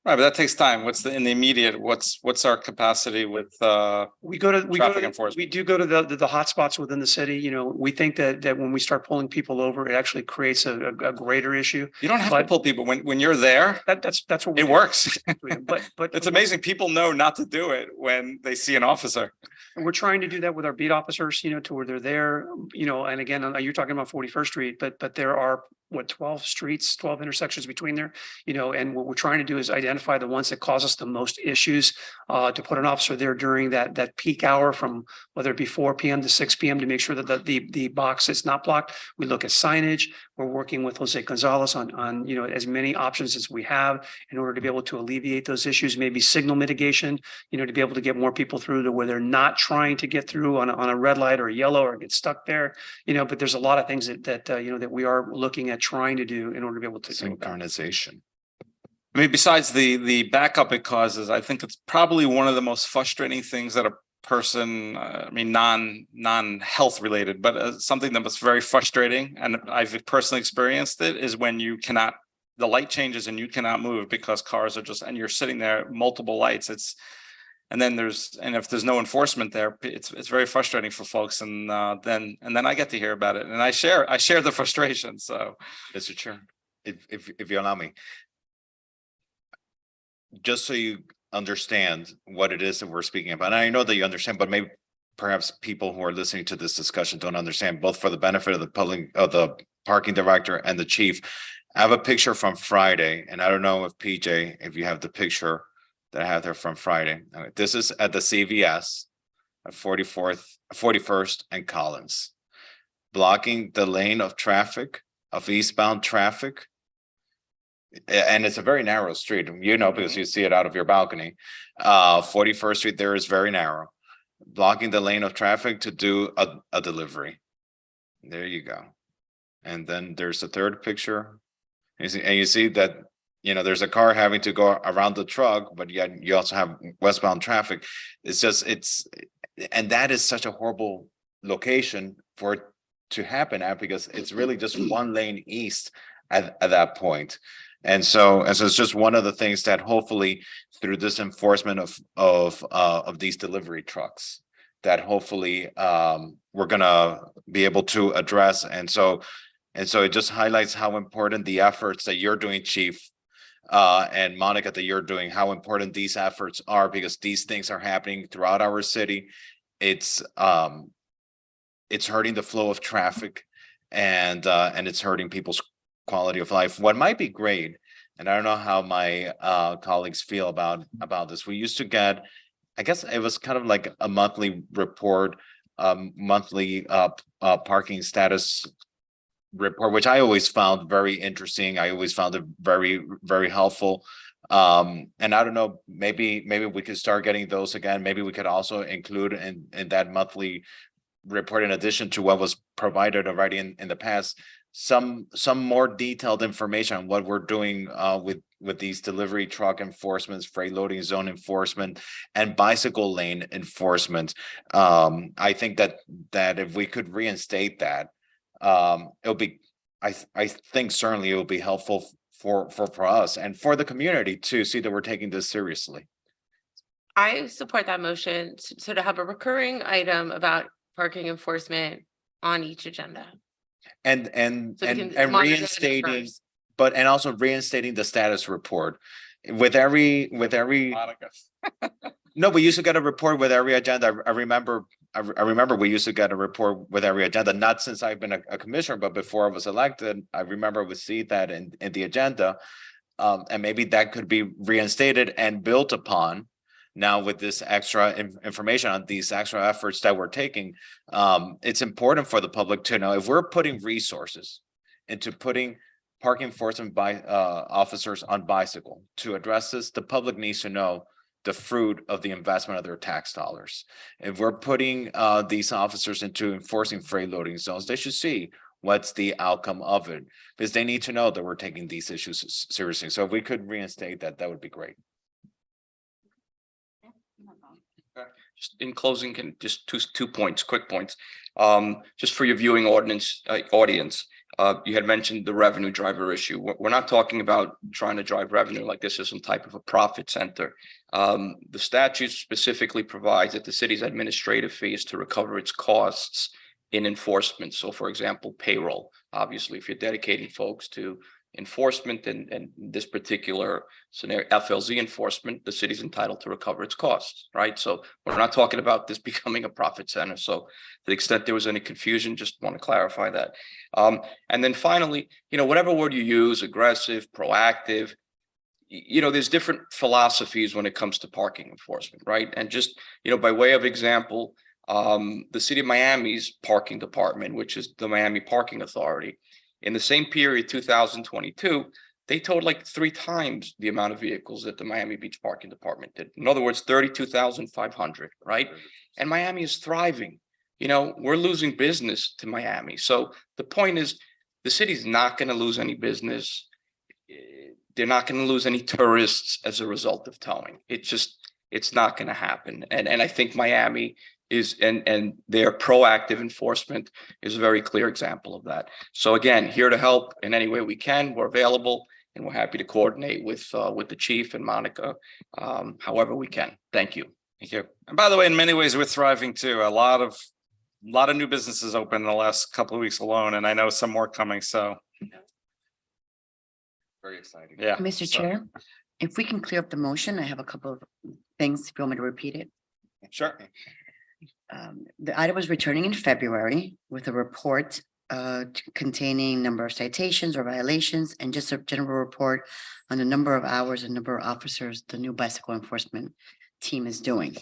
Right, but that takes time. In the immediate, what's our capacity with traffic enforcement? We do go to the hotspots within the city. We think that when we start pulling people over, it actually creates a greater issue. You don't have to pull people when you're there. That's what it works. But it's amazing. People know not to do it when they see an officer. And we're trying to do that with our beat officers, to where they're there, and again, you're talking about 41st Street, but there are 12 streets, 12 intersections between there, and what we're trying to do is identify the ones that cause us the most issues, to put an officer there during that peak hour from whether it be 4 p.m. to 6 p.m. to make sure that the box is not blocked. We look at signage. We're working with Jose Gonzalez on as many options as we have in order to be able to alleviate those issues, maybe signal mitigation, to be able to get more people through to where they're not trying to get through on a red light or a yellow or get stuck there, but there's a lot of things that we are looking at trying to do in order to be able to synchronization. I mean, besides the backup it causes, I think it's probably one of the most frustrating things that a person, non-health related, but something that was very frustrating, and I've personally experienced it, is when the light changes and you cannot move because cars are and you're sitting there, multiple lights. And if there's no enforcement there, it's very frustrating for folks. And then I get to hear about it, and I share the frustration. So, Mr. Chair, if you allow me, just so you understand what it is that we're speaking about, and I know that you understand, but maybe perhaps people who are listening to this discussion don't understand, both for the benefit of the public, of the parking director and the chief. I have a picture from Friday, and I don't know if PJ, if you have the picture that I have there from Friday. This is at the CVS at 41st and Collins, blocking the lane of traffic, of eastbound traffic. And it's a very narrow street, because you see it out of your balcony. 41st Street there is very narrow, blocking the lane of traffic to do a delivery. There you go. And then there's a third picture. And you see that there's a car having to go around the truck, but yet you also have westbound traffic. And that is such a horrible location for it to happen at, because it's really just one lane east at that point. And so it's just one of the things that hopefully through this enforcement of these delivery trucks, that hopefully we're gonna be able to address. And so it just highlights how important the efforts that you're doing, Chief, and Monica, that you're doing, how important these efforts are, because these things are happening throughout our city. It's hurting the flow of traffic, and it's hurting people's quality of life. What might be great, and I don't know how my colleagues feel about this. We used to get, I guess it was kind of like a monthly report, monthly parking status report, which I always found very interesting. I always found it very, very helpful. And I don't know, maybe we could start getting those again. Maybe we could also include in that monthly report, in addition to what was provided already in the past, some more detailed information on what we're doing with these delivery truck enforcements, freight loading zone enforcement, and bicycle lane enforcement. I think that if we could reinstate that, it'll be, I think certainly it will be helpful for us and for the community to see that we're taking this seriously. I support that motion, so to have a recurring item about parking enforcement on each agenda. And So we can monitor it reinstating, and also reinstating the status report with every no, we used to get a report with every agenda. I remember we used to get a report with every agenda, not since I've been a commissioner, but before I was elected. I remember we see that in the agenda. And maybe that could be reinstated and built upon now with this extra information on these extra efforts that we're taking. It's important for the public to know, if we're putting resources into putting parking enforcement officers on bicycle to address this, the public needs to know the fruit of the investment of their tax dollars. If we're putting these officers into enforcing freight loading zones, they should see what's the outcome of it, because they need to know that we're taking these issues seriously. So if we could reinstate that, that would be great. Just in closing, can just two points, quick points. Just for your viewing audience, you had mentioned the revenue driver issue. We're not talking about trying to drive revenue like this is some type of a profit center. The statute specifically provides that the city's administrative fees to recover its costs in enforcement. So for example, payroll, obviously, if you're dedicating folks to enforcement and this particular scenario, FLZ enforcement, the city's entitled to recover its costs, right? So we're not talking about this becoming a profit center. So to the extent there was any confusion, just want to clarify that. And then finally, whatever word you use, aggressive, proactive, there's different philosophies when it comes to parking enforcement, right? And just, by way of example, the city of Miami's parking department, which is the Miami Parking Authority, in the same period, 2022, they towed like 3 times the amount of vehicles that the Miami Beach Parking Department did. In other words, 32,500, right? And Miami is thriving. We're losing business to Miami. So the point is, the city's not going to lose any business. They're not going to lose any tourists as a result of towing. It's not going to happen. And I think Miami is, and their proactive enforcement is a very clear example of that. So again, here to help in any way we can. We're available, and we're happy to coordinate with the chief and Monica, however we can. Thank you. Thank you. And by the way, in many ways, we're thriving too. A lot of new businesses open in the last couple of weeks alone, and I know some more coming. So Very exciting. yeah. Mr. Chair, if we can clear up the motion, I have a couple of things, if you want me to repeat it. Sure. The item was returning in February with a report containing number of citations or violations, and just a general report on the number of hours and number of officers the new bicycle enforcement team is doing.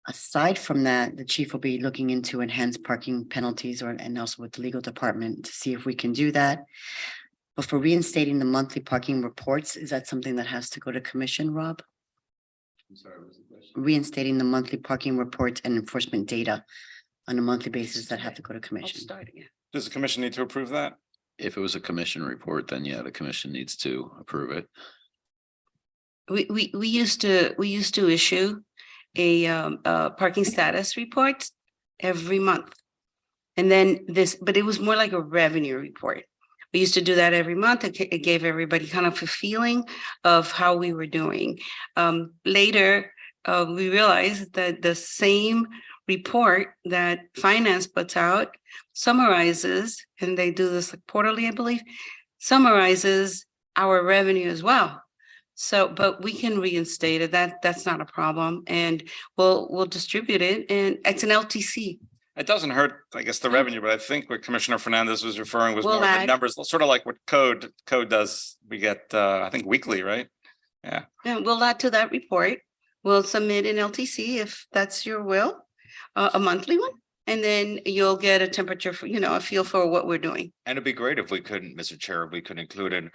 Aside from that, the chief will be looking into enhanced parking penalties and also with the legal department to see if we can do that. But for reinstating the monthly parking reports, is that something that has to go to commission, Rob? I'm sorry, what was the question? Reinstating the monthly parking reports and enforcement data on a monthly basis that have to go to commission. Does the commission need to approve that? If it was a commission report, then yeah, the commission needs to approve it. We used to issue a parking status report every month. And then but it was more like a revenue report. We used to do that every month. It gave everybody kind of a feeling of how we were doing. Later, we realized that the same report that finance puts out summarizes, and they do this like quarterly, I believe, summarizes our revenue as well. So, but we can reinstate it. That's not a problem, and we'll distribute it, and it's an LTC. It doesn't hurt, I guess, the revenue, but I think what Commissioner Fernandez was referring was We'll more of the add- numbers, sort of like what code does. We get, I think weekly, right? Yeah. Yeah, we'll add to that report. We'll submit an LTC if that's your will, a monthly one, and then you'll get a temperature for, a feel for what we're doing. And it'd be great if we couldn't, Mr. Chair, if we could include in,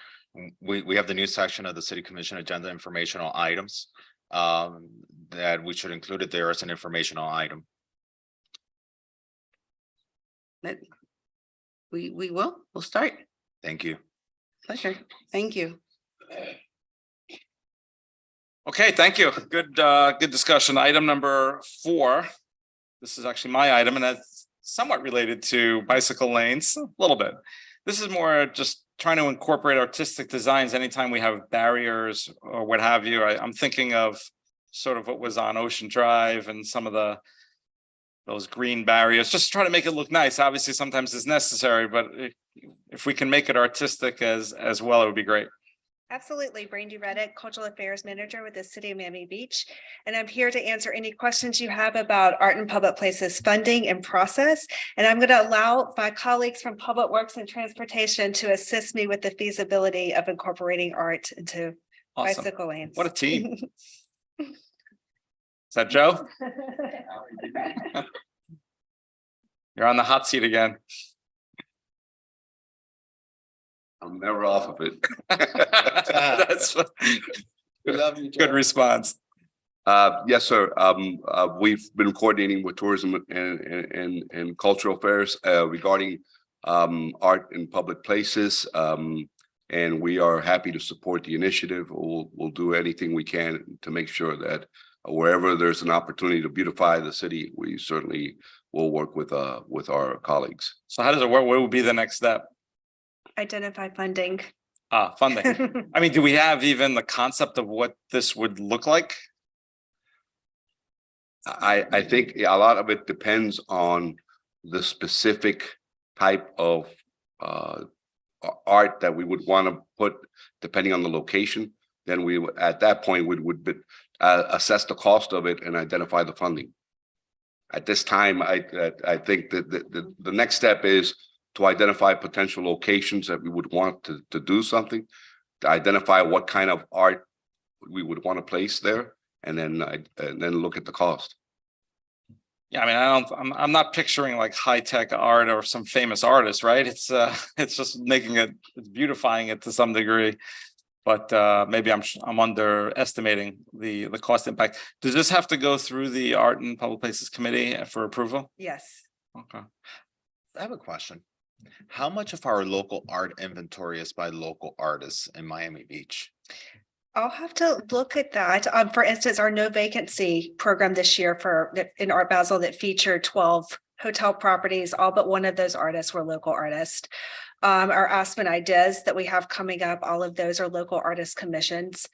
we have the new section of the City Commission agenda informational items. That we should include it there as an informational item. That we'll start. Thank you. Pleasure. Thank you. Okay, thank you. Good discussion. Item number 4. This is actually my item, and that's somewhat related to bicycle lanes, a little bit. This is more just trying to incorporate artistic designs anytime we have barriers or what have you. I'm thinking of sort of what was on Ocean Drive and some of those green barriers, just try to make it look nice. Obviously, sometimes it's necessary, but if we can make it artistic as well, it would be great. Absolutely. Brandy Reddick, Cultural Affairs Manager with the City of Miami Beach. And I'm here to answer any questions you have about art and public places funding and process. And I'm going to allow my colleagues from Public Works and Transportation to assist me with the feasibility of incorporating art into Awesome. bicycle lanes. What a team. Is that Joe? You're on the hot seat again. I'm never off of it. That's good response. Yes, sir. We've been coordinating with tourism and cultural affairs regarding art in public places. And we are happy to support the initiative. We'll do anything we can to make sure that wherever there's an opportunity to beautify the city, we certainly will work with our colleagues. So how does it work? What would be the next step? Identify funding. Funding. I mean, do we have even the concept of what this would look like? I think a lot of it depends on the specific type of art that we would want to put, depending on the location. Then we, at that point, would assess the cost of it and identify the funding. At this time, I think that the next step is to identify potential locations that we would want to do something, to identify what kind of art we would want to place there, and then look at the cost. Yeah, I mean, I'm not picturing like high-tech art or some famous artist, right? It's just making it, it's beautifying it to some degree. But maybe I'm underestimating the cost impact. Does this have to go through the Art and Public Places Committee for approval? Yes. Okay. I have a question. How much of our local art inventory is by local artists in Miami Beach? I'll have to look at that. For instance, our no vacancy program this year in Art Basel that featured 12 hotel properties, all but one of those artists were local artists. Our Aspen Ideas that we have coming up, all of those are local artist commissions.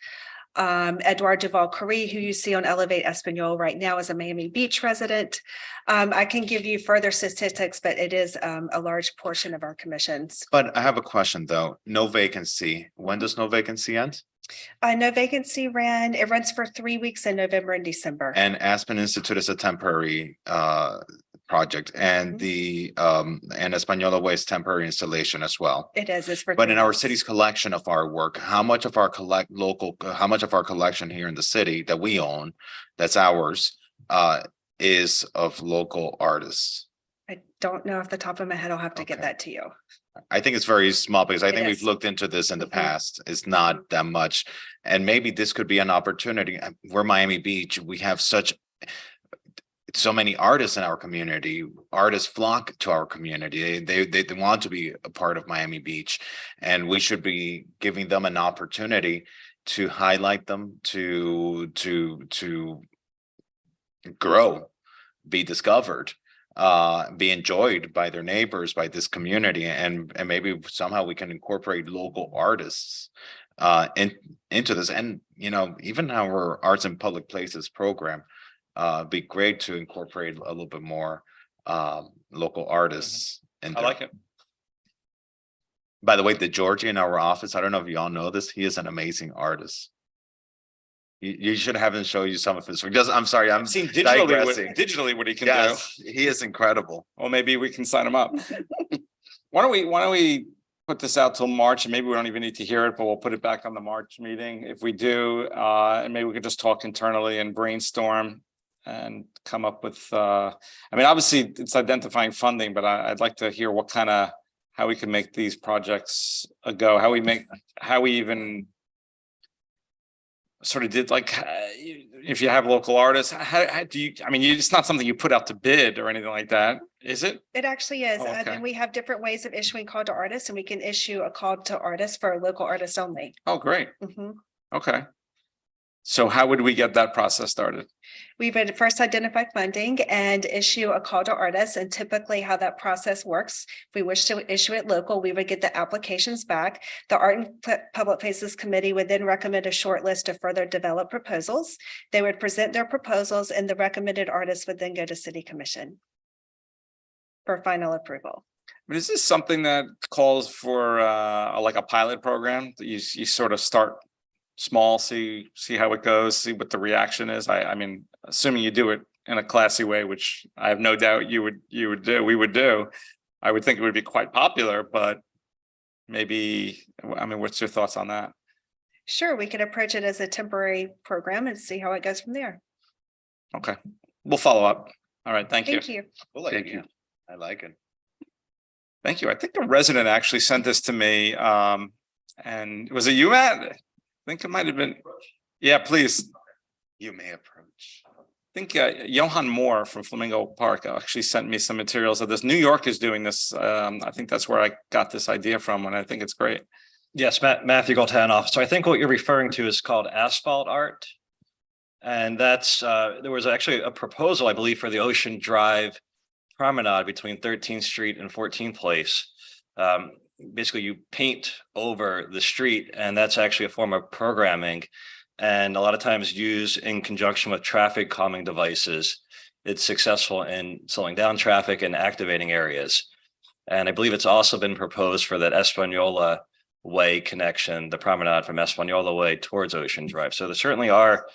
Edouard Duval Curry, who you see on Elevate Espanol right now, is a Miami Beach resident. I can give you further statistics, but it is a large portion of our commissions. But I have a question though. No vacancy. When does no vacancy end? No vacancy it runs for 3 weeks in November and December. And Aspen Institute is a temporary project, and the and Española Way is temporary installation as well. It is. It's for But 3 in our weeks. city's collection of our work, how much of our collection here in the city that we own, that's ours, is of local artists? I don't know off the top of my head. I'll have to get that to you. I think it's very small because I It think we've is. looked into this in the Mhm. past. It's not that much. And maybe this could be an opportunity. We're Miami Beach. We have so many artists in our community. Artists flock to our community. They want to be a part of Miami Beach, and we should be giving them an opportunity to highlight them, to grow, be discovered. be enjoyed by their neighbors, by this community, and maybe somehow we can incorporate local artists into this. And even our Arts in Public Places program, be great to incorporate a little bit more local artists. And I like it. by the way, the Georgie in our office, I don't know if you all know this, he is an amazing artist. You should have him show you some of his work. I'm sorry, I'm Seen digressing. digitally what he can Yes, he is incredible. Well, maybe we can sign him up. Why don't we put this out till March, and maybe we don't even need to hear it, but we'll put it back on the March meeting. If we do, and maybe we could just talk internally and brainstorm and come up with, I mean, obviously it's identifying funding, but I'd like to hear what kind of, how we can make these projects a go, how we even sort of did, like, if you have local artists, how do you, I mean, it's not something you put out to bid or anything like that, is it? It actually is. Oh, okay. And we have different ways of issuing call to artists, and we can issue a call to artists for local artists only. Oh, great. Mhm. Okay. So how would we get that process started? We would first identify funding and issue a call to artists, and typically how that process works. If we wish to issue it local, we would get the applications back. The Art and Public Places Committee would then recommend a short list to further develop proposals. They would present their proposals, and the recommended artists would then go to City Commission for final approval. But is this something that calls for like a pilot program that you sort of start small, see how it goes, see what the reaction is? I mean, assuming you do it in a classy way, which I have no doubt we would do. I would think it would be quite popular, but maybe, I mean, what's your thoughts on that? Sure, we could approach it as a temporary program and see how it goes from there. Okay, we'll follow up. All right, thank you. Thank you. Thank you. I like it. Thank you. I think a resident actually sent this to me. And was it you, Matt? I think it might have been. Yeah, please. You may approach. I think Johan Moore from Flamingo Park actually sent me some materials of this. New York is doing this. I think that's where I got this idea from, and I think it's great. Yes, Matthew Goltanoff. So I think what you're referring to is called asphalt art. And that's, there was actually a proposal, I believe, for the Ocean Drive promenade between 13th Street and 14th Place. Basically, you paint over the street, and that's actually a form of programming. And a lot of times used in conjunction with traffic calming devices. It's successful in slowing down traffic and activating areas. And I believe it's also been proposed for that Espanola Way connection, the promenade from Espanola Way towards Ocean Drive. So there certainly are.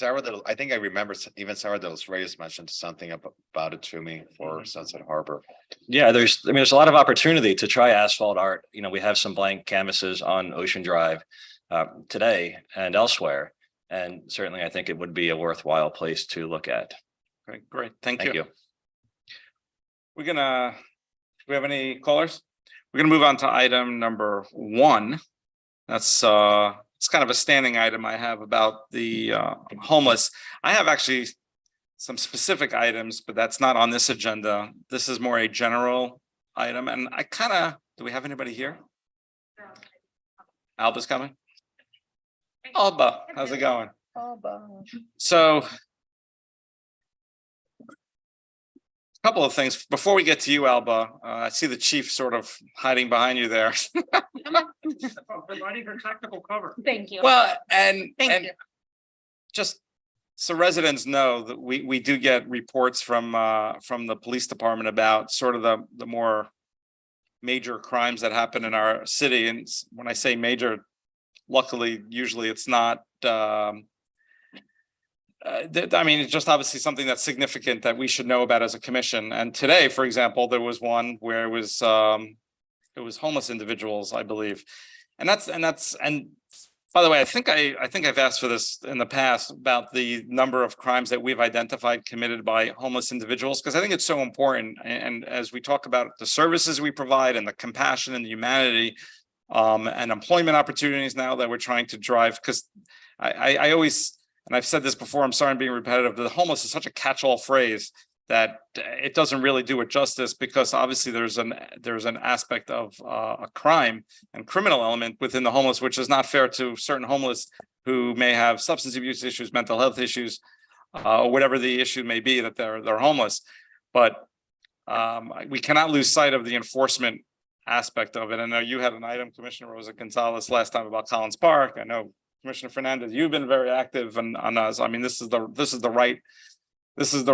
I think I remember even Sarah Del Reyes mentioned something about it to me for Sunset Harbor. Yeah, there's a lot of opportunity to try asphalt art. You know, we have some blank canvases on Ocean Drive today and elsewhere. And certainly I think it would be a worthwhile place to look at. Great. Thank you. Do we have any callers? We're gonna move on to item number 1. That's it's kind of a standing item I have about the homeless. I have actually some specific items, but that's not on this agenda. This is more a general item, and do we have anybody here? Alba's coming. Alba, how's it going? So, a couple of things before we get to you, Alba. I see the chief sort of hiding behind you there. Providing her technical cover. Thank you. Well, and you. just so residents know that we do get reports from the police department about sort of the more major crimes that happen in our city. And when I say major, luckily, usually it's not. I mean, it's just obviously something that's significant that we should know about as a commission. And today, for example, there was one where it was homeless individuals, I believe, and by the way, I think I've asked for this in the past about the number of crimes that we've identified committed by homeless individuals, because I think it's so important. And as we talk about the services we provide and the compassion and the humanity and employment opportunities now that we're trying to drive, because I always. And I've said this before, I'm sorry I'm being repetitive, the homeless is such a catch-all phrase that it doesn't really do it justice, because obviously there's an aspect of a crime and criminal element within the homeless, which is not fair to certain homeless who may have substance abuse issues, mental health issues. or whatever the issue may be, that they're homeless. But we cannot lose sight of the enforcement aspect of it. I know you had an item, Commissioner Rosa Gonzalez, last time about Collins Park. I know Commissioner Fernandez, you've been very active on us. I mean, this is the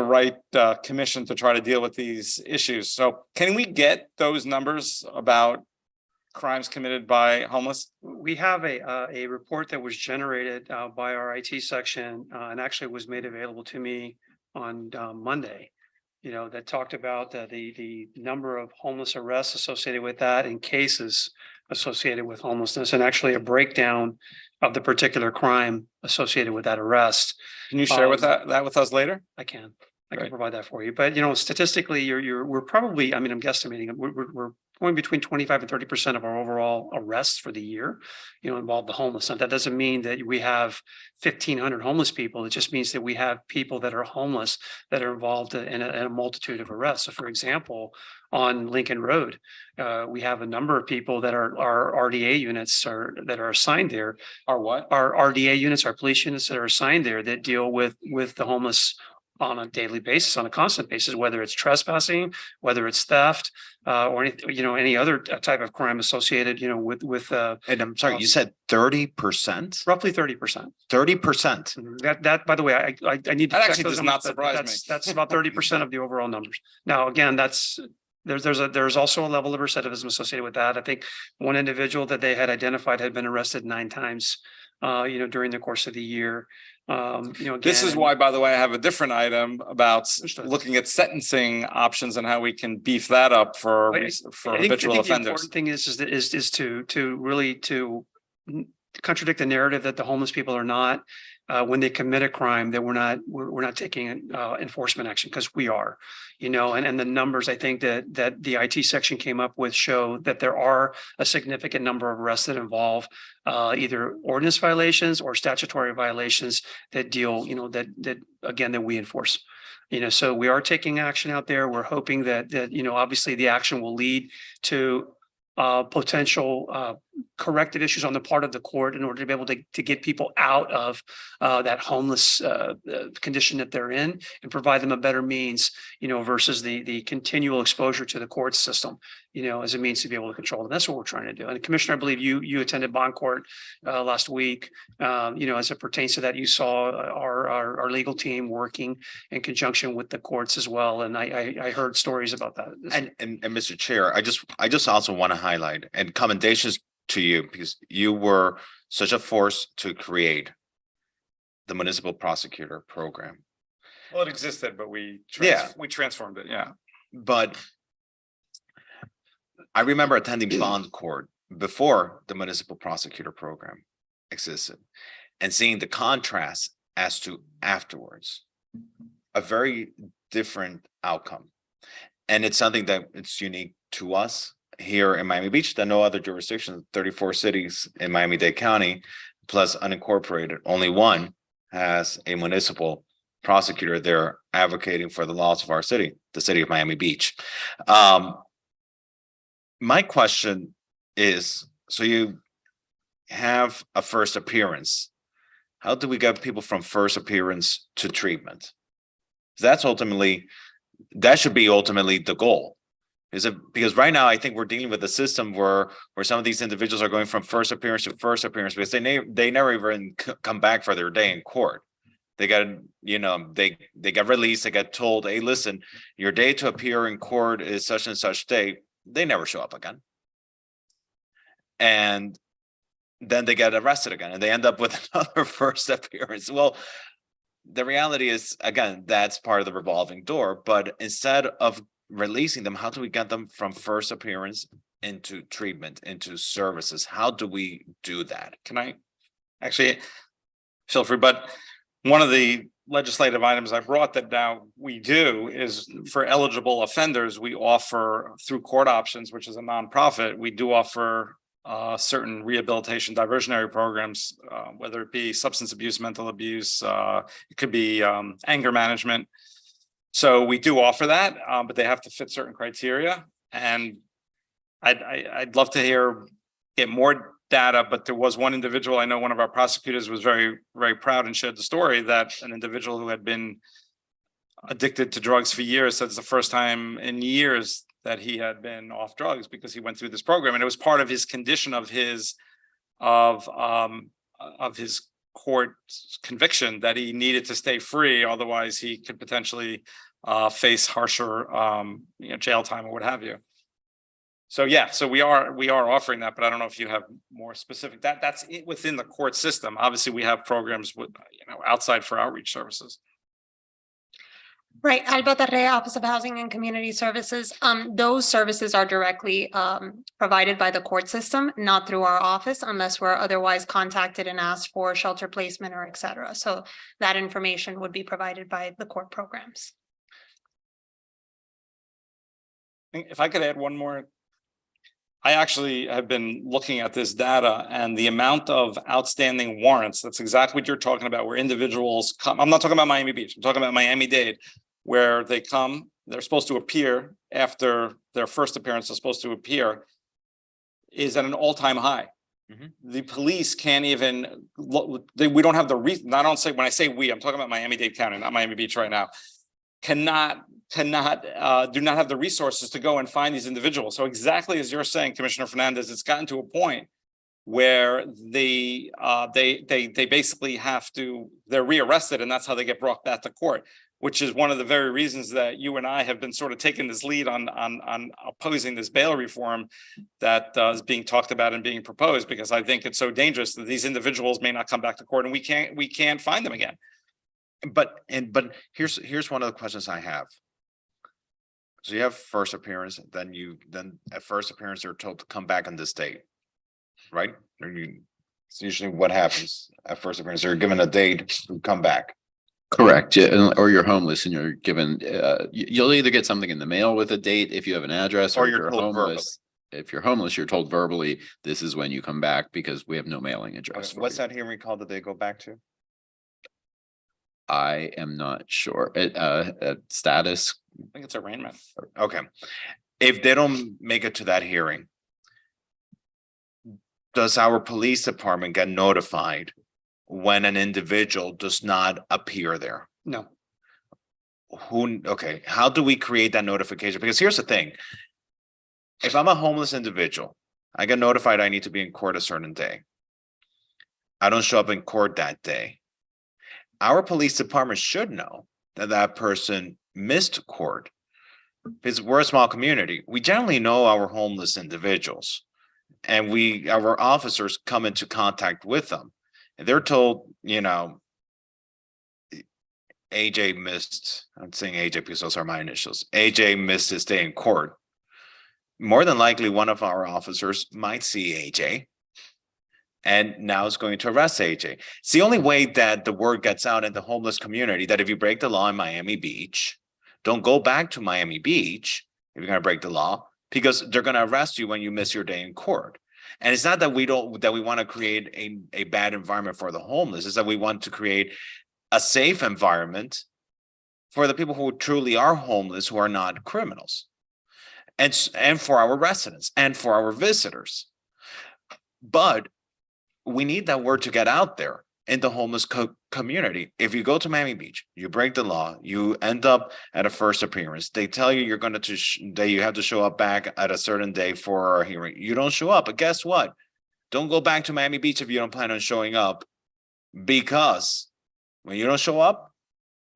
right commission to try to deal with these issues. So can we get those numbers about crimes committed by homeless? We have a report that was generated by our IT section and actually was made available to me on Monday. That talked about the number of homeless arrests associated with that and cases associated with homelessness, and actually a breakdown of the particular crime associated with that arrest. Can you share with that with us later? I can provide that for you. But statistically, we're probably, I mean, I'm guesstimating, we're going between 25 and 30% of our overall arrests for the year, involve the homeless. Now, that doesn't mean that we have 1,500 homeless people. It just means that we have people that are homeless that are involved in a multitude of arrests. So, for example, on Lincoln Road, we have a number of people that are RDA units that are assigned there. Are what? Our RDA units, our police units that are assigned there that deal with the homeless on a daily basis, on a constant basis, whether it's trespassing, whether it's theft, or any other type of crime associated, with. And I'm sorry, you said 30%? Roughly 30%. 30%. That, by the way, I need to. That check actually those does numbers, not but surprise me. That's about 30% of the overall numbers. Now, again, there's also a level of recidivism associated with that. I think one individual that they had identified had been arrested 9 times, during the course of the year. This is why, by the way, I have a different item about looking at sentencing options and how we can beef that up for habitual offenders. The important thing is to really contradict the narrative that the homeless people are not, when they commit a crime, that we're not taking enforcement action, because we are, and the numbers I think that the IT section came up with show that there are a significant number of arrests that involve either ordinance violations or statutory violations that deal, that we enforce. So we are taking action out there. We're hoping that obviously the action will lead to potential corrective issues on the part of the court in order to be able to get people out of that homeless condition that they're in, and provide them a better means, versus the continual exposure to the court system, as a means to be able to control them. That's what we're trying to do. And Commissioner, I believe you attended bond court last week. As it pertains to that, you saw our legal team working in conjunction with the courts as well. And I heard stories about that. And Mr. Chair, I just also want to highlight, and commendations to you, because you were such a force to create the municipal prosecutor program. Well, it existed, but we transformed it. Yeah. But I remember attending bond court before the municipal prosecutor program existed, and seeing the contrast as to afterwards, a very different outcome. And it's something that it's unique to us here in Miami Beach, that no other jurisdiction, 34 cities in Miami-Dade County, plus unincorporated, only one has a municipal prosecutor there advocating for the laws of our city, the city of Miami Beach. My question is, so you have a first appearance. How do we get people from first appearance to treatment? That should be ultimately the goal. Is it because right now I think we're dealing with a system where some of these individuals are going from first appearance to first appearance because they never even come back for their day in court. They got, they got released. They got told, hey, listen, your day to appear in court is such and such date. They never show up again. And then they get arrested again and they end up with another first appearance. Well, the reality is, again, that's part of the revolving door. But instead of releasing them, how do we get them from first appearance into treatment, into services? How do we do that? Can I actually feel free? But one of the legislative items I brought that now we do is for eligible offenders, we offer through Court Options, which is a nonprofit, we do offer certain rehabilitation diversionary programs, whether it be substance abuse, mental abuse, it could be anger management. So we do offer that, but they have to fit certain criteria. And I'd love to get more data, but there was one individual, I know one of our prosecutors was very, very proud and shared the story that an individual who had been addicted to drugs for years, said it's the first time in years that he had been off drugs because he went through this program. And it was part of his condition of his court conviction that he needed to stay free. Otherwise he could potentially face harsher jail time or what have you. So yeah, so we are offering that, but I don't know if you have more specific that's it within the court system. Obviously, we have programs with outside for outreach services. Right, Alba Tarrea, Office of Housing and Community Services. Those services are directly provided by the court system, not through our office unless we're otherwise contacted and asked for shelter placement or et cetera. So that information would be provided by the court programs. If I could add one more. I actually have been looking at this data and the amount of outstanding warrants. That's exactly what you're talking about, where individuals come. I'm not talking about Miami Beach. I'm talking about Miami-Dade, where they come, they're supposed to appear after their first appearance, is supposed to appear, is at an all-time high. The police can't even look, we don't have the reason. I don't say, when I say we, I'm talking about Miami-Dade County, not Miami Beach right now. Do not have the resources to go and find these individuals. So exactly as you're saying, Commissioner Fernandez, it's gotten to a point where they basically they're rearrested, and that's how they get brought back to court, which is one of the very reasons that you and I have been sort of taking this lead on opposing this bail reform that is being talked about and being proposed, because I think it's so dangerous that these individuals may not come back to court and we can't find them again. But here's one of the questions I have. So you have first appearance, then at first appearance, they're told to come back on this date, right? It's usually what happens at first appearance. They're given a date to come back. Correct. Yeah, or you're homeless and you're given, you'll either get something in the mail with a date if you have an address, or you're told homeless. If you're homeless, you're told verbally, this is when you come back because we have no mailing address. for What's you. that hearing called that they go back to? I am not sure. Status. I think it's arraignment. Okay. If they don't make it to that hearing, does our police department get notified when an individual does not appear there? No. Okay, how do we create that notification? Because here's the thing. If I'm a homeless individual, I get notified I need to be in court a certain day. I don't show up in court that day. Our police department should know that that person missed court, because we're a small community. We generally know our homeless individuals, and our officers come into contact with them. And they're told, AJ missed, I'm saying AJ because those are my initials. AJ missed his day in court. More than likely, one of our officers might see AJ and now is going to arrest AJ. It's the only way that the word gets out in the homeless community that if you break the law in Miami Beach, don't go back to Miami Beach if you're going to break the law, because they're going to arrest you when you miss your day in court. And it's not that we want to create a bad environment for the homeless. It's that we want to create a safe environment for the people who truly are homeless, who are not criminals, and for our residents and for our visitors. But we need that word to get out there in the homeless community. If you go to Miami Beach, you break the law, you end up at a first appearance. They tell you you're going that you have to show up back at a certain day for a hearing. You don't show up, but guess what? Don't go back to Miami Beach if you don't plan on showing up, because when you don't show up,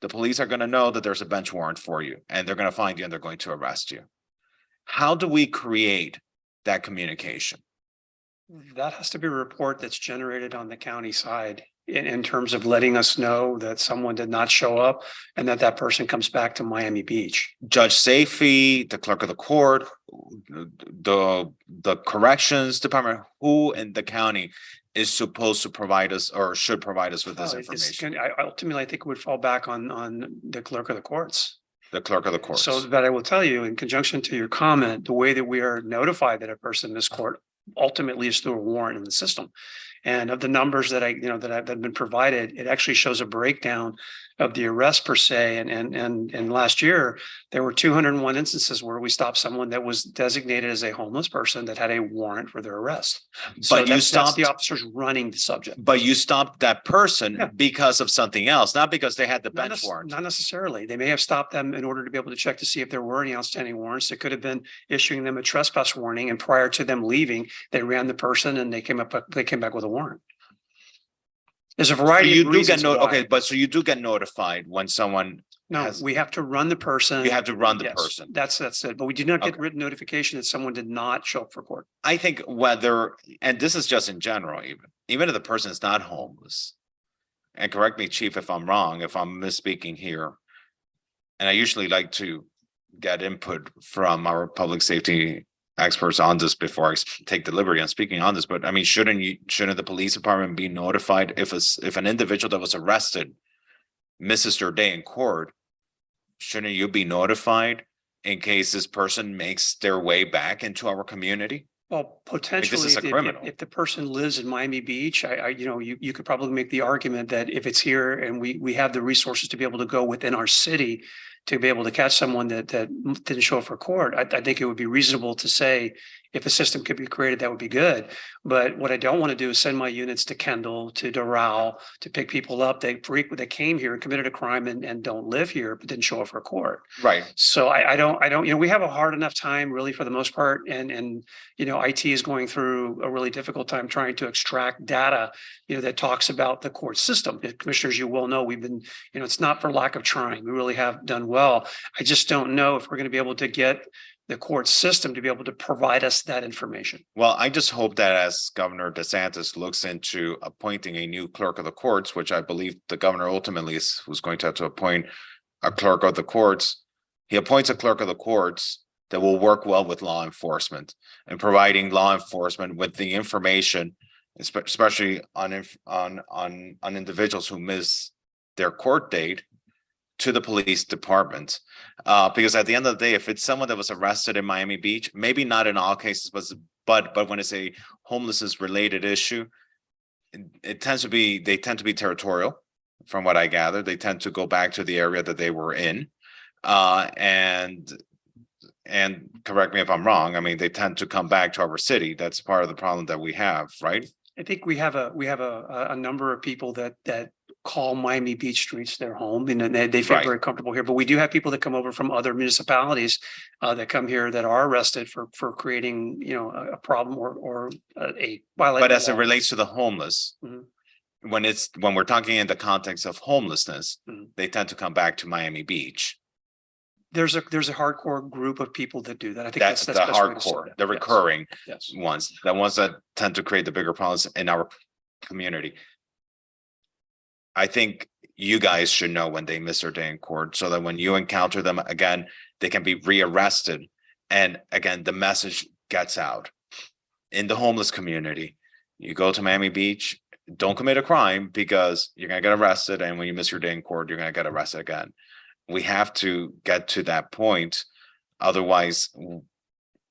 the police are going to know that there's a bench warrant for you, and they're going to find you and they're going to arrest you. How do we create that communication? That has to be a report that's generated on the county side in terms of letting us know that someone did not show up and that person comes back to Miami Beach. Judge Safey, the clerk of the court, the corrections department, who in the county is supposed to provide us or should provide us with this information? Ultimately, I think it would fall back on the clerk of the courts. The clerk of the courts. So that I will tell you, in conjunction to your comment, the way that we are notified that a person missed court ultimately is through a warrant in the system. And of the numbers that that have been provided, it actually shows a breakdown of the arrest per se. And last year, there were 201 instances where we stopped someone that was designated as a homeless person that had a warrant for their arrest. So But you that's stopped, the officers running the subject. but you stopped that person Yeah. because of something else, not because they had the Not bench nec- warrant. Not necessarily. They may have stopped them in order to be able to check to see if there were any outstanding warrants. It could have been issuing them a trespass warning, and prior to them leaving, they ran the person and they came back with a warrant. There's a So variety you of do get reasons why. okay, but so you do get notified when someone No, has, we have to run the person. you have to run the Yes, person. That's it. But we did not get Okay. written notification that someone did not show up for court. I think whether, and this is just in general, even if the person is not homeless, and correct me, chief, if I'm wrong, if I'm misspeaking here. And I usually like to get input from our public safety experts on this before I take the liberty on speaking on this, but I mean, shouldn't the police department be notified if an individual that was arrested misses their day in court? Shouldn't you be notified in case this person makes their way back into our community? Well, potentially, is a if- if- criminal. if the person lives in Miami Beach, you could probably make the argument that if it's here and we have the resources to be able to go within our city to be able to catch someone that didn't show up for court, I think it would be reasonable to say if a system could be created, that would be good. But what I don't want to do is send my units to Kendall, to Doral, to pick people up that came here and committed a crime and don't live here, but didn't show up for court. Right. So I don't, we have a hard enough time really for the most part. And IT is going through a really difficult time trying to extract data, that talks about the court system. Commissioners, you will know, we've been, it's not for lack of trying. We really have done well. I just don't know if we're going to be able to get the court system to be able to provide us that information. Well, I just hope that as Governor DeSantis looks into appointing a new clerk of the courts, which I believe the governor ultimately was going to have to appoint a clerk of the courts. He appoints a clerk of the courts that will work well with law enforcement and providing law enforcement with the information, especially on individuals who miss their court date, to the police department. Because at the end of the day, if it's someone that was arrested in Miami Beach, maybe not in all cases, but when it's a homelessness related issue, they tend to be territorial. From what I gather, they tend to go back to the area that they were in. And correct me if I'm wrong, I mean, they tend to come back to our city. That's part of the problem that we have, right? I think we have a number of people that call Miami Beach streets their home, and they feel Right. very comfortable here. But we do have people that come over from other municipalities that come here that are arrested for creating, a problem or a violation. But as it relates to the homeless, Mhm. when we're talking in the context of homelessness, Mhm. they tend to come back to Miami Beach. There's a hardcore group of people that do that. I think That's the best way to say hardcore, that. the Yes. recurring Yes. ones, the ones that tend to create the bigger problems in our community. I think you guys should know when they miss their day in court, so that when you encounter them again, they can be rearrested. And again, the message gets out in the homeless community. You go to Miami Beach, don't commit a crime because you're gonna get arrested. And when you miss your day in court, you're gonna get arrested again. We have to get to that point. Otherwise,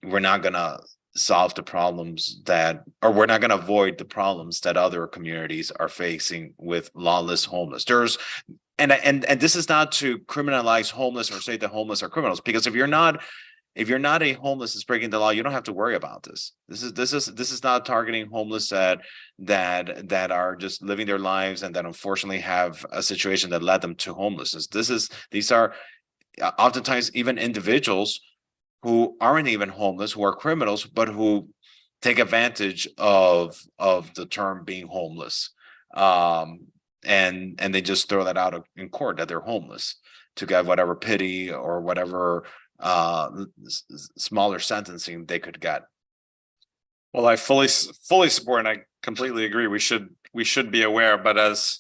we're not gonna solve the problems or we're not going to avoid the problems that other communities are facing with lawless homeless. And this is not to criminalize homeless or say the homeless are criminals, because if you're not a homeless that's breaking the law, you don't have to worry about this. This is not targeting homeless that are just living their lives and that unfortunately have a situation that led them to homelessness. These are oftentimes even individuals who aren't even homeless, who are criminals, but who take advantage of the term being homeless. And they just throw that out in court that they're homeless to get whatever pity or whatever smaller sentencing they could get. Well, I fully support and I completely agree. We should be aware, but as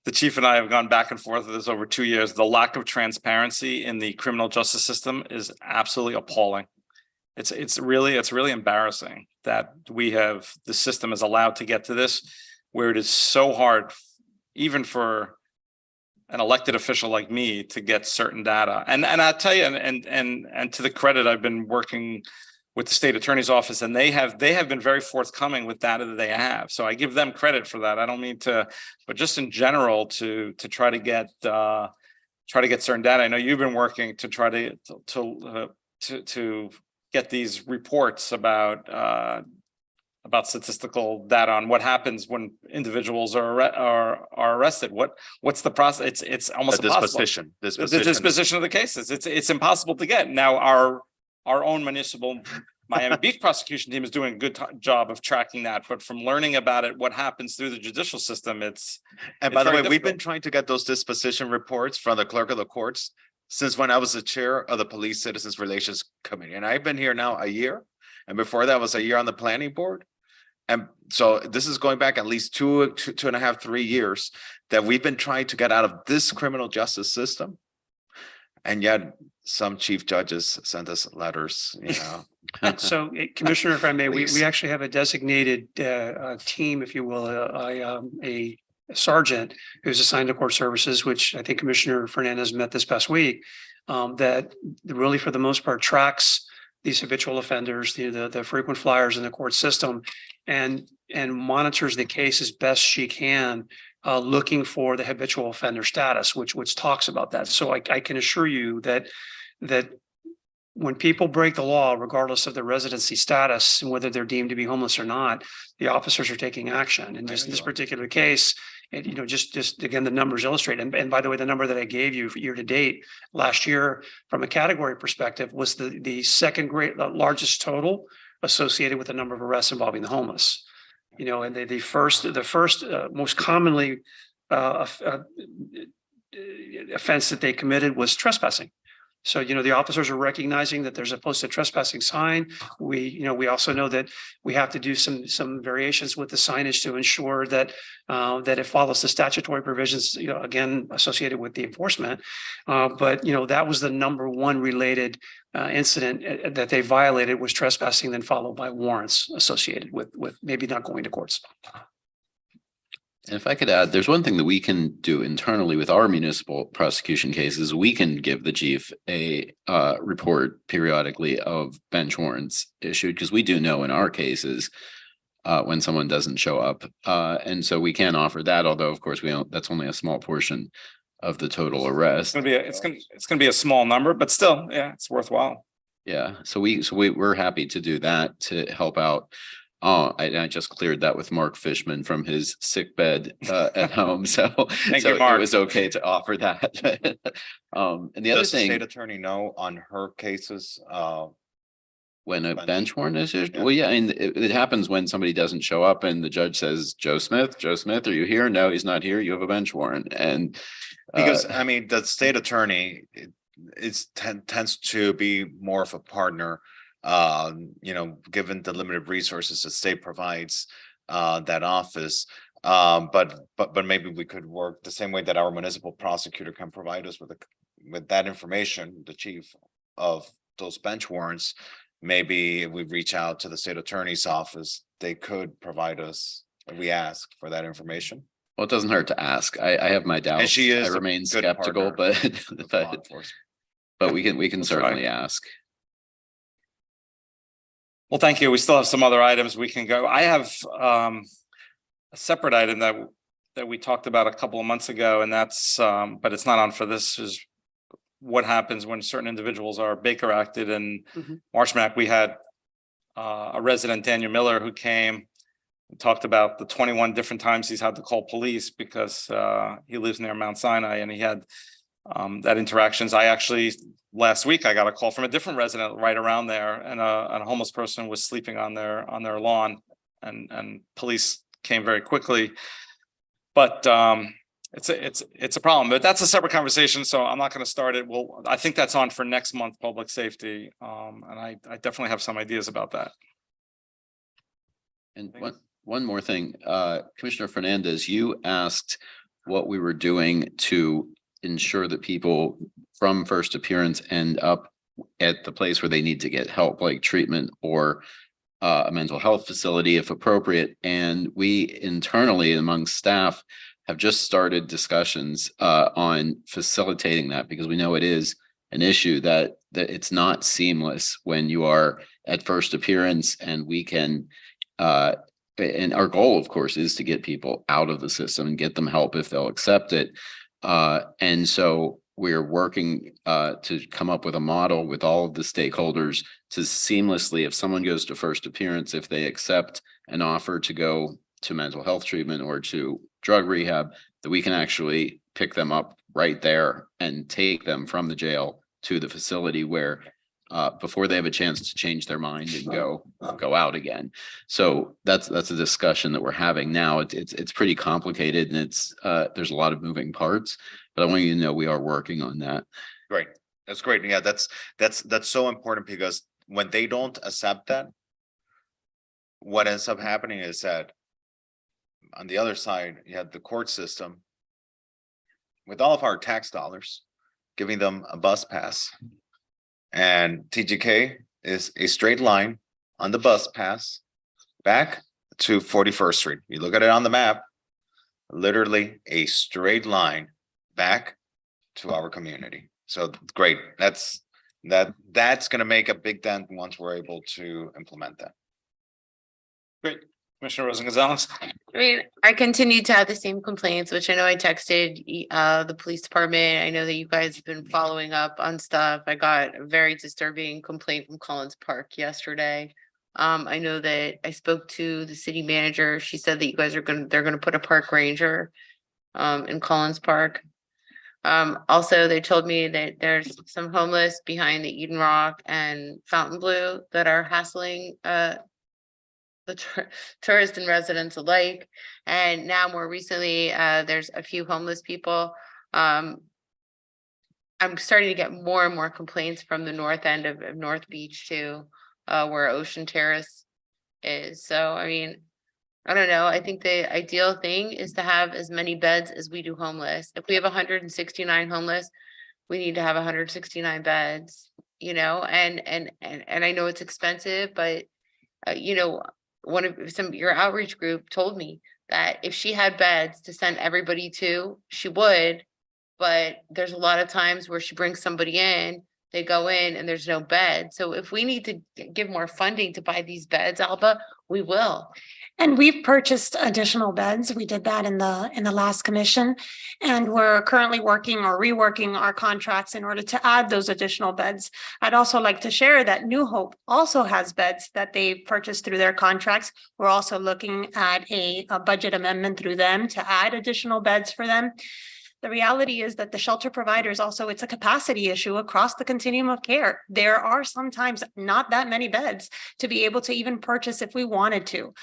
the chief and I have gone back and forth with this over 2 years, the lack of transparency in the criminal justice system is absolutely appalling. It's really embarrassing that the system is allowed to get to this, where it is so hard, even for an elected official like me, to get certain data. And I tell you, and to the credit, I've been working with the state attorney's office, and they have been very forthcoming with data that they have. So I give them credit for that. I don't mean to, but just in general to try to get certain data. I know you've been working to try to get these reports about statistical data on what happens when individuals are arrested. What's the process? It's almost impossible. The disposition of the cases. It's impossible to get. Now our own municipal Miami Beach prosecution team is doing a good job of tracking that, but from learning about it, what happens through the judicial system, it's. And by the way, we've been trying to get those disposition reports from the clerk of the courts since when I was the chair of the Police Citizens Relations Committee. And I've been here now a year. And before that was a year on the planning board. And so this is going back at least two and a half, 3 years that we've been trying to get out of this criminal justice system. And yet some chief judges sent us letters, you know. So Commissioner, if I may, we Please. actually have a designated team, if you will, a sergeant who's assigned to court services, which I think Commissioner Fernandez met this past week, that really for the most part tracks these habitual offenders, the frequent flyers in the court system, and monitors the case as best she can, looking for the habitual offender status, which talks about that. So I can assure you that when people break the law, regardless of their residency status and whether they're deemed to be homeless or not, the officers are taking action. And just in this particular case, and just again, the numbers illustrate. And by the way, the number that I gave you for year to date last year, from a category perspective, was the second largest total associated with the number of arrests involving the homeless. You know, and the first most commonly offense that they committed was trespassing. So, you know, the officers are recognizing that there's a posted trespassing sign. We also know that we have to do some variations with the signage to ensure that that it follows the statutory provisions, you know, again, associated with the enforcement. But, you know, that was the number one related incident that they violated was trespassing, then followed by warrants associated with maybe not going to courts. And if I could add, there's one thing that we can do internally with our municipal prosecution cases. We can give the chief a report periodically of bench warrants issued, because we do know in our cases when someone doesn't show up. And so we can offer that, although of course that's only a small portion of the total arrest. It's gonna be a small number, but still, yeah, it's worthwhile. Yeah, so we're happy to do that to help out. I just cleared that with Mark Fishman from his sick bed at home. So, Thank so you, Mark. it was okay to offer that. And the other Does the thing, state attorney know on her cases? when a bench warrant is issued, well, yeah, and it happens when somebody doesn't show up and the judge says, Joe Smith, are you here? No, he's not here. You have a bench warrant. And Because I mean, the state attorney tends to be more of a partner. You know, given the limited resources the state provides that office. But maybe we could work the same way that our municipal prosecutor can provide us with that information, the chief of those bench warrants. Maybe if we reach out to the state attorney's office, they could provide us, if we ask for that information. well, it doesn't hurt to ask. I have my doubts. And she is I a remain good skeptical, partner but we can certainly ask. Well, thank you. We still have some other items we can go. I have a separate item that we talked about a couple of months ago, and that's but it's not on for this, is what happens when certain individuals are Baker acted in Marshmack. We had a resident, Daniel Miller, who came and talked about the 21 different times he's had to call police because he lives near Mount Sinai, and he had that interactions. I actually last week I got a call from a different resident right around there, and a homeless person was sleeping on their lawn, and police came very quickly. But it's a problem, but that's a separate conversation, so I'm not going to start it. Well, I think that's on for next month, public safety, and I definitely have some ideas about that. And one more thing, Commissioner Fernandez, you asked what we were doing to ensure that people from first appearance end up at the place where they need to get help, like treatment or a mental health facility if appropriate. And we internally among staff have just started discussions on facilitating that, because we know it is an issue that it's not seamless when you are at first appearance, and we can and our goal, of course, is to get people out of the system and get them help if they'll accept it. And so we're working to come up with a model with all of the stakeholders to seamlessly, if someone goes to first appearance, if they accept an offer to go to mental health treatment or to drug rehab, that we can actually pick them up right there and take them from the jail to the facility where before they have a chance to change their mind and go out again. So that's a discussion that we're having now. It's pretty complicated, and it's there's a lot of moving parts, but I want you to know we are working on that. Great. That's great. Yeah, that's so important, because when they don't accept that, what ends up happening is that on the other side, you have the court system with all of our tax dollars giving them a bus pass. And TGK is a straight line on the bus pass back to 41st Street. You look at it on the map, literally a straight line back to our community. So great. That's going to make a big dent once we're able to implement that. Great. Commissioner Rosen Gonzalez. I mean, I continue to have the same complaints, which I know I texted the police department. I know that you guys have been following up on stuff. I got a very disturbing complaint from Collins Park yesterday. I know that I spoke to the city manager. She said that you guys are they're gonna put a park ranger in Collins Park. Also, they told me that there's some homeless behind the Eden Rock and Fontainebleau that are hassling the tourists and residents alike. And now more recently, there's a few homeless people. I'm starting to get more and more complaints from the north end of North Beach too, where Ocean Terrace is. So, I mean, I don't know. I think the ideal thing is to have as many beds as we do homeless. If we have 169 homeless, we need to have 169 beds, you know, and I know it's expensive, but you know, your outreach group told me that if she had beds to send everybody to, she would, but there's a lot of times where she brings somebody in, they go in and there's no bed. So if we need to give more funding to buy these beds, Alba, we will. And we've purchased additional beds. We did that in the last commission. And we're currently working or reworking our contracts in order to add those additional beds. I'd also like to share that New Hope also has beds that they purchased through their contracts. We're also looking at a budget amendment through them to add additional beds for them. The reality is that the shelter providers also, it's a capacity issue across the continuum of care. There are sometimes not that many beds to be able to even purchase if we wanted to.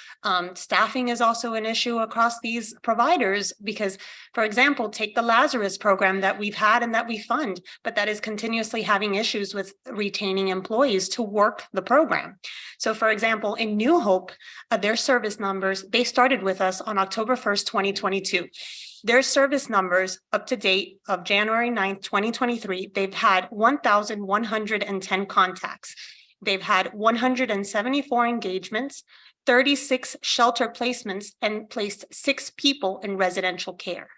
Staffing is also an issue across these providers because, for example, take the Lazarus program that we've had and that we fund, but that is continuously having issues with retaining employees to work the program. So for example, in New Hope, their service numbers, they started with us on October 1st, 2022. Their service numbers up to date of January 9th, 2023, they've had 1,110 contacts. They've had 174 engagements, 36 shelter placements, and placed 6 people in residential care.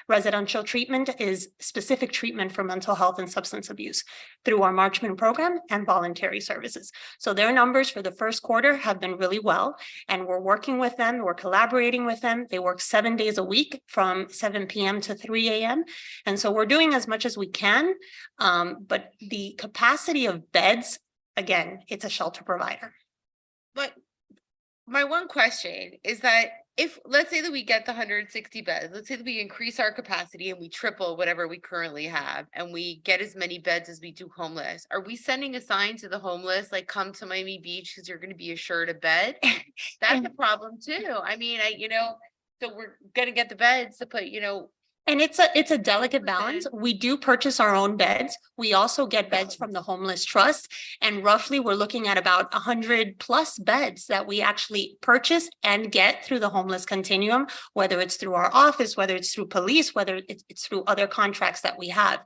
Residential treatment is specific treatment for mental health and substance abuse through our Marchman program and voluntary services. So their numbers for the first quarter have been really well, and we're working with them. We're collaborating with them. They work 7 days a week from 7 p.m. to 3 a.m. And so we're doing as much as we can. But the capacity of beds, again, it's a shelter provider. But my one question is that if, let's say that we get the 160 beds, let's say that we increase our capacity and we triple whatever we currently have, and we get as many beds as we do homeless, are we sending a sign to the homeless, like, come to Miami Beach because you're going to be assured a bed? That's a problem too. I mean, so we're going to get the beds to put, And it's a delicate balance. We do purchase our own beds. We also get beds from the Homeless Trust. And roughly we're looking at about 100+ beds that we actually purchase and get through the homeless continuum, whether it's through our office, whether it's through police, whether it's through other contracts that we have.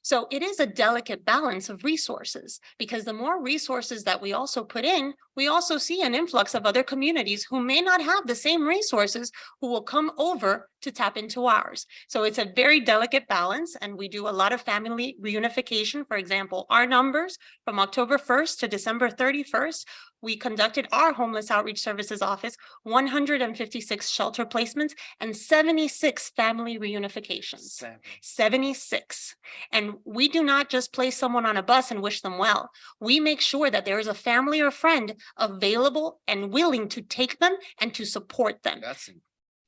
So it is a delicate balance of resources, because the more resources that we also put in, we also see an influx of other communities who may not have the same resources who will come over to tap into ours. So it's a very delicate balance, and we do a lot of family reunification. For example, our numbers from October 1st to December 31st, we conducted our Homeless Outreach Services Office 156 shelter placements and 76 family reunifications. 76. And we do not just place someone on a bus and wish them well. We make sure that there is a family or friend available and willing to take them and to support them. That's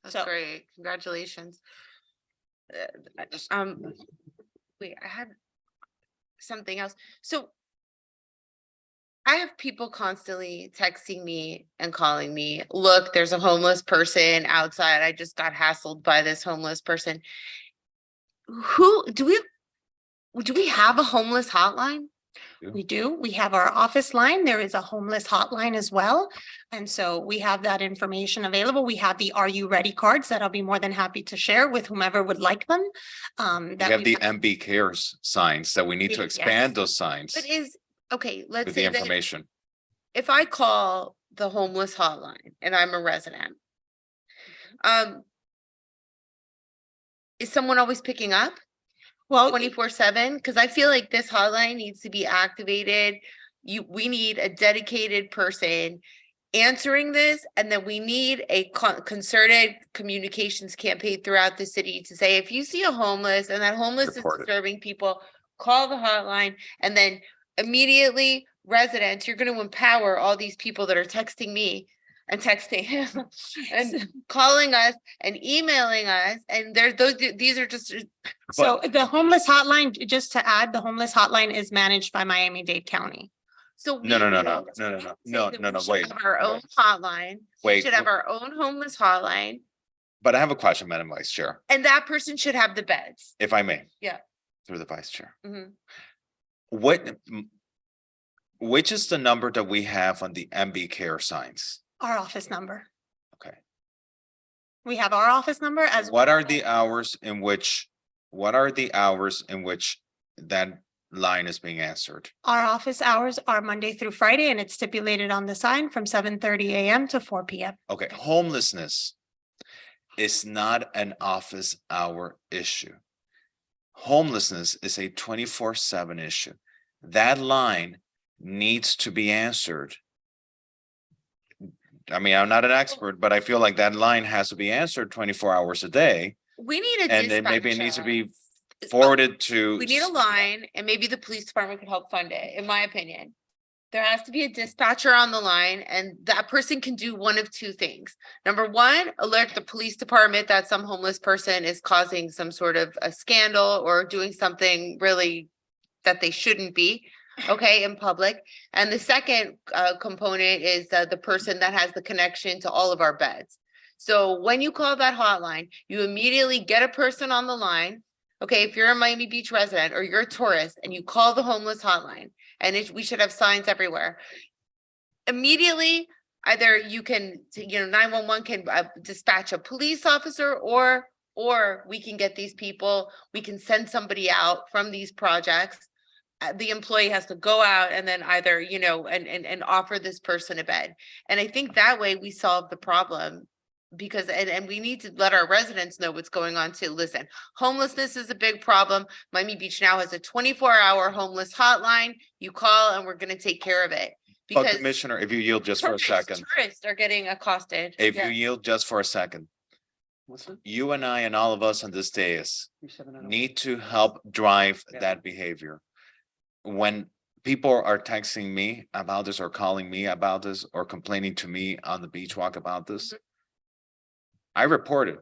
So- great. Congratulations. Wait, I had something else. So I have people constantly texting me and calling me, look, there's a homeless person outside. I just got hassled by this homeless person. Who do we have a homeless hotline? We do. We have our office line. There is a homeless hotline as well. And so we have that information available. We have the Are You Ready cards that I'll be more than happy to share with whomever would like them. We have the MB Cares signs that we need to Yes. expand those signs But okay, let's with the say that information. if I call the homeless hotline and I'm a resident, is someone always picking up? Well, 24/7? Because I feel like this hotline needs to be activated. We need a dedicated person answering this, and then we need a concerted communications campaign throughout the city to say, if you see a homeless and that homeless Report is it. disturbing people, call the hotline, and then immediately residents, you're going to empower all these people that are texting me and texting him and calling us and emailing us, and these are just So the homeless hotline, just to add, the homeless hotline is managed by Miami-Dade County. so No, we wait. should have our own hotline. We Wait, should have our own homeless hotline, but I have a question, Madam Vice Chair, and that person should have the beds. if I may, Yeah. through the Vice Chair. Mhm. Which is the number that we have on the MB Care signs? Our office number. Okay. We have our office number as. What well. are the hours in which that line is being answered? Our office hours are Monday through Friday, and it's stipulated on the sign from 7:30 a.m. to 4 p.m. Okay, homelessness is not an office hour issue. Homelessness is a 24/7 issue. That line needs to be answered. I mean, I'm not an expert, but I feel like that line has to be answered 24 hours a day. We need a And then maybe it needs to dispatcher. be forwarded to. We need a line, and maybe the police department could help fund it, in my opinion. There has to be a dispatcher on the line, and that person can do one of two things. Number one, alert the police department that some homeless person is causing some sort of a scandal or doing something really that they shouldn't be, okay, in public. And the second component is the person that has the connection to all of our beds. So when you call that hotline, you immediately get a person on the line. Okay, if you're a Miami Beach resident or you're a tourist and you call the homeless hotline, and we should have signs everywhere. Immediately, either you can, 911 can dispatch a police officer, or we can get these people, we can send somebody out from these projects. The employee has to go out and then either, and offer this person a bed. And I think that way we solve the problem. Because, and we need to let our residents know what's going on too. Listen, homelessness is a big problem. Miami Beach now has a 24-hour homeless hotline. You call and we're going to take care of it. But Because Commissioner, if you yield just for a second, tourists are getting accosted. if Yeah. you yield just for a second, you and I and all of us on this dais need to help drive that behavior. When people are texting me about this or calling me about this or complaining to me on the beach walk about this, I report it.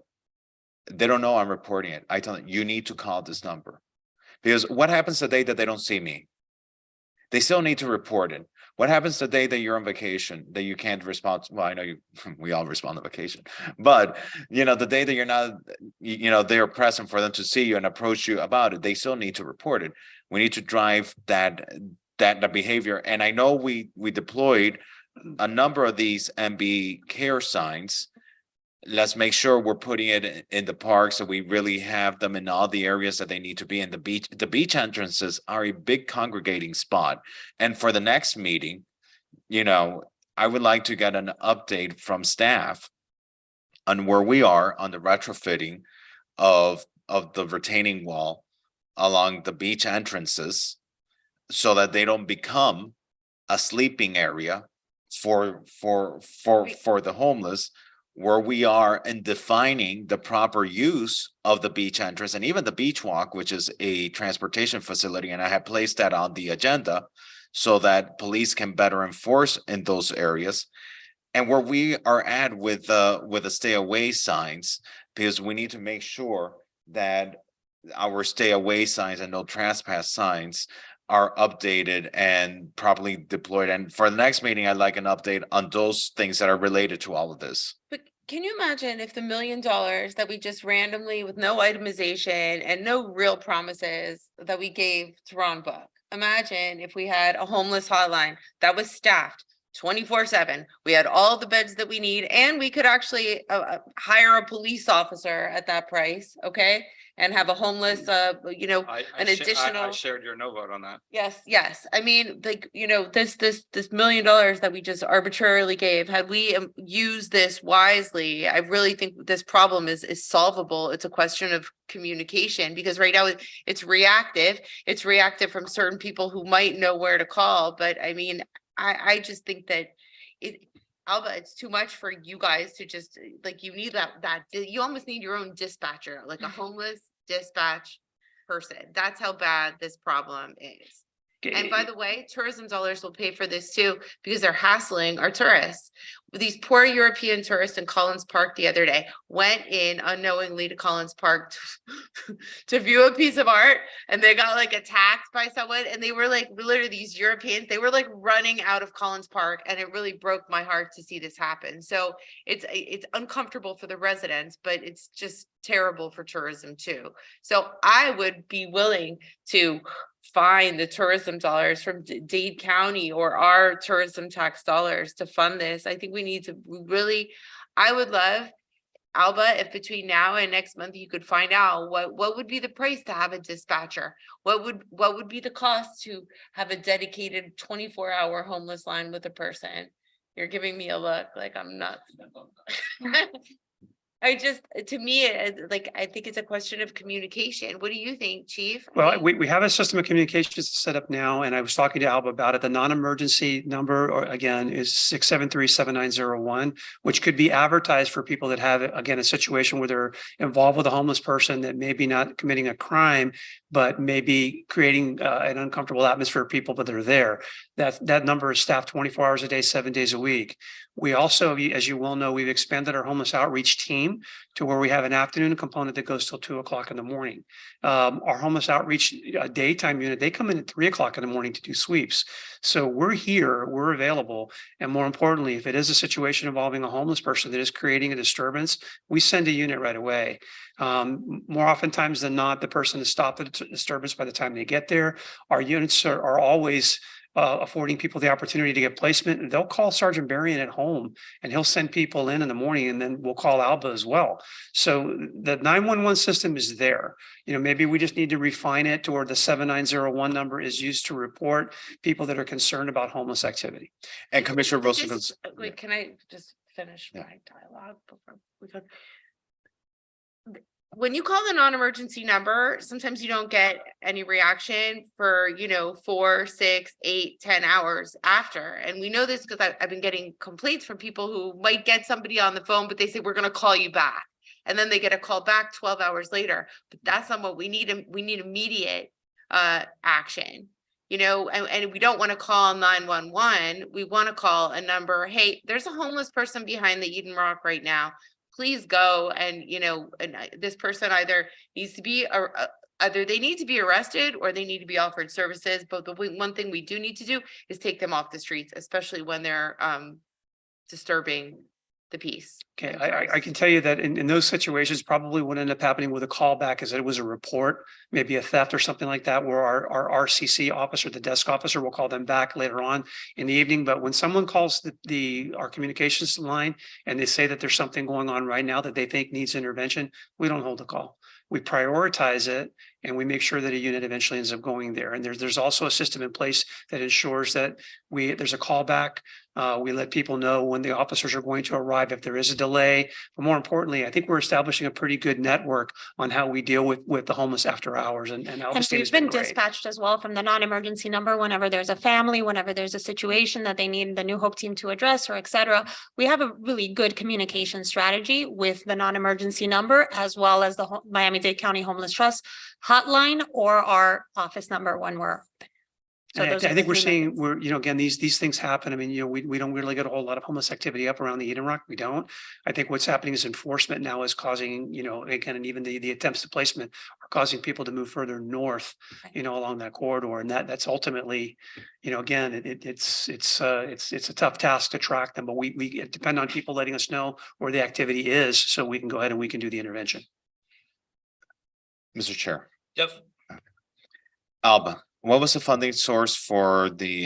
They don't know I'm reporting it. I tell them, you need to call this number. Because what happens the day that they don't see me? They still need to report it. What happens the day that you're on vacation, that you can't respond? Well, I know we all respond on vacation, but the day that you're not, they're present for them to see you and approach you about it, they still need to report it. We need to drive that behavior. And I know we deployed a number of these MB Care signs. Let's make sure we're putting it in the park so we really have them in all the areas that they need to be in the beach. The beach entrances are a big congregating spot. And for the next meeting, I would like to get an update from staff on where we are on the retrofitting of the retaining wall along the beach entrances so that they don't become a sleeping area for the homeless, where we are in defining the proper use of the beach entrance and even the beach walk, which is a transportation facility. And I have placed that on the agenda so that police can better enforce in those areas. And where we are at with the stay away signs, because we need to make sure that our stay away signs and no trespass signs are updated and properly deployed. And for the next meeting, I'd like an update on those things that are related to all of this. But can you imagine if the $1 million that we just randomly, with no itemization and no real promises that we gave to Ron Book? Imagine if we had a homeless hotline that was staffed 24/7. We had all the beds that we need, and we could actually hire a police officer at that price, okay? And have a homeless, an additional. I shared your no vote on that. Yes. I mean, like, this $1 million that we just arbitrarily gave, had we used this wisely, I really think this problem is solvable. It's a question of communication, because right now it's reactive. It's reactive from certain people who might know where to call. But I mean, I just think that Alba, it's too much for you guys to just, like, you need that you almost need your own dispatcher, like a homeless dispatch person. That's how bad this problem is. And by the way, tourism dollars will pay for this too, because they're hassling our tourists. These poor European tourists in Collins Park the other day went in unknowingly to Collins Park to view a piece of art, and they got like attacked by someone, and they were like, literally, these Europeans, they were like running out of Collins Park, and it really broke my heart to see this happen. So it's uncomfortable for the residents, but it's just terrible for tourism too. So I would be willing to find the tourism dollars from Dade County or our tourism tax dollars to fund this. I think we need to really, I would love, Alba, if between now and next month you could find out what would be the price to have a dispatcher, what would be the cost to have a dedicated 24-hour homeless line with a person. You're giving me a look like I'm nuts. To me, I think it's a question of communication. What do you think, Chief? Well, we have a system of communications set up now, and I was talking to Alba about it. The non-emergency number, or again, is 673-7901, which could be advertised for people that have, again, a situation where they're involved with a homeless person that may be not committing a crime, but maybe creating an uncomfortable atmosphere for people, but they're there. That number is staffed 24 hours a day, 7 days a week. We also, as you well know, we've expanded our homeless outreach team to where we have an afternoon component that goes till 2 o'clock in the morning. Our homeless outreach daytime unit, they come in at 3 o'clock in the morning to do sweeps. So we're here, we're available. And more importantly, if it is a situation involving a homeless person that is creating a disturbance, we send a unit right away. More oftentimes than not, the person has stopped the disturbance by the time they get there. Our units are always affording people the opportunity to get placement, and they'll call Sergeant Berrien at home, and he'll send people in the morning, and then we'll call Alba as well. So the 911 system is there. Maybe we just need to refine it to where the 7901 number is used to report people that are concerned about homeless activity. And Commissioner Wilson, Wait, can I just finish my dialogue before we go? When you call the non-emergency number, sometimes you don't get any reaction for, 4, 6, 8, 10 hours after. And we know this because I've been getting complaints from people who might get somebody on the phone, but they say, we're going to call you back. And then they get a call back 12 hours later. But that's not what we need. We need immediate action. And we don't want to call 911. We want to call a number. Hey, there's a homeless person behind the Eden Rock right now. Please go, and this person either needs to be either they need to be arrested or they need to be offered services. But the one thing we do need to do is take them off the streets, especially when they're disturbing the peace. Okay, I can tell you that in those situations, probably what ended up happening with a callback is that it was a report, maybe a theft or something like that, where our RCC officer, the desk officer, will call them back later on in the evening. But when someone calls our communications line and they say that there's something going on right now that they think needs intervention, we don't hold a call. We prioritize it, and we make sure that a unit eventually ends up going there. And there's also a system in place that ensures that there's a callback. We let people know when the officers are going to arrive if there is a delay. But more importantly, I think we're establishing a pretty good network on how we deal with the homeless after hours, and And Augustine has we've been great. dispatched as well from the non-emergency number whenever there's a family, whenever there's a situation that they need the New Hope team to address or et cetera. We have a really good communication strategy with the non-emergency number as well as the Miami-Dade County Homeless Trust hotline or our office number when we're open. So And those I are the think we're three seeing, methods. again, these things happen. I mean, we don't really get a whole lot of homeless activity up around the Eden Rock. We don't. I think what's happening is enforcement now is causing, again, and even the attempts to placement are causing people to move further north, along that corridor. And that's ultimately, again, it's a tough task to track them, but we depend on people letting us know where the activity is so we can go ahead and we can do the intervention. Mr. Chair. Yep. Alba, what was the funding source for the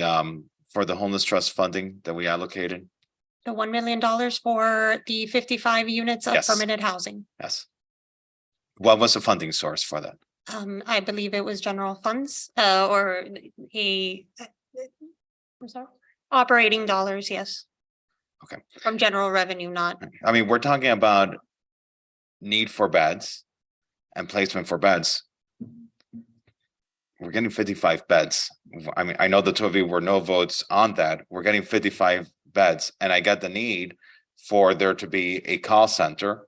homeless trust funding that we allocated? The $1 million for the 55 units of Yes. permanent housing. Yes. What was the funding source for that? I believe it was general funds, or I'm sorry, operating dollars, yes. Okay. From general revenue, not, I mean, we're talking about need for beds and placement for beds. We're getting 55 beds. I mean, I know the two of you were no votes on that. We're getting 55 beds, and I get the need for there to be a call center.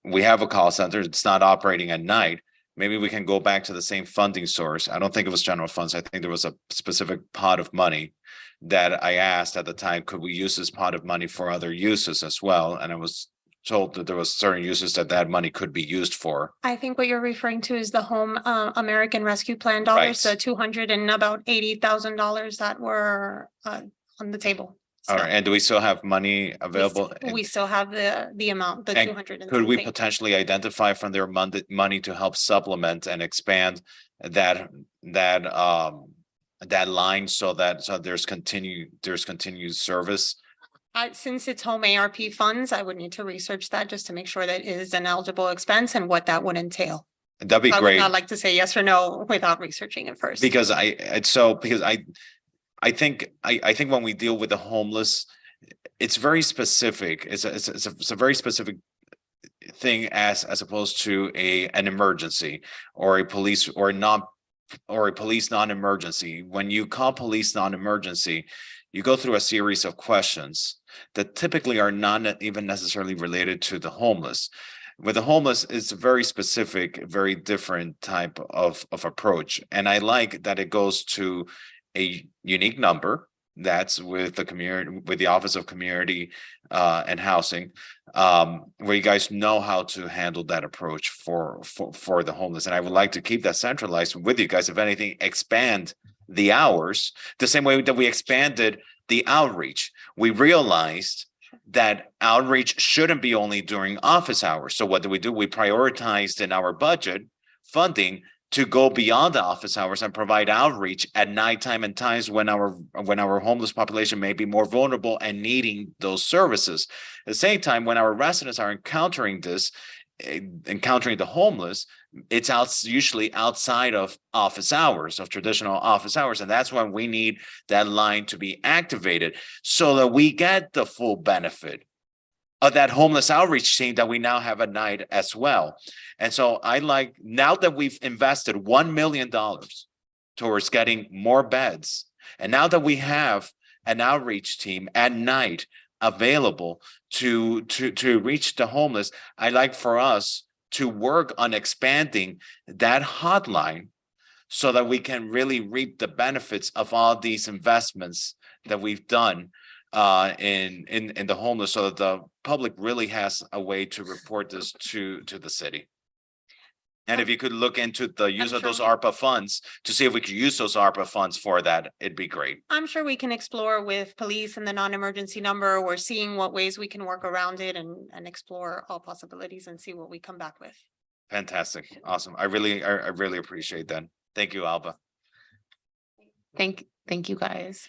We have a call center. It's not operating at night. Maybe we can go back to the same funding source. I don't think it was general funds. I think there was a specific pot of money that I asked at the time, could we use this pot of money for other uses as well? And I was told that there was certain uses that money could be used for. I think what you're referring to is the Home American Rescue Plan dollars, the Right. $200 and about $80,000 that were on the table. All right, and do we still have money We available? we still have the amount, the And 200 and could we something. potentially identify from their money to help supplement and expand that line so there's continued service? Since it's home ARP funds, I would need to research that just to make sure that it is an eligible expense and what that would entail. That'd be I would great. not like to say yes or no without researching it first. Because I think when we deal with the homeless, it's very specific. It's a very specific thing as opposed to an emergency or a police non-emergency. When you call police non-emergency, you go through a series of questions that typically are not even necessarily related to the homeless. With the homeless, it's a very specific, very different type of approach. And I like that it goes to a unique number that's with the community, with the Office of Community and Housing, where you guys know how to handle that approach for the homeless. And I would like to keep that centralized with you guys. If anything, expand the hours the same way that we expanded the outreach. We realized that outreach shouldn't be only during office hours. So what do? We prioritized in our budget funding to go beyond the office hours and provide outreach at nighttime and times when our homeless population may be more vulnerable and needing those services. At the same time, when our residents are encountering the homeless, it's usually outside of office hours, of traditional office hours. And that's when we need that line to be activated so that we get the full benefit of that homeless outreach team that we now have at night as well. And so now that we've invested $1 million towards getting more beds, and now that we have an outreach team at night available to reach the homeless, I like for us to work on expanding that hotline so that we can really reap the benefits of all these investments that we've done in the homeless, so that the public really has a way to report this to the city. And if you could look into the use of those ARPA funds to see if we could use those ARPA funds for that, it'd be great. I'm sure we can explore with police and the non-emergency number. We're seeing what ways we can work around it and explore all possibilities and see what we come back with. Fantastic. Awesome. I really appreciate that. Thank you, Alba. Thank you, guys.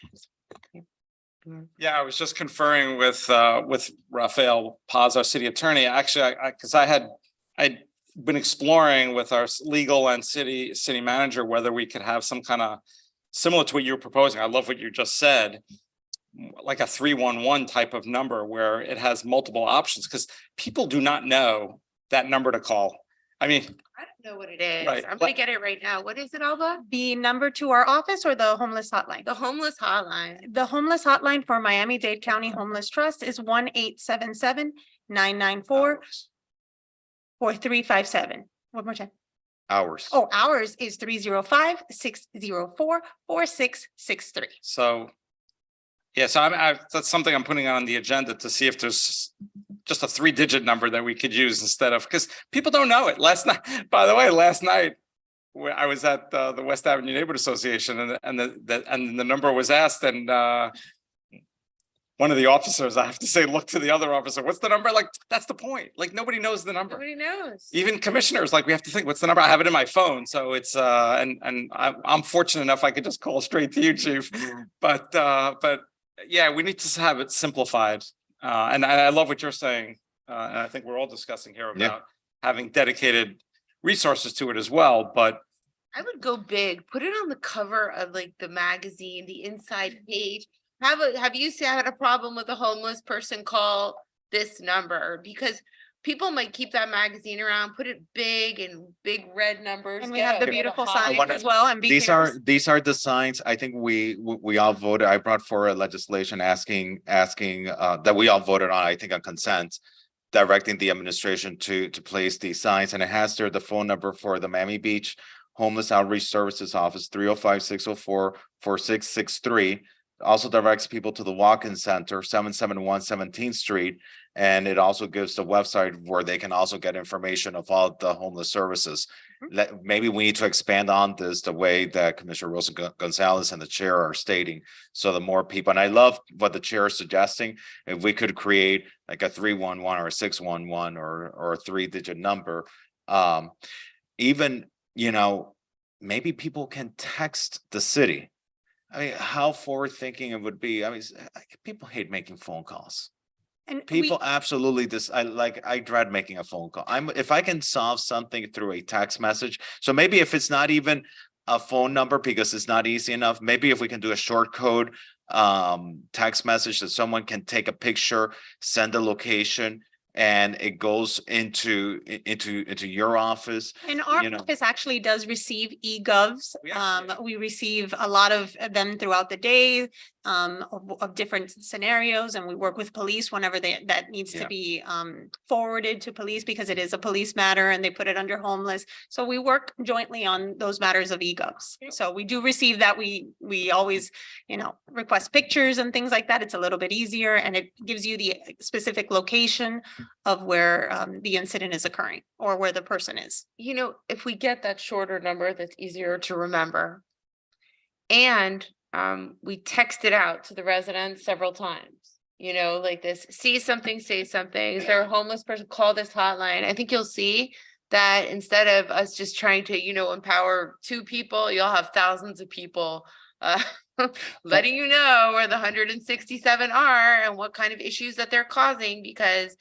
Yeah, I was just conferring with Rafael Paz, our city attorney. Actually, because I been exploring with our legal and city manager, whether we could have some kind of similar to what you're proposing. I love what you just said, like a 311 type of number where it has multiple options, because people do not know that number to call. I mean, I don't know what it is. Right, I'm but- gonna get it right now. What is it, Alba? The number to our office or the homeless hotline? The homeless hotline. The homeless hotline for Miami-Dade County Homeless Trust is 1-877-994-4357. One more time. Hours. Oh, ours is 305-604-4663. so. Yeah, so that's something I'm putting on the agenda to see if there's just a 3-digit number that we could use instead of, because people don't know it. Last night, by the way, I was at the West Avenue Neighborhood Association and the number was asked, and one of the officers, I have to say, looked to the other officer, what's the number? Like, that's the point. Like, nobody knows the number. Nobody knows. Even commissioners, like, we have to think, what's the number? I have it in my phone. So it's and I'm fortunate enough I could just call straight to you, Chief. But yeah, we need to have it simplified. And I love what you're saying. And I think we're all discussing here about having dedicated resources to it as well. But I would go big, put it on the cover of like the magazine, the inside page. Have you had a problem with a homeless person? Call this number, because people might keep that magazine around, put it big and big red numbers. And we have the beautiful signs as well and These are the signs. I think we all voted. I brought forward legislation asking that we all voted on, I think on consent, directing the administration to place these signs, and it has there the phone number for the Miami Beach Homeless Outreach Services Office, 305-604-4663. Also directs people to the walk-in center, 771 17th Street. And it also gives the website where they can also get information of all the homeless services. Maybe we need to expand on this the way that Commissioner Rosa Gonzalez and the chair are stating. So the more people, and I love what the chair is suggesting, if we could create like a 311 or a 611 or a 3-digit number. Even, maybe people can text the city. I mean, how forward thinking it would be. I mean, people hate making phone calls. And People absolutely I dread making a phone call. If I can solve something through a text message. So maybe if it's not even a phone number because it's not easy enough, maybe if we can do a short code text message that someone can take a picture, send a location, and it goes into your office. And our office actually does receive e-govs. We receive a lot of them throughout the day of different scenarios, and we work with police whenever that needs to be forwarded to police, because it is a police matter and they put it under homeless. So we work jointly on those matters of e-govs. So we do receive that. We always, request pictures and things like that. It's a little bit easier, and it gives you the specific location of where the incident is occurring or where the person is. If we get that shorter number, that's easier to remember. And we text it out to the residents several times, like this, see something, say something. Is there a homeless person? Call this hotline. I think you'll see that instead of us just trying to, empower 2 people, you'll have thousands of people letting you know where the 167 are and what kind of issues that they're causing, because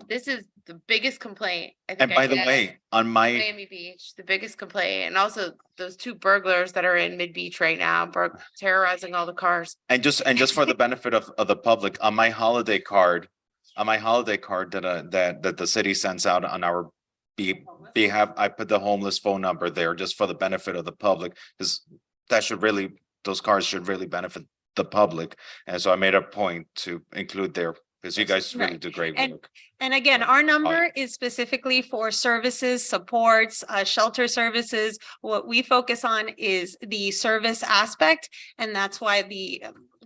this is the biggest complaint. And by the way, on my Miami Beach, the biggest complaint, and also those 2 burglars that are in Mid Beach right now, terrorizing all the cars. and just for the benefit of the public, on my holiday card that the city sends out on our behalf, I put the homeless phone number there just for the benefit of the public, because those cards should really benefit the public. And so I made a point to include there, because you guys really do great work. And again, our number is specifically for services, supports, shelter services. What we focus on is the service aspect. And that's why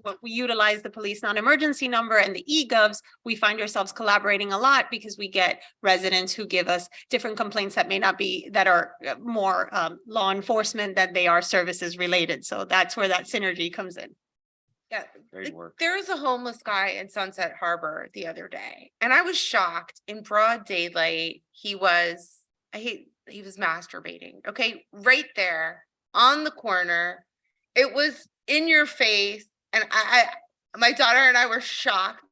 what we utilize the police non-emergency number and the e-govs. We find ourselves collaborating a lot because we get residents who give us different complaints that are more law enforcement, that they are services related. So that's where that synergy comes in. Yeah, Great work. there was a homeless guy in Sunset Harbor the other day, and I was shocked. In broad daylight, he was masturbating. Okay, right there on the corner. It was in your face, and my daughter and I were shocked.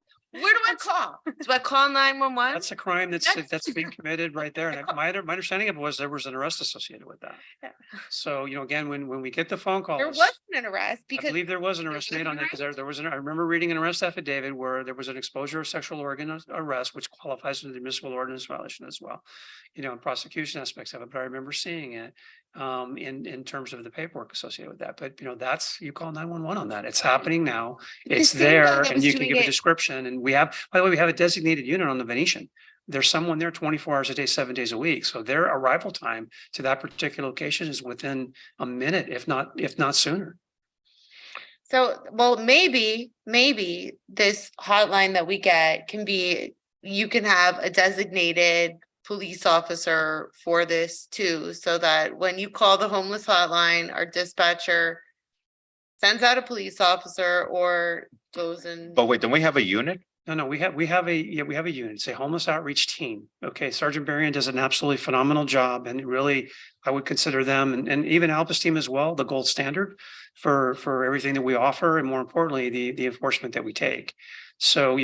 Where do I call? Do I call 911? That's a crime that's being committed right there. And my understanding of it was there was an arrest associated with that. Yeah. So, again, when we get the phone calls. There wasn't an arrest I because. believe there was an arrest made on that because there was I remember reading an arrest affidavit where there was an exposure of sexual organ arrest, which qualifies as the admissible ordinance violation as well. And prosecution aspects of it, but I remember seeing it in terms of the paperwork associated with that. But that's, you call 911 on that. It's happening now. It's same guy there that and was you can doing give a it- description. And by the way, we have a designated unit on the Venetian. There's someone there 24 hours a day, 7 days a week. So their arrival time to that particular location is within a minute, if not sooner. So, well, maybe this hotline that we get can be, you can have a designated police officer for this too, so that when you call the homeless hotline, our dispatcher sends out a police officer or goes and. But wait, don't we have a unit? No, we have a unit, it's a homeless outreach team. Okay, Sergeant Berrien does an absolutely phenomenal job and really, I would consider them and even Alpha's team as well, the gold standard for everything that we offer and more importantly, the enforcement that we take. So,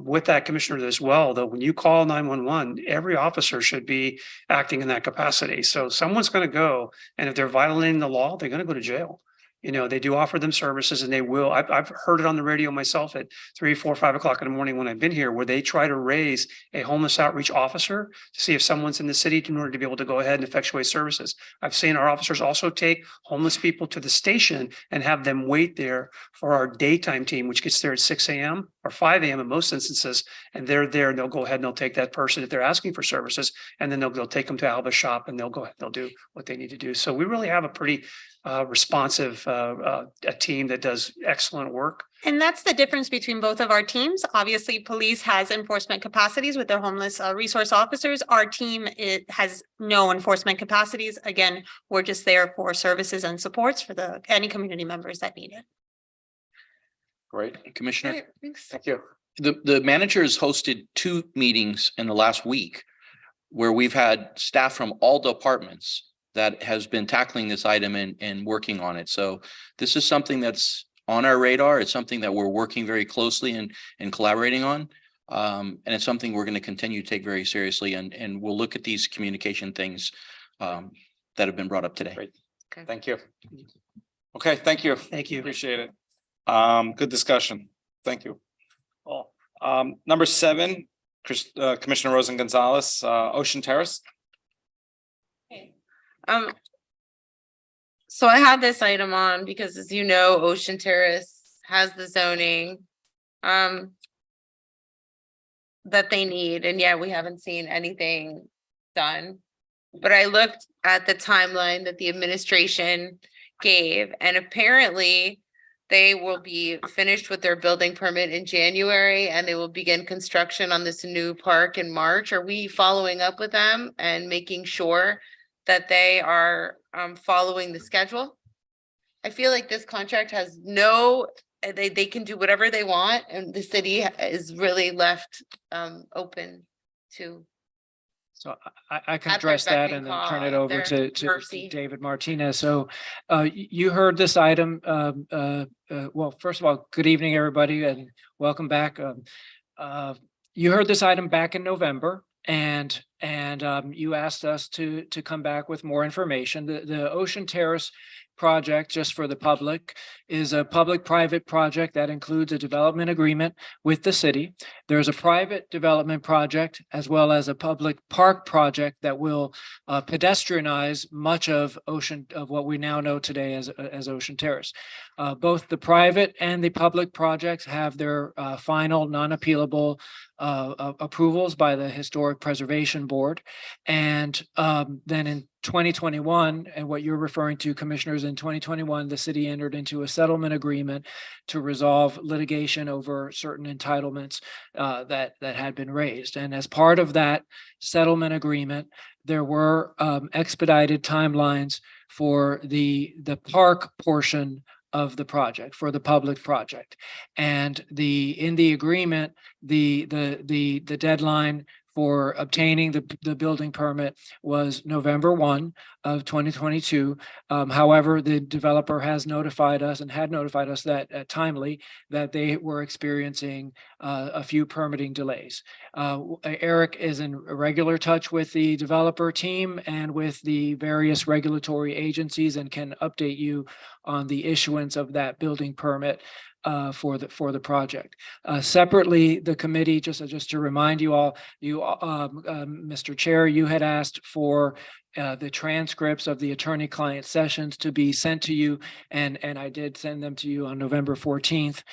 with that, Commissioner, as well, though, when you call 911, every officer should be acting in that capacity. So someone's going to go, and if they're violating the law, they're going to go to jail. They do offer them services and they will. I've heard it on the radio myself at 3, 4, 5 o'clock in the morning when I've been here, where they try to raise a homeless outreach officer to see if someone's in the city in order to be able to go ahead and effectuate services. I've seen our officers also take homeless people to the station and have them wait there for our daytime team, which gets there at 6 a.m. or 5 a.m. in most instances. And they're there and they'll go ahead and they'll take that person if they're asking for services. And then they'll take them to Alba's shop and they'll go ahead, they'll do what they need to do. So we really have a pretty responsive a team that does excellent work. And that's the difference between both of our teams. Obviously, police has enforcement capacities with their homeless resource officers. Our team, it has no enforcement capacities. Again, we're just there for services and supports for any community members that need it. Great. Commissioner. Right, thanks. Thank you. The manager has hosted 2 meetings in the last week where we've had staff from all departments that has been tackling this item and working on it. So this is something that's on our radar. It's something that we're working very closely and collaborating on. And it's something we're going to continue to take very seriously and we'll look at these communication things that have been brought up today. Great. Okay. Thank you. Okay, thank you. Thank you. Appreciate it. Good discussion. Thank you. Number 7, Commissioner Rosen Gonzalez, Ocean Terrace. So I had this item on because as you know, Ocean Terrace has the zoning that they need, and yet we haven't seen anything done. But I looked at the timeline that the administration gave, and apparently they will be finished with their building permit in January and they will begin construction on this new park in March. Are we following up with them and making sure that they are following the schedule? I feel like this contract has they can do whatever they want and the city is really left open to. So I can At their address that beck and and then turn call, it over their to mercy. David Martinez. So you heard this item. Well, first of all, good evening, everybody, and welcome back. You heard this item back in November. And you asked us to come back with more information. The Ocean Terrace project, just for the public, is a public-private project that includes a development agreement with the city. There's a private development project as well as a public park project that will pedestrianize much of what we now know today as Ocean Terrace. Both the private and the public projects have their final non-appealable approvals by the Historic Preservation Board. And then in 2021, and what you're referring to, Commissioners, in 2021, the city entered into a settlement agreement to resolve litigation over certain entitlements that had been raised. And as part of that settlement agreement, there were expedited timelines for the park portion of the project, for the public project. And in the agreement, the deadline for obtaining the building permit was November 1 of 2022. However, the developer has notified us and had notified us that timely that they were experiencing a few permitting delays. Eric is in regular touch with the developer team and with the various regulatory agencies and can update you on the issuance of that building permit for the project. Separately, the committee, just to remind you all, Mr. Chair, you had asked for the transcripts of the attorney-client sessions to be sent to you, and I did send them to you on November 14th.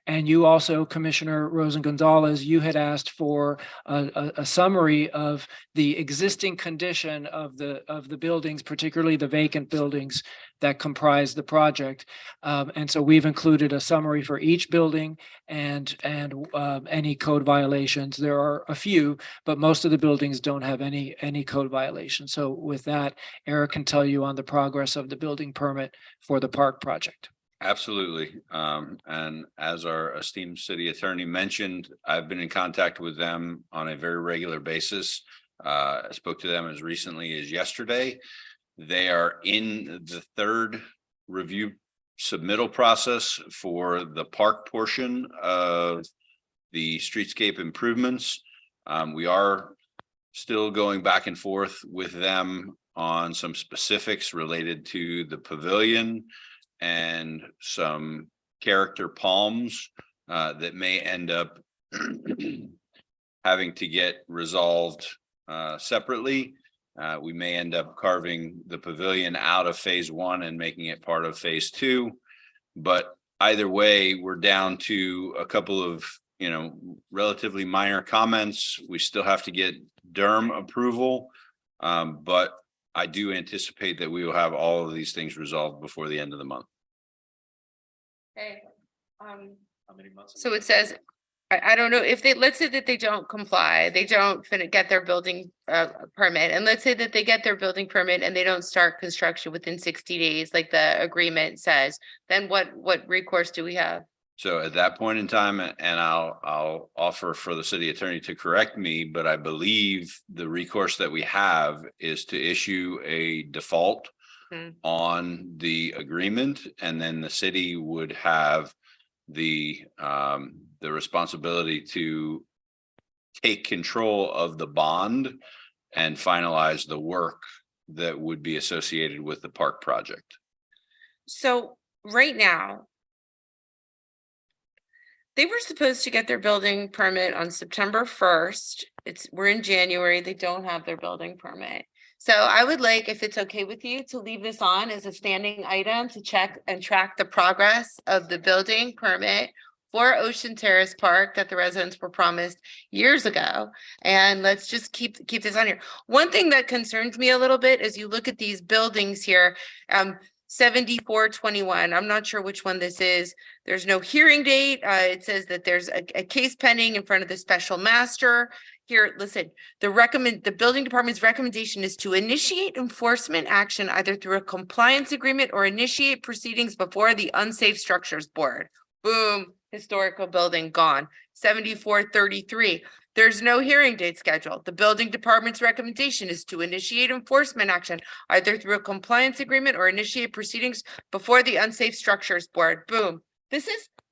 And you also, Commissioner Rosen Gonzalez, you had asked for a summary of the existing condition of the buildings, particularly the vacant buildings that comprise the project. And so we've included a summary for each building and any code violations. There are a few, but most of the buildings don't have any code violations. So with that, Eric can tell you on the progress of the building permit for the park project. Absolutely. And as our esteemed city attorney mentioned, I've been in contact with them on a very regular basis. I spoke to them as recently as yesterday. They are in the third review submittal process for the park portion of the streetscape improvements. We are still going back and forth with them on some specifics related to the pavilion and some character palms that may end up having to get resolved separately. We may end up carving the pavilion out of phase 1 and making it part of phase 2. But either way, we're down to a couple of, relatively minor comments. We still have to get DERM approval, but I do anticipate that we will have all of these things resolved before the end of the month. Okay. How many months? So it says, I don't know if let's say that they don't comply, they don't get their building permit, and let's say that they get their building permit and they don't start construction within 60 days, like the agreement says, then what recourse do we have? So at that point in time, and I'll offer for the city attorney to correct me, but I believe the recourse that we have is to issue a default on the agreement, and then the city would have the responsibility to take control of the bond and finalize the work that would be associated with the park project. So right now, they were supposed to get their building permit on September 1st. We're in January. They don't have their building permit. So I would like, if it's okay with you, to leave this on as a standing item to check and track the progress of the building permit for Ocean Terrace Park that the residents were promised years ago. And let's just keep this on here. One thing that concerns me a little bit as you look at these buildings here, 7421. I'm not sure which one this is. There's no hearing date. It says that there's a case pending in front of the special master. Here, listen, the building department's recommendation is to initiate enforcement action either through a compliance agreement or initiate proceedings before the Unsafe Structures Board. Boom, historical building gone. 7433. There's no hearing date scheduled. The building department's recommendation is to initiate enforcement action either through a compliance agreement or initiate proceedings before the Unsafe Structures Board. Boom. This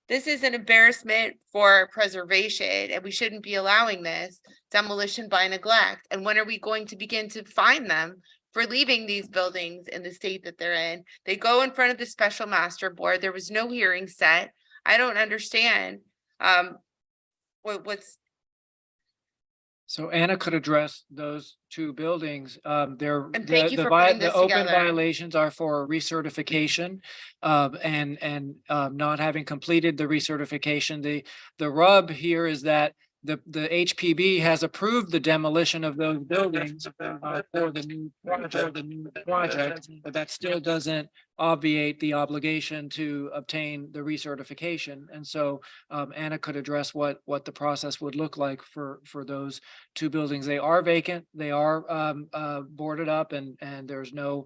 is an embarrassment for preservation, and we shouldn't be allowing this demolition by neglect. And when are we going to begin to fine them for leaving these buildings in the state that they're in? They go in front of the special master board. There was no hearing set. I don't understand what's. So Anna could address those two buildings. And thank you for putting this the open together. violations are for recertification, and not having completed the recertification. The rub here is that the HPB has approved the demolition of those buildings for the new project, but that still doesn't obviate the obligation to obtain the recertification. And so Anna could address what the process would look like for those two buildings. They are vacant, they are boarded up, and there's no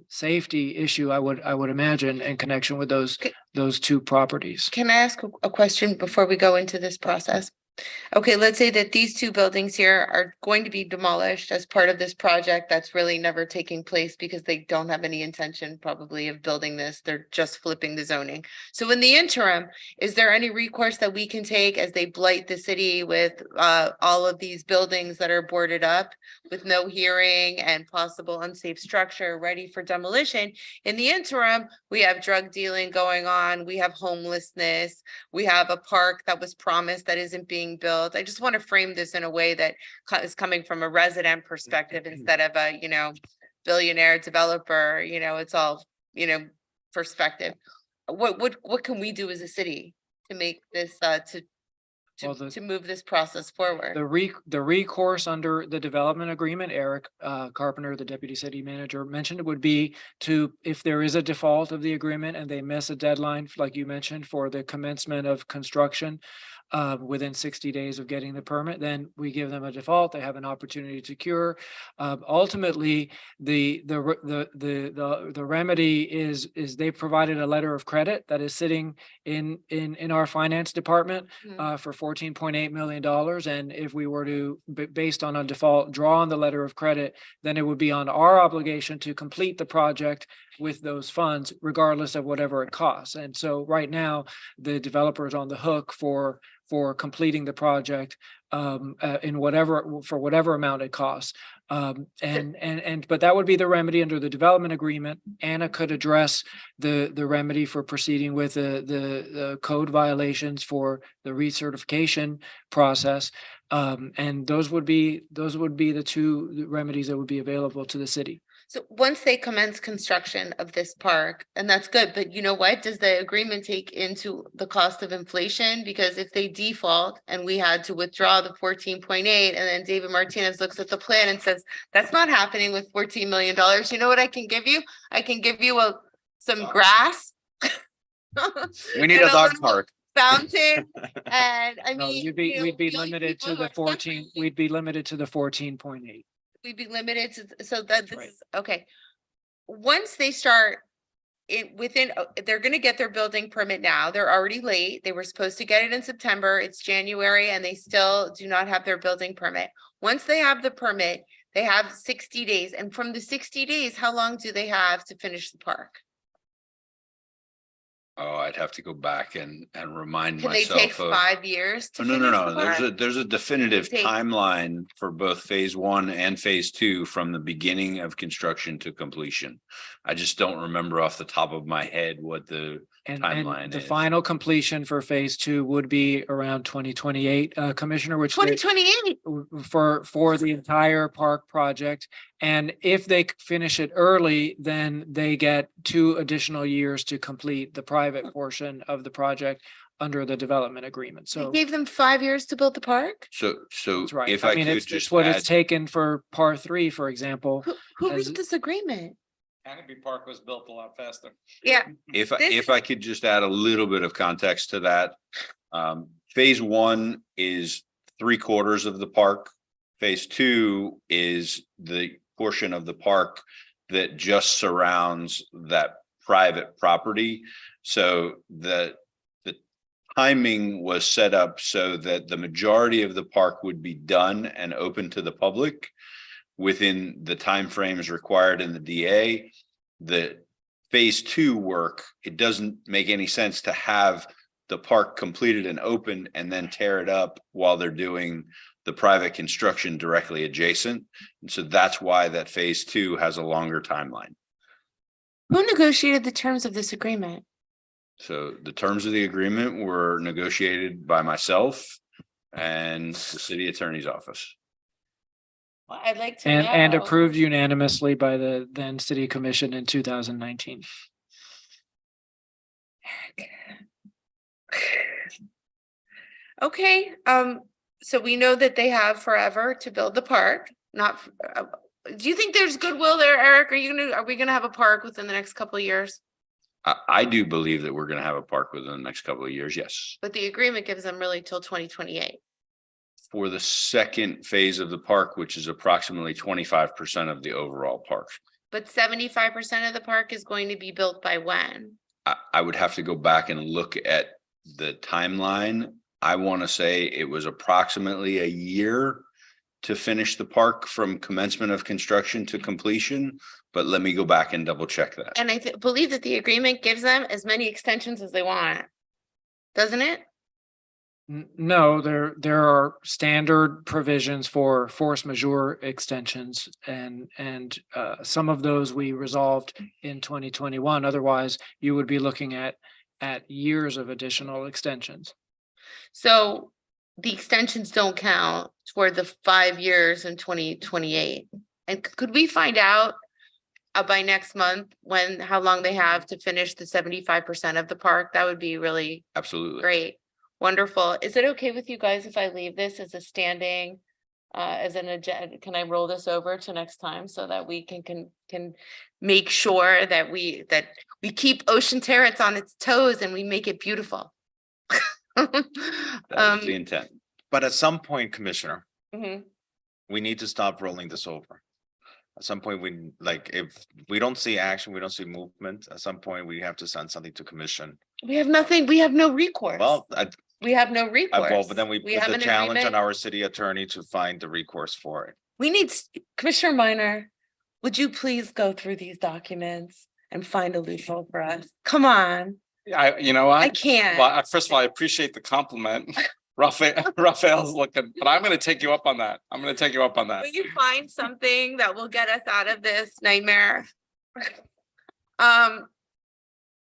safety issue, I would imagine, in connection with those two properties. Can I ask a question before we go into this process? Okay, let's say that these two buildings here are going to be demolished as part of this project that's really never taking place because they don't have any intention probably of building this. They're just flipping the zoning. So in the interim, is there any recourse that we can take as they blight the city with all of these buildings that are boarded up with no hearing and possible unsafe structure ready for demolition? In the interim, we have drug dealing going on, we have homelessness, we have a park that was promised that isn't being built. I just want to frame this in a way that is coming from a resident perspective instead of a, billionaire developer, it's all, perspective. What can we do as a city to make this, to move this process forward? The recourse under the development agreement, Eric Carpenter, the deputy city manager, mentioned it would be to, if there is a default of the agreement and they miss a deadline, like you mentioned, for the commencement of construction within 60 days of getting the permit, then we give them a default. They have an opportunity to cure. Ultimately, the remedy is they provided a letter of credit that is sitting in our finance department for $14.8 million. And if we were to, based on a default, draw on the letter of credit, then it would be on our obligation to complete the project with those funds, regardless of whatever it costs. And so right now, the developer is on the hook for completing the project in whatever amount it costs. But that would be the remedy under the development agreement. Anna could address the remedy for proceeding with the code violations for the recertification process. And those would be the two remedies that would be available to the city. So once they commence construction of this park, and that's good, but you know what? Does the agreement take into the cost of inflation? Because if they default and we had to withdraw the 14.8, and then David Martinez looks at the plan and says, that's not happening with $14 million. You know what I can give you? I can give you some grass. We need a dog park. Fountain. And I No, mean, we'd be limited to the 14, we'd be limited to the 14.8. we'd be limited to, so that this right. is, okay. Once they start they're gonna get their building permit now. They're already late. They were supposed to get it in September. It's January and they still do not have their building permit. Once they have the permit, they have 60 days. And from the 60 days, how long do they have to finish the park? Oh, I'd have to go back and remind Can they myself take of. 5 years to No, finish the no. park? There's a definitive Take- timeline for both phase one and phase two from the beginning of construction to completion. I just don't remember off the top of my head what the And timeline the is. final completion for phase two would be around 2028, Commissioner, which they- 2028. for the entire park project. And if they finish it early, then they get 2 additional years to complete the private portion of the project under the development agreement. They So gave them 5 years to build the park? So that's right. if I I mean, could it's just what add, it's taken for par 3, for example. Who as- read this agreement? Canopy Park was built a lot faster. Yeah. if I this- could just add a little bit of context to that. Phase one is 3/4 of the park. Phase two is the portion of the park that just surrounds that private property. So the timing was set up so that the majority of the park would be done and open to the public within the timeframes required in the DA. The phase two work, it doesn't make any sense to have the park completed and opened and then tear it up while they're doing the private construction directly adjacent. And so that's why that phase two has a longer timeline. Who negotiated the terms of this agreement? So the terms of the agreement were negotiated by myself and the city attorney's office. Well, I'd like to And know. approved unanimously by the then city commission in 2019. Okay, so we know that they have forever to build the park, not, do you think there's goodwill there, Eric? Are we gonna have a park within the next couple of years? I do believe that we're gonna have a park within the next couple of years, yes. But the agreement gives them really till 2028. For the second phase of the park, which is approximately 25% of the overall park. But 75% of the park is going to be built by when? I would have to go back and look at the timeline. I want to say it was approximately a year to finish the park from commencement of construction to completion, but let me go back and double check that. And I believe that the agreement gives them as many extensions as they want. Doesn't it? No, there are standard provisions for force majeure extensions and some of those we resolved in 2021. Otherwise, you would be looking at years of additional extensions. So the extensions don't count toward the 5 years in 2028. And could we find out by next month how long they have to finish the 75% of the park? That would be really Absolutely. great. Wonderful. Is it okay with you guys if I leave this as a standing, as an agenda? Can I roll this over to next time so that we can make sure that we keep Ocean Terrace on its toes and we make it beautiful? That's the intent. But at some point, Commissioner, Mhm. we need to stop rolling this over. At some point, if we don't see action, we don't see movement, at some point, we have to send something to commission. We have nothing, we have no recourse. Well, We have no recourse. but then we put have the an challenge on agreement. our city attorney to find the recourse for it. We need, Commissioner Minor, would you please go through these documents and find a loophole for us? Come on, You know what? I can't. Well, first of all, I appreciate the compliment. Raphael's looking, but I'm gonna take you up on that. I'm gonna take you up on that. Will you find something that will get us out of this nightmare? Um,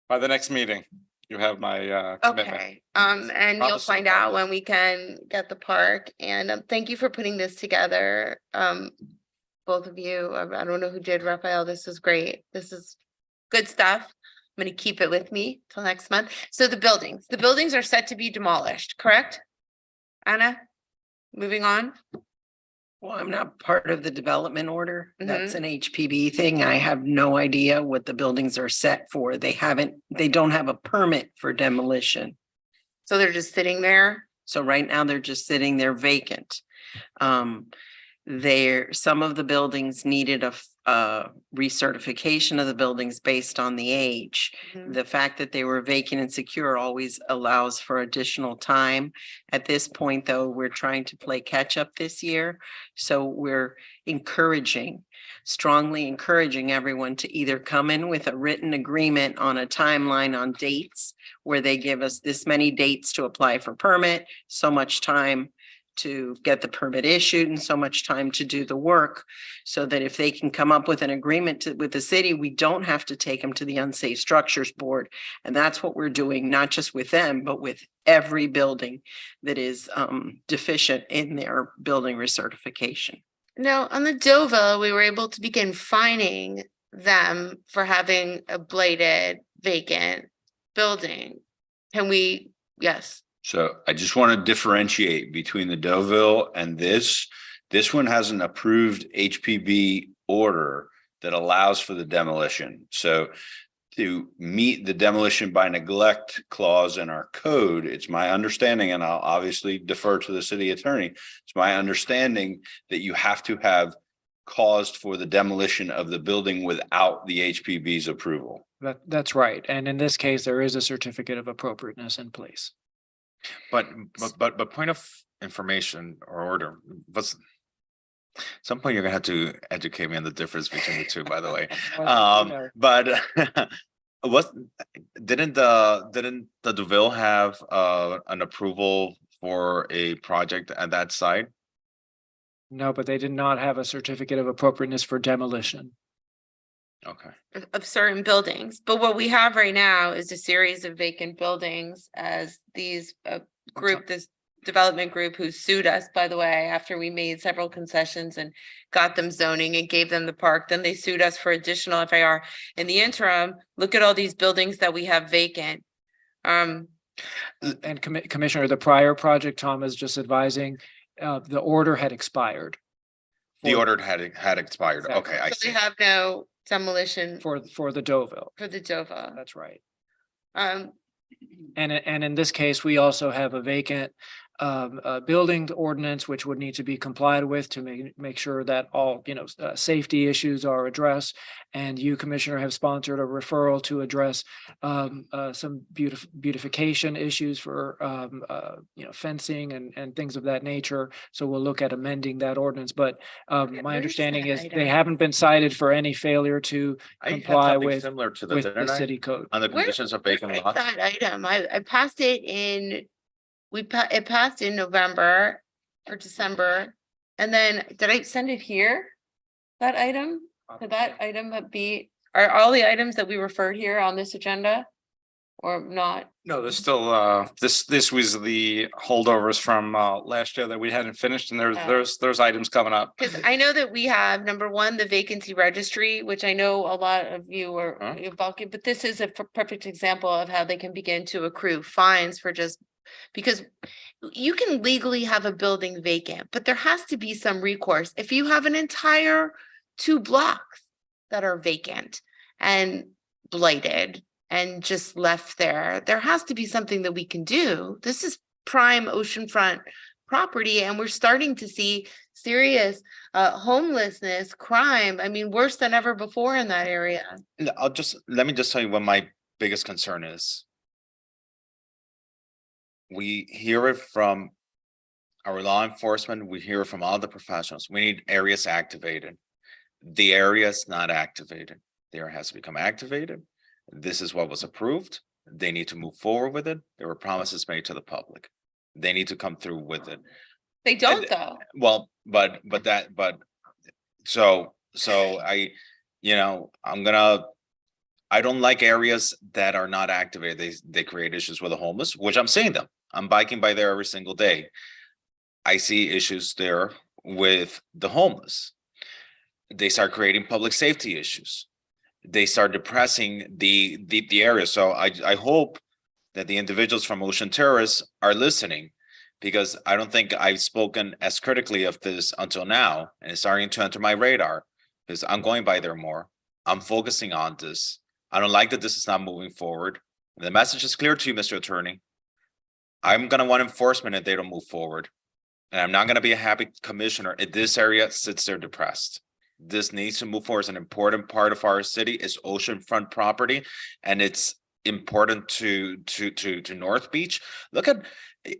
By the next meeting, you have my commitment. okay, and you'll Promise. find out when we can get the park, and thank you for putting this together. Both of you, I don't know who did, Raphael, this is great. This is good stuff. I'm gonna keep it with me till next month. So the buildings are set to be demolished, correct? Anna, moving on. Well, I'm not part of the development order. Mm-hmm. That's an HPB thing. I have no idea what the buildings are set for. They don't have a permit for demolition. So they're just sitting there? So right now they're just sitting there vacant. Some of the buildings needed a recertification of the buildings based on the age. Mhm. The fact that they were vacant and secure always allows for additional time. At this point, though, we're trying to play catch up this year. So we're strongly encouraging everyone to either come in with a written agreement on a timeline on dates where they give us this many dates to apply for permit, so much time to get the permit issued and so much time to do the work, so that if they can come up with an agreement with the city, we don't have to take them to the Unsafe Structures Board. And that's what we're doing, not just with them, but with every building that is deficient in their building recertification. Now, on the Deauville, we were able to begin fining them for having a blighted vacant building. Can we, yes. So I just want to differentiate between the Deauville and this. This one has an approved HPB order that allows for the demolition. So to meet the demolition by neglect clause in our code, it's my understanding, and I'll obviously defer to the city attorney. It's my understanding that you have to have caused for the demolition of the building without the HPB's approval. That's right. And in this case, there is a certificate of appropriateness in place. But point of information or order, at some point you're gonna have to educate me on the difference between the two, by the way. But didn't the Deauville have an approval for a project at that site? No, but they did not have a certificate of appropriateness for demolition. Okay. Of certain buildings, but what we have right now is a series of vacant buildings as these this development group who sued us, by the way, after we made several concessions and got them zoning and gave them the park, then they sued us for additional FAR. In the interim, look at all these buildings that we have vacant. And Commissioner, the prior project, Tom is just advising, the order had expired. The order had expired. Okay, I So see. they have no demolition For the Deauville. for the Deauville. That's right. Um, And in this case, we also have a vacant building ordinance, which would need to be complied with to make sure that all, safety issues are addressed. And you, Commissioner, have sponsored a referral to address some beautification issues for, fencing and things of that nature. So we'll look at amending that ordinance. But my understanding is they haven't been cited for any failure to I had comply something with similar to with didn't the I? city code. On the Where- conditions of vacant lots. That item, I passed it in, it passed in November or December. And then did I send it here? That item? Could that item are all the items that we referred here on this agenda? Or not? No, there's still, this was the holdovers from last year that we hadn't finished, and there's items coming up. Because I know that we have, number one, the vacancy registry, which I know a lot of you are involved in, but this is a perfect example of how they can begin to accrue fines for just because you can legally have a building vacant, but there has to be some recourse. If you have an entire 2 blocks that are vacant and blighted and just left there has to be something that we can do. This is prime oceanfront property, and we're starting to see serious homelessness, crime. I mean, worse than ever before in that area. Let me just tell you what my biggest concern is. We hear it from our law enforcement, we hear it from all the professionals. We need areas activated. The area is not activated. The area has to become activated. This is what was approved. They need to move forward with it. There were promises made to the public. They need to come through with it. They don't though. Well, so I don't like areas that are not activated. They create issues with the homeless, which I'm seeing them. I'm biking by there every single day. I see issues there with the homeless. They start creating public safety issues. They start depressing the area. So I hope that the individuals from Ocean Terrace are listening, because I don't think I've spoken as critically of this until now, and it's starting to enter my radar because I'm going by there more. I'm focusing on this. I don't like that this is not moving forward. The message is clear to you, Mr. Attorney. I'm going to want enforcement if they don't move forward. And I'm not going to be a happy commissioner if this area sits there depressed. This needs to move forward. It's an important part of our city. It's oceanfront property, and it's important to North Beach. Look at,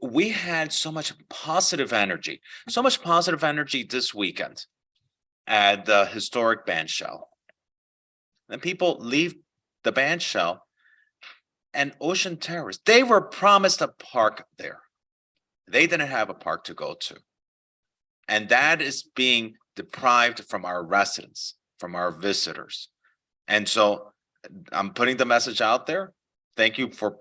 we had so much positive energy this weekend at the historic band shell. And people leave the band shell and Ocean Terrace. They were promised a park there. They didn't have a park to go to. And that is being deprived from our residents, from our visitors. And so I'm putting the message out there. Thank you for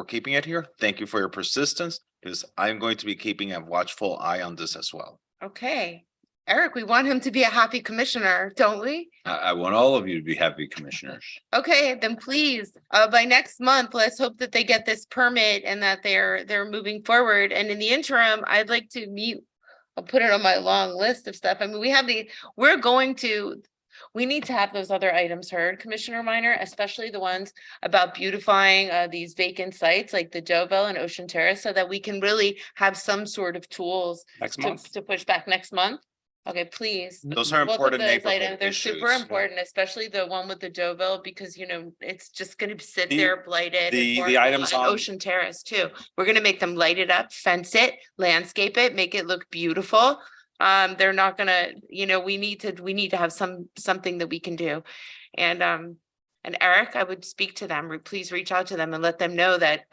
keeping it here. Thank you for your persistence, because I'm going to be keeping a watchful eye on this as well. Okay. Eric, we want him to be a happy commissioner, don't we? I want all of you to be happy commissioners. Okay, then please, by next month, let's hope that they get this permit and that they're moving forward. And in the interim, I'd like to meet, I'll put it on my long list of stuff. I mean, we need to have those other items heard, Commissioner Minor, especially the ones about beautifying these vacant sites like the Deauville and Ocean Terrace, so that we can really have some sort of tools Next month. to push back next month. Okay, please. Those are Look at important those neighborhood items. They're super issues. important, especially the one with the Deauville, because it's just gonna sit The- there blighted. the and horrible, items and on- Ocean Terrace too. We're gonna make them light it up, fence it, landscape it, make it look beautiful. They're not gonna, we need to have something that we can do. And Eric, I would speak to them, please reach out to them and let them know that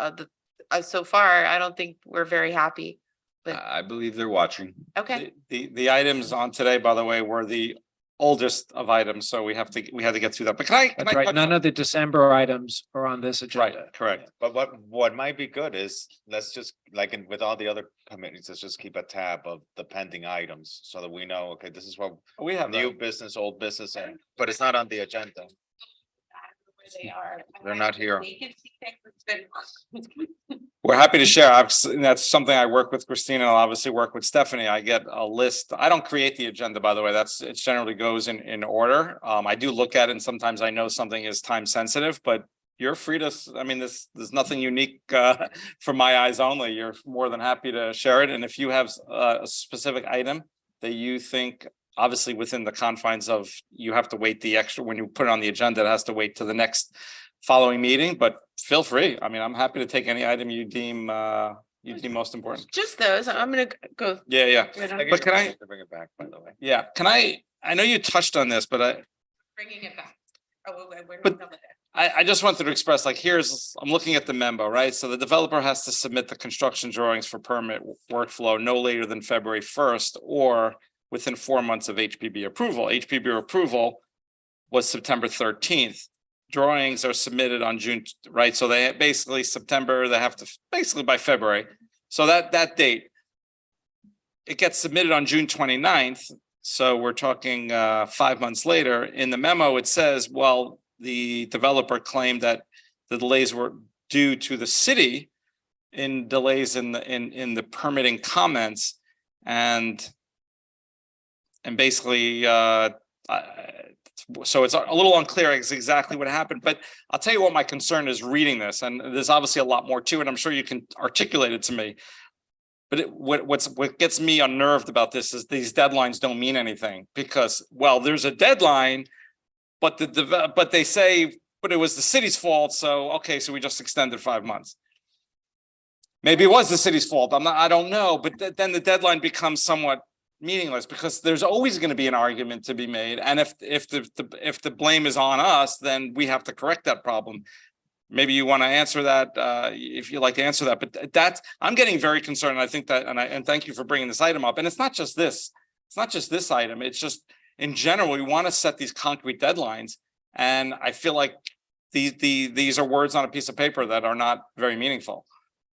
so far, I don't think we're very happy. But I believe they're watching. okay, The items on today, by the way, were the oldest of items, so we had to get through that. But can That's I right. None of the December items are on this agenda. Right, correct. But what might be good is, let's just, with all the other committees, let's just keep a tab of the pending items so that we know, okay, this is what We have new business, old business, but it's not on the agenda. they are. They're not here. We're happy to share. That's something I work with Christina, and I'll obviously work with Stephanie. I get a list. I don't create the agenda, by the way. It generally goes in order. I do look at it, and sometimes I know something is time sensitive, but you're free to, I mean, there's nothing unique for my eyes only. You're more than happy to share it. And if you have a specific item that you think, obviously within the confines of, you have to wait the extra, when you put it on the agenda, it has to wait to the next following meeting, but feel free. I mean, I'm happy to take any item you deem most important. Just those. I'm gonna go. Yeah. But can I, To bring it back, by the way. yeah, I know you touched on this, but Bringing it back. Oh, we're But- I just wanted to express, like, I'm looking at the memo, right? So the developer has to submit the construction drawings for permit workflow no later than February 1st or within 4 months of HPB approval. HPB approval was September 13th. Drawings are submitted on June, right? So they basically September, they have to basically by February. So that date, it gets submitted on June 29th. So we're talking 5 months later. In the memo, it says, well, the developer claimed that the delays were due to the city in delays in the permitting comments, and basically so it's a little unclear exactly what happened, but I'll tell you what my concern is reading this, and there's obviously a lot more to it. I'm sure you can articulate it to me. But what gets me unnerved about this is these deadlines don't mean anything, because, well, there's a deadline, but but they say, but it was the city's fault. So, okay, so we just extended 5 months. Maybe it was the city's fault. I don't know. But then the deadline becomes somewhat meaningless, because there's always going to be an argument to be made. And if the blame is on us, then we have to correct that problem. Maybe you want to answer that, if you'd like to answer that, but I'm getting very concerned. I think that, and thank you for bringing this item up. And it's not just this item. It's just, in general, we want to set these concrete deadlines. And I feel like these are words on a piece of paper that are not very meaningful.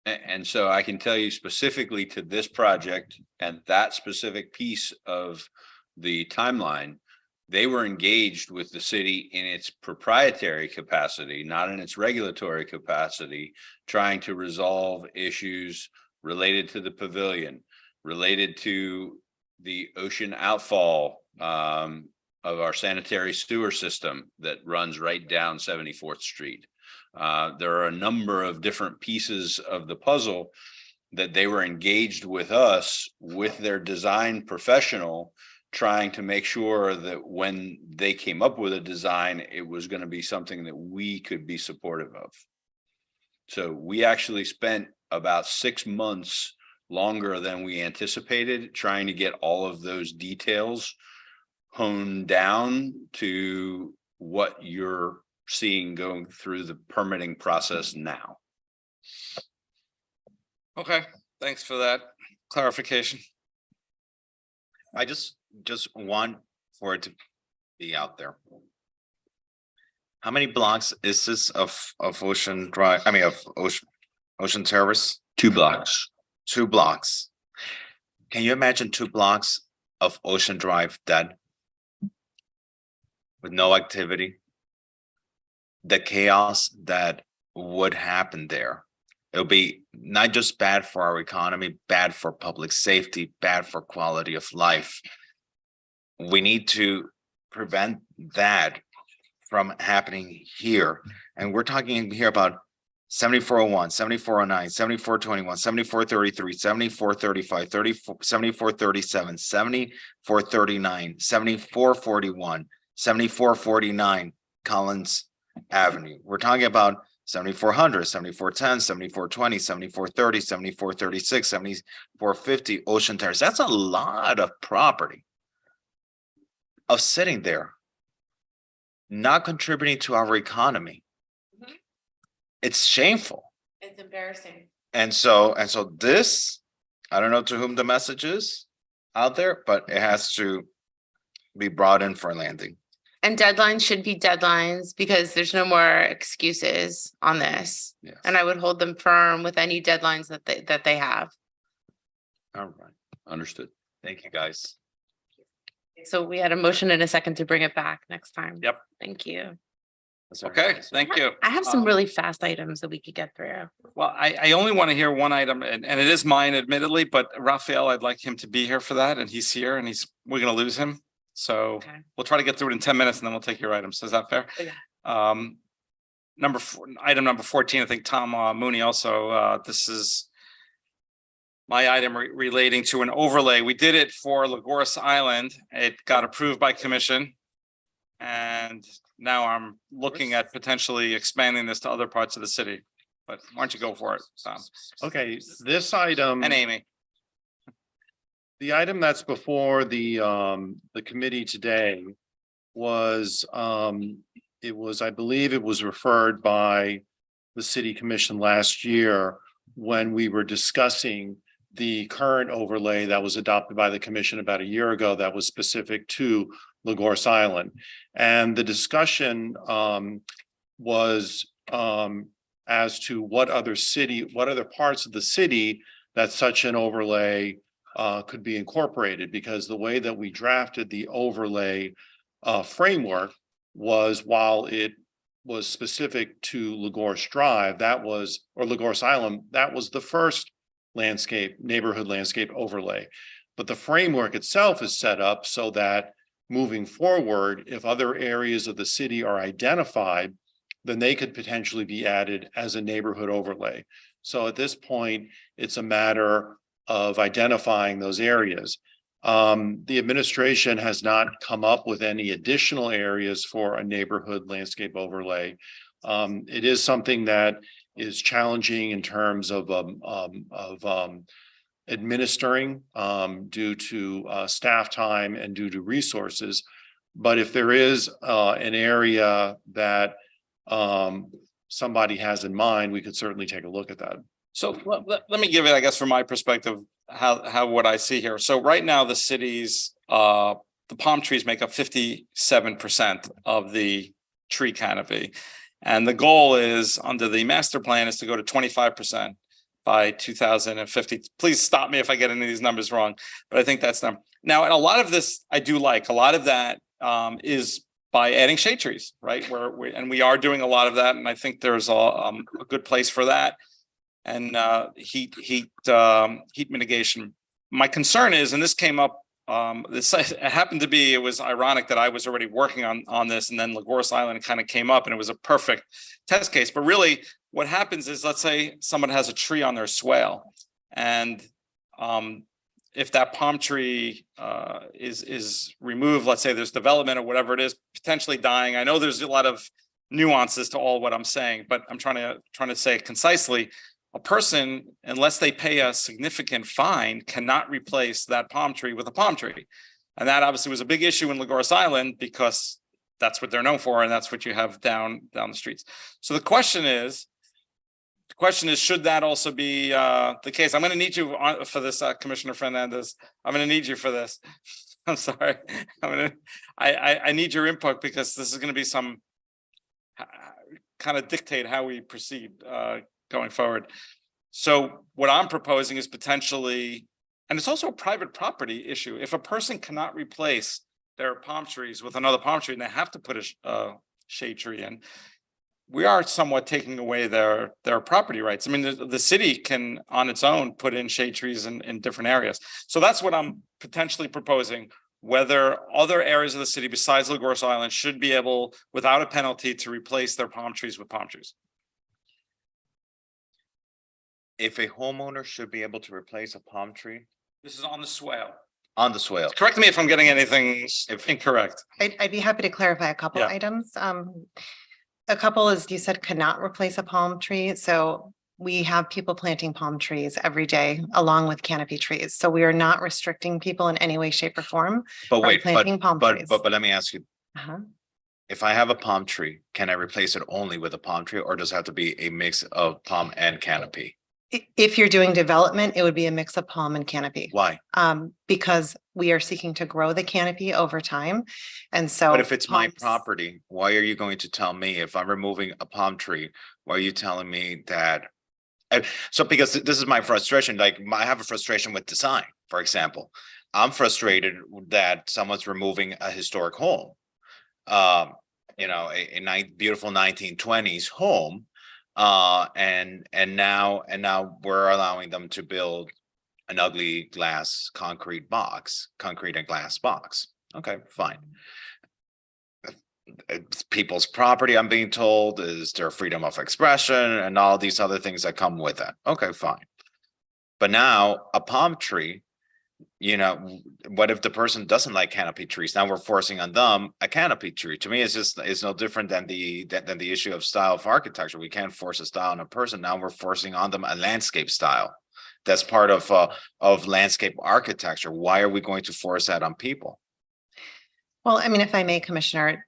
And so I can tell you specifically to this project and that specific piece of the timeline, they were engaged with the city in its proprietary capacity, not in its regulatory capacity, trying to resolve issues related to the pavilion, related to the ocean outfall of our sanitary sewer system that runs right down 74th Street. There are a number of different pieces of the puzzle that they were engaged with us, with their design professional, trying to make sure that when they came up with a design, it was going to be something that we could be supportive of. So we actually spent about 6 months longer than we anticipated trying to get all of those details honed down to what you're seeing going through the permitting process now. Okay, thanks for that clarification. I just want for it to be out there. How many blocks is this of Ocean Drive? I mean, of Ocean Terrace? 2 blocks. 2 blocks. Can you imagine 2 blocks of Ocean Drive dead? With no activity? The chaos that would happen there. It'll be not just bad for our economy, bad for public safety, bad for quality of life. We need to prevent that from happening here. And we're talking here about 7401, 7409, 7421, 7433, 7435, 7437, 7439, 7441, 7449 Collins Avenue. We're talking about 7400, 7410, 7420, 7430, 7436, 7450 Ocean Terrace. That's a lot of property of sitting there, not contributing to our economy. It's shameful. It's embarrassing. And so this, I don't know to whom the message is out there, but it has to be brought in for landing. And deadlines should be deadlines, because there's no more excuses on this. Yes. And I would hold them firm with any deadlines that they have. All right. Understood. Thank you, guys. So we had a motion and a second to bring it back next time. Yep. Thank you. Okay, thank you. I have some really fast items that we could get through. Well, I only want to hear one item, and it is mine admittedly, but Raphael, I'd like him to be here for that, and he's here, and we're gonna lose him. So Okay. we'll try to get through it in 10 minutes, and then we'll take your items. Is that fair? Okay. item number 14, I think Tom Mooney also, this is my item relating to an overlay. We did it for Lagos Island. It got approved by commission. And now I'm looking at potentially expanding this to other parts of the city. But why don't you go for it, Tom? Okay, this item. And Amy. The item that's before the committee today was, it was, I believe it was referred by the city commission last year when we were discussing the current overlay that was adopted by the commission about a year ago that was specific to Lagos Island. And the discussion was as to what other parts of the city that such an overlay could be incorporated, because the way that we drafted the overlay framework was, while it was specific to Lagos Drive, or Lagos Island, that was the first neighborhood landscape overlay. But the framework itself is set up so that moving forward, if other areas of the city are identified, then they could potentially be added as a neighborhood overlay. So at this point, it's a matter of identifying those areas. The administration has not come up with any additional areas for a neighborhood landscape overlay. It is something that is challenging in terms of administering due to staff time and due to resources. But if there is an area that somebody has in mind, we could certainly take a look at that. So let me give it, I guess, from my perspective, how what I see here. So right now, the city's the palm trees make up 57% of the tree canopy. And the goal is, under the master plan, is to go to 25% by 2050. Please stop me if I get any of these numbers wrong, but I think that's them. Now, and a lot of this I do like. A lot of that is by adding shade trees, right? We are doing a lot of that, and I think there's a good place for that. And heat mitigation. My concern is, and this came up, it happened to be, it was ironic that I was already working on this, and then Lagos Island kind of came up, and it was a perfect test case. But really, what happens is, let's say someone has a tree on their swale, and if that palm tree is removed, let's say there's development or whatever it is, potentially dying. I know there's a lot of nuances to all what I'm saying, but I'm trying to say it concisely. A person, unless they pay a significant fine, cannot replace that palm tree with a palm tree. And that obviously was a big issue in Lagos Island, because that's what they're known for, and that's what you have down the streets. So the question is, should that also be the case? I'm going to need you for this, Commissioner Fernandez. I'm going to need you for this. I'm sorry. I need your input, because this is going to be some kind of dictate how we proceed going forward. So what I'm proposing is potentially, and it's also a private property issue. If a person cannot replace their palm trees with another palm tree, and they have to put a shade tree in, we are somewhat taking away their property rights. I mean, the city can, on its own, put in shade trees in different areas. So that's what I'm potentially proposing, whether other areas of the city besides Lagos Island should be able, without a penalty, to replace their palm trees with palm trees. If a homeowner should be able to replace a palm tree This is on the swale. on the swale. Correct me if I'm getting anything incorrect. I'd be happy to clarify a couple Yeah. items. A couple is, you said cannot replace a palm tree. So we have people planting palm trees every day along with canopy trees. So we are not restricting people in any way, shape or form. But from wait, planting palm but trees. let me ask you, Uh-huh. if I have a palm tree, can I replace it only with a palm tree, or does it have to be a mix of palm and canopy? If you're doing development, it would be a mix of palm and canopy. Why? Because we are seeking to grow the canopy over time. And so. But if it's my palms- property, why are you going to tell me, if I'm removing a palm tree, why are you telling me that? And so, because this is my frustration, like I have a frustration with design, for example. I'm frustrated that someone's removing a historic home. A beautiful 1920s home. And now we're allowing them to build an ugly concrete and glass box. Okay, fine. it's people's property, I'm being told, is their freedom of expression and all these other things that come with it. Okay, fine. But now a palm tree, what if the person doesn't like canopy trees? Now we're forcing on them a canopy tree. To me, it's no different than the issue of style of architecture. We can't force a style on a person. Now we're forcing on them a landscape style. That's part of landscape architecture. Why are we going to force that on people? Well, I mean, if I may, Commissioner,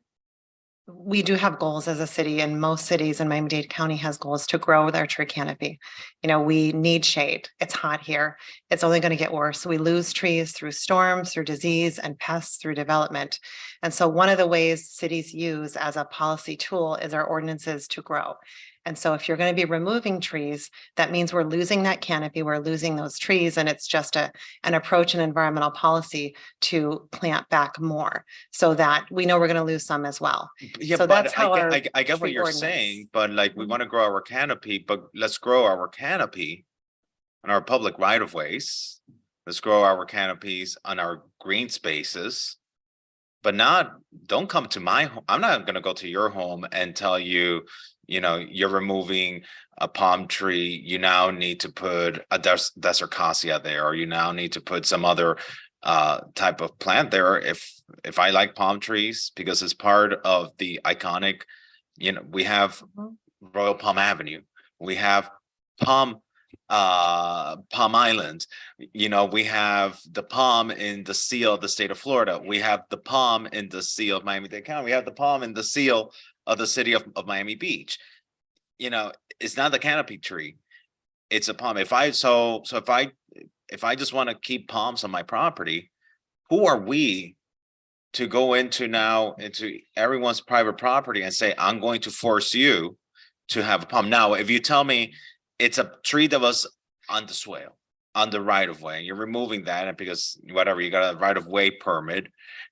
we do have goals as a city, and most cities in Miami-Dade County has goals to grow their tree canopy. We need shade. It's hot here. It's only going to get worse. We lose trees through storms, through disease, and pests through development. And so one of the ways cities use as a policy tool is our ordinances to grow. And so if you're going to be removing trees, that means we're losing that canopy, we're losing those trees, and it's just an approach in environmental policy to plant back more so that we know we're going to lose some as well. Yeah, So but that's how our I get what tree you're ordinance- saying, but like we want to grow our canopy, but let's grow our canopy on our public right of ways. Let's grow our canopies on our green spaces. But don't come to my home. I'm not going to go to your home and tell you, you're removing a palm tree. You now need to put a desert cassia there, or you now need to put some other type of plant there. If I like palm trees, because it's part of the iconic, we have Royal Palm Avenue, we have Palm Island, we have the palm in the seal of the state of Florida, we have the palm in the seal of Miami-Dade County, we have the palm in the seal of the city of Miami Beach. It's not the canopy tree, it's a palm. If I just want to keep palms on my property, who are we to go into everyone's private property and say, I'm going to force you to have a palm? Now, if you tell me it's a tree that was on the swale, on the right of way, and you're removing that, and because whatever, you got a right of way permit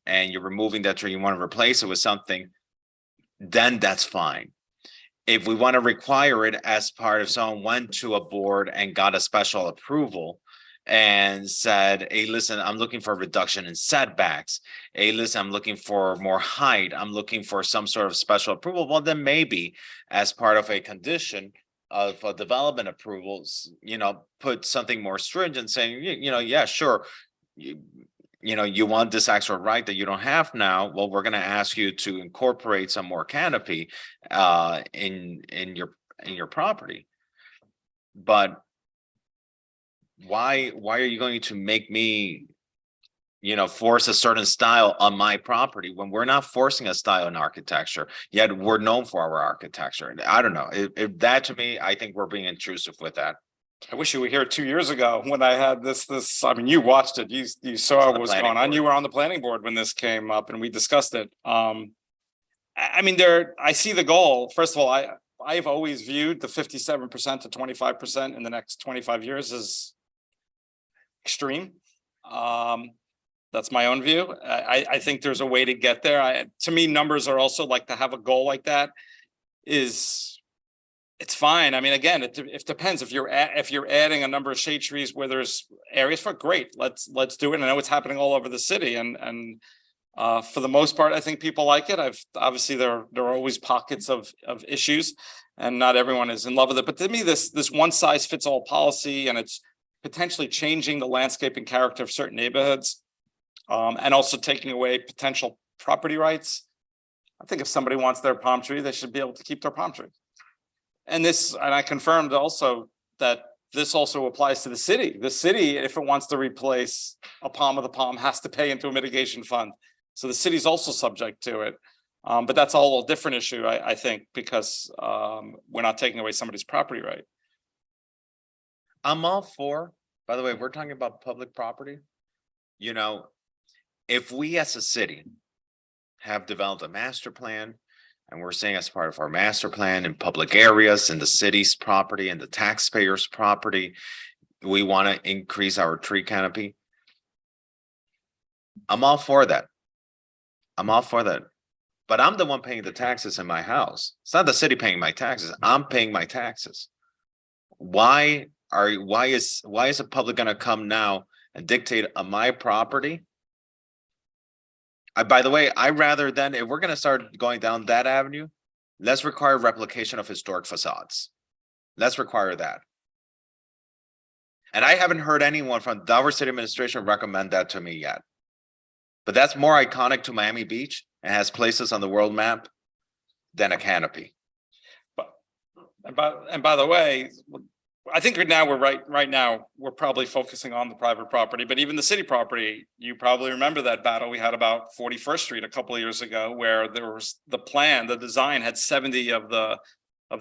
and you're removing that tree, you want to replace it with something, then that's fine. If we want to require it as part of someone went to a board and got a special approval and said, hey, listen, I'm looking for a reduction in setbacks. Hey, listen, I'm looking for more height. I'm looking for some sort of special approval. Well, then maybe as part of a condition of development approvals, put something more stringent saying, yeah, sure. You want this extra right that you don't have now. Well, we're going to ask you to incorporate some more canopy in your property. But why are you going to make me, force a certain style on my property when we're not forcing a style in architecture, yet we're known for our architecture? I don't know. If that, to me, I think we're being intrusive with that. I wish you were here 2 years ago when I had this, I mean, you watched it, you saw what was going on. You were on the planning board when this came up and we discussed it. I mean, I see the goal. First of all, I've always viewed the 57% to 25% in the next 25 years as extreme. That's my own view. I think there's a way to get there. To me, numbers are also like, to have a goal like that it's fine. I mean, again, it depends. If you're adding a number of shade trees where there's areas for, great, let's do it. I know it's happening all over the city, and for the most part, I think people like it. Obviously there are always pockets of issues, and not everyone is in love with it. But to me, this one size fits all policy, and it's potentially changing the landscape and character of certain neighborhoods, and also taking away potential property rights. I think if somebody wants their palm tree, they should be able to keep their palm tree. And I confirmed also that this also applies to the city. The city, if it wants to replace a palm of the palm, has to pay into a mitigation fund. So the city's also subject to it. But that's a whole different issue, I think, because we're not taking away somebody's property right. I'm all for, by the way, we're talking about public property. If we as a city have developed a master plan, and we're saying as part of our master plan in public areas, in the city's property and the taxpayers' property, we want to increase our tree canopy. I'm all for that. But I'm the one paying the taxes in my house. It's not the city paying my taxes. I'm paying my taxes. Why is the public going to come now and dictate on my property By the way, I rather than, if we're gonna start going down that avenue, let's require replication of historic facades. Let's require that. And I haven't heard anyone from Delaware City Administration recommend that to me yet. But that's more iconic to Miami Beach and has places on the world map than a canopy. And by the way, I think right now, we're probably focusing on the private property, but even the city property, you probably remember that battle we had about 41st Street a couple of years ago, where there was the design had 70 of the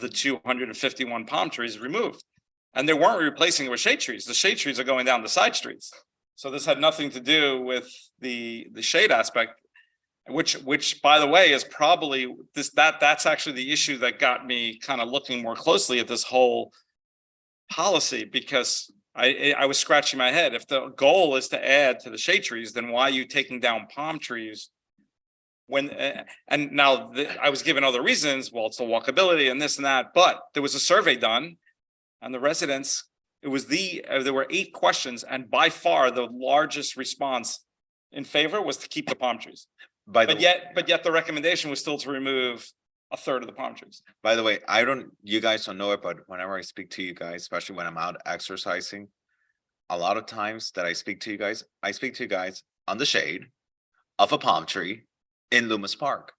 251 palm trees removed. And they weren't replacing it with shade trees. The shade trees are going down the side streets. So this had nothing to do with the shade aspect, which by the way, is probably that's actually the issue that got me kind of looking more closely at this whole policy, because I was scratching my head. If the goal is to add to the shade trees, then why are you taking down palm trees? And now I was given other reasons. Well, it's the walkability and this and that, but there was a survey done and the residents, there were 8 questions, and by far the largest response in favor was to keep the palm trees. But yet the recommendation was still to remove a third of the palm trees. By the way, you guys don't know it, but whenever I speak to you guys, especially when I'm out exercising, a lot of times that I speak to you guys on the shade of a palm tree in Loomis Park.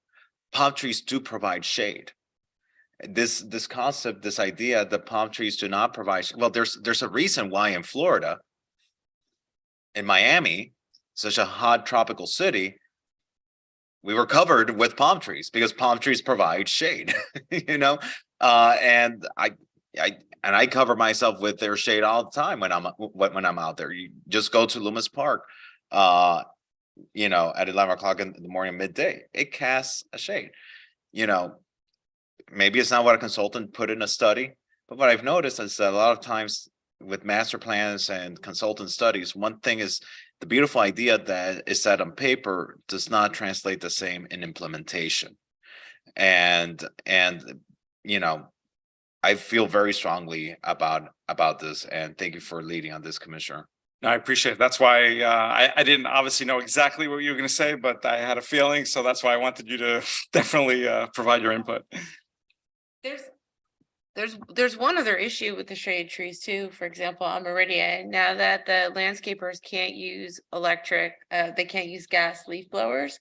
Palm trees do provide shade. This concept, this idea that palm trees do not provide, well, there's a reason why in Florida, in Miami, such a hot tropical city, we were covered with palm trees because palm trees provide shade, and I cover myself with their shade all the time when I'm out there. You just go to Loomis Park, at 11 o'clock in the morning, midday, it casts a shade. Maybe it's not what a consultant put in a study, but what I've noticed is that a lot of times with master plans and consultant studies, one thing is the beautiful idea that is set on paper does not translate the same in implementation. And I feel very strongly about this, and thank you for leading on this, Commissioner. No, I appreciate it. That's why I didn't obviously know exactly what you were going to say, but I had a feeling, so that's why I wanted you to definitely provide your input. There's one other issue with the shade trees too. For example, on Meridian, now that the landscapers can't use they can't use gas leaf blowers.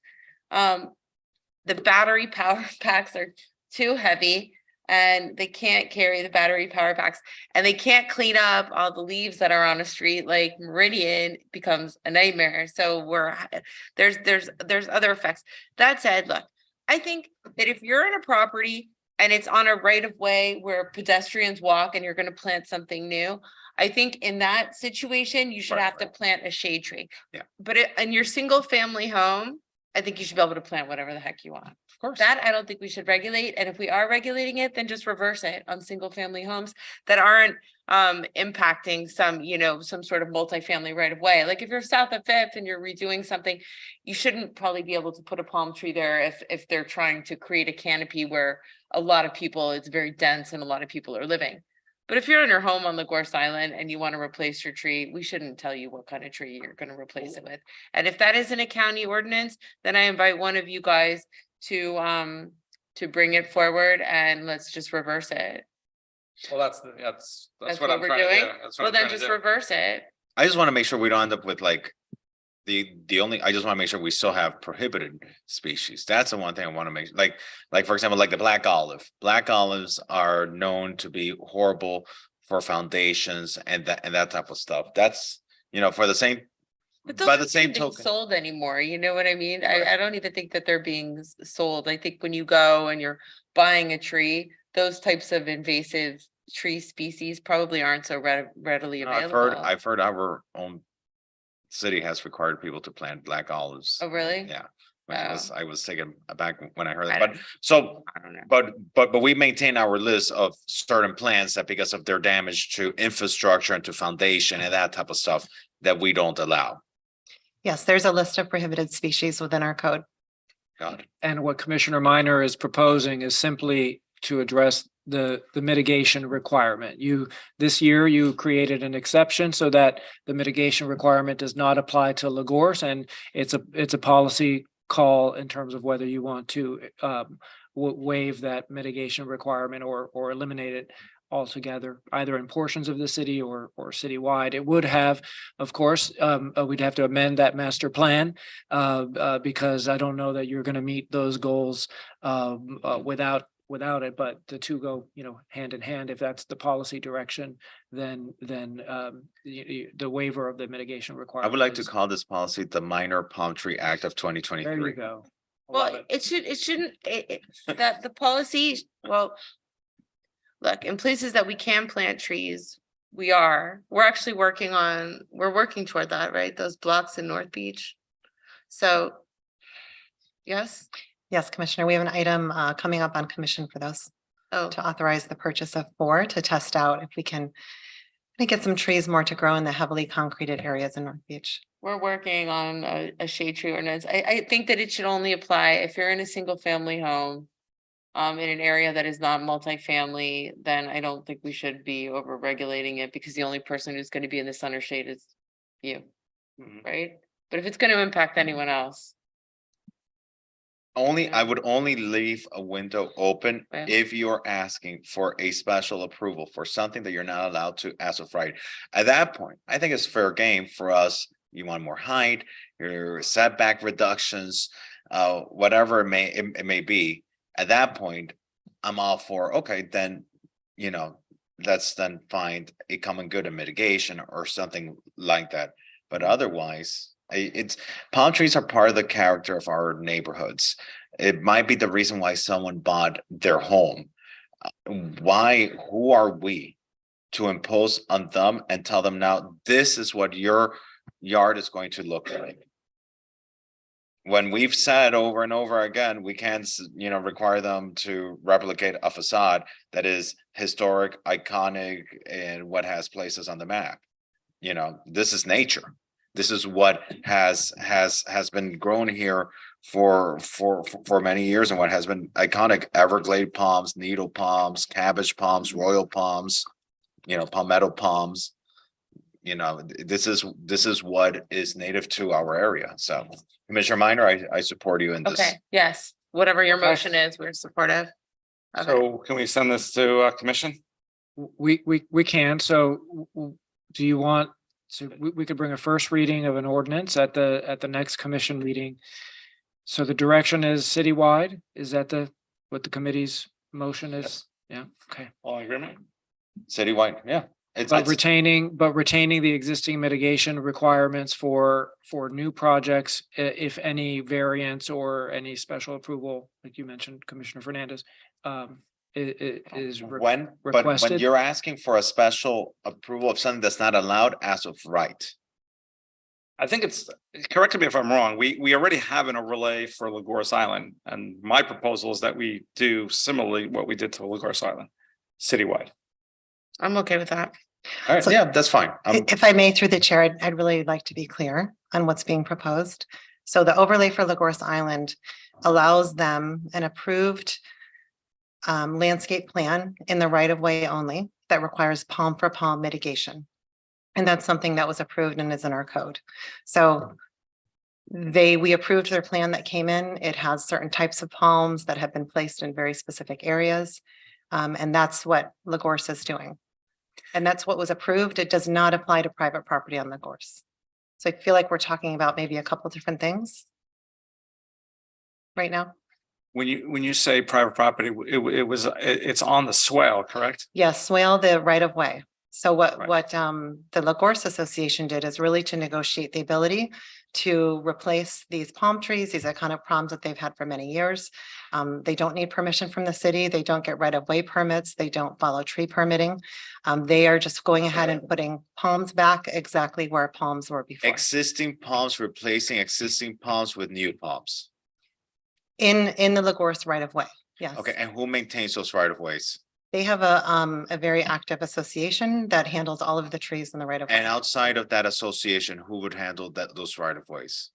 The battery power packs are too heavy and they can't carry the battery power packs, and they can't clean up all the leaves that are on a street like Meridian. Becomes a nightmare. So there's other effects. That said, look, I think that if you're in a property and it's on a right of way where pedestrians walk and you're going to plant something new, I think in that situation, you should have to plant a shade tree. Yeah. But in your single family home, I think you should be able to plant whatever the heck you want. Of course. That I don't think we should regulate. And if we are regulating it, then just reverse it on single family homes that aren't impacting some sort of multifamily right of way. Like if you're south of Fifth and you're redoing something, you shouldn't probably be able to put a palm tree there if they're trying to create a canopy where a lot of people, it's very dense and a lot of people are living. But if you're in your home on Lagorce Island and you want to replace your tree, we shouldn't tell you what kind of tree you're going to replace it with. And if that isn't a county ordinance, then I invite one of you guys to bring it forward and let's just reverse it. Well, that's what I'm we're trying to doing. do. That's what Well, I'm then trying to just do. reverse it. I just want to make sure we don't end up with like I just want to make sure we still have prohibited species. That's the one thing I want to make, like for example, like the black olive. Black olives are known to be horrible for foundations and that type of stuff. That's, for the same, But by those the same aren't being token. sold anymore. You know what I mean? I don't even think that they're being sold. I think when you go and you're buying a tree, those types of invasive tree species probably aren't so readily available. I've heard our own city has required people to plant black olives. Oh, really? Yeah. Oh. I was taken aback when I heard that, I but don't- so, I don't know. but we maintain our list of certain plants that because of their damage to infrastructure and to foundation and that type of stuff that we don't allow. Yes, there's a list of prohibited species within our code. Got it. And what Commissioner Minor is proposing is simply to address the mitigation requirement. This year you created an exception so that the mitigation requirement does not apply to Lagorce, and it's a policy call in terms of whether you want to waive that mitigation requirement or eliminate it altogether, either in portions of the city or citywide. It would have, of course, we'd have to amend that master plan because I don't know that you're going to meet those goals without it, but the two go, hand in hand. If that's the policy direction, then the waiver of the mitigation I requirement. would like to is- call this policy the Minor Palm Tree Act of twenty There you twenty-three. go. I love Well, it. it shouldn't, that the policy, well, look, in places that we can plant trees, we're actually we're working toward that, right? Those blocks in North Beach. So, yes, Yes, Commissioner, we have an item coming up on commission for those oh, to authorize the purchase of 4 to test out if we can get some trees more to grow in the heavily concreted areas in North Beach. we're working on a shade tree ordinance. I think that it should only apply if you're in a single family home. In an area that is not multifamily, then I don't think we should be over regulating it because the only person who's gonna be in the sun or shade is you. Right? But if it's gonna impact anyone else. I would only leave a window open Yeah. if you're asking for a special approval for something that you're not allowed to as of right. At that point, I think it's fair game for us. You want more height, your setback reductions, whatever it may be. At that point, I'm all for, okay, then, let's then find a common good in mitigation or something like that. But otherwise, it's palm trees are part of the character of our neighborhoods. It might be the reason why someone bought their home. Who are we to impose on them and tell them now, this is what your yard is going to look like? When we've said over and over again, we can't, require them to replicate a facade that is historic, iconic, and what has places on the map. This is nature. This is what has been grown here for many years, and what has been iconic: Everglade palms, needle palms, cabbage palms, royal palms, palmetto palms. This is what is native to our area. So, Commissioner Minor, I support you in this. Okay, yes, whatever your motion is, we're supportive. Okay. So can we send this to commission? We can. So do you want to, we could bring a first reading of an ordinance at the next commission meeting. So the direction is citywide. Is that what the committee's motion is? Yeah, okay. All in agreement? Citywide, yeah. But retaining the existing mitigation requirements for new projects, if any variance or any special approval, like you mentioned, Commissioner Fernandez, is When requested. you're asking for a special approval of something that's not allowed as of right. I think correct me if I'm wrong, we already have an overlay for Lagos Island, and my proposal is that we do similarly what we did to Lagos Island, citywide. I'm okay with that. All right, yeah, that's fine. If I may, through the chair, I'd really like to be clear on what's being proposed. So the overlay for Lagos Island allows them an approved landscape plan in the right of way only that requires palm for palm mitigation. And that's something that was approved and is in our code. So we approved their plan that came in. It has certain types of palms that have been placed in very specific areas. And that's what Lagos is doing. And that's what was approved. It does not apply to private property on Lagos. So I feel like we're talking about maybe a couple different things right now. When you say private property, it's on the swale, correct? Yes, swale the right of way. So what the Lagos Association did is really to negotiate the ability to replace these palm trees, these iconic palms that they've had for many years. They don't need permission from the city. They don't get right of way permits. They don't follow tree permitting. They are just going ahead and putting palms back exactly where palms were before. Existing palms replacing existing palms with new palms. In the Lagos right of way, yes. Okay, and who maintains those right of ways? They have a very active association that handles all of the trees in the right of way. And outside of that association, who would handle those right of ways?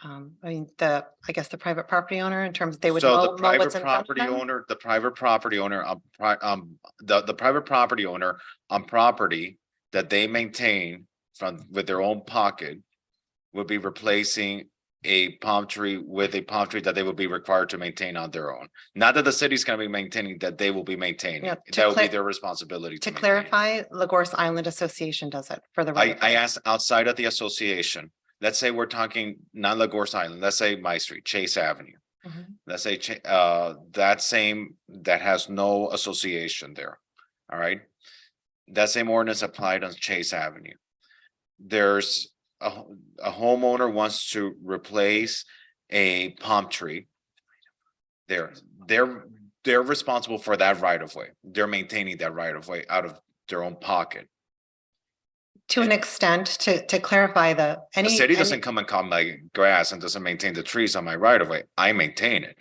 I mean, I guess the private property owner in terms, they would So know the what's private in front of property them. owner, the private property owner, the private property owner on property that they maintain with their own pocket would be replacing a palm tree with a palm tree that they will be required to maintain on their own. Not that the city's gonna be maintaining, that they will be maintaining. Yeah, to That will be clar- their responsibility. To maintain. clarify, Lagos Island Association does it for the. I right-of-way. asked outside of the association, let's say we're talking not Lagos Island, let's say my street, Chase Avenue. Mhm. Let's say, that has no association there, all right? That same ordinance applied on Chase Avenue. There's a homeowner wants to replace a palm tree. They're responsible for that right of way. They're maintaining that right of way out of their own pocket. To an extent, to clarify The city doesn't come and cut my grass and doesn't maintain the trees on my right of way. I maintain it.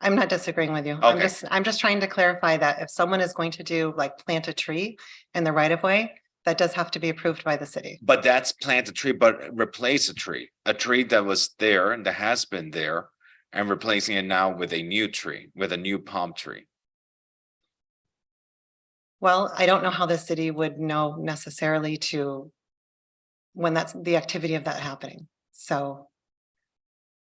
I'm not disagreeing with you. Okay. I'm just trying to clarify that if someone is going to do like plant a tree in the right of way, that does have to be approved by the city. But that's plant a tree, but replace a tree that was there and that has been there, and replacing it now with a new tree, with a new palm tree. Well, I don't know how the city would know necessarily when that's the activity of that happening. So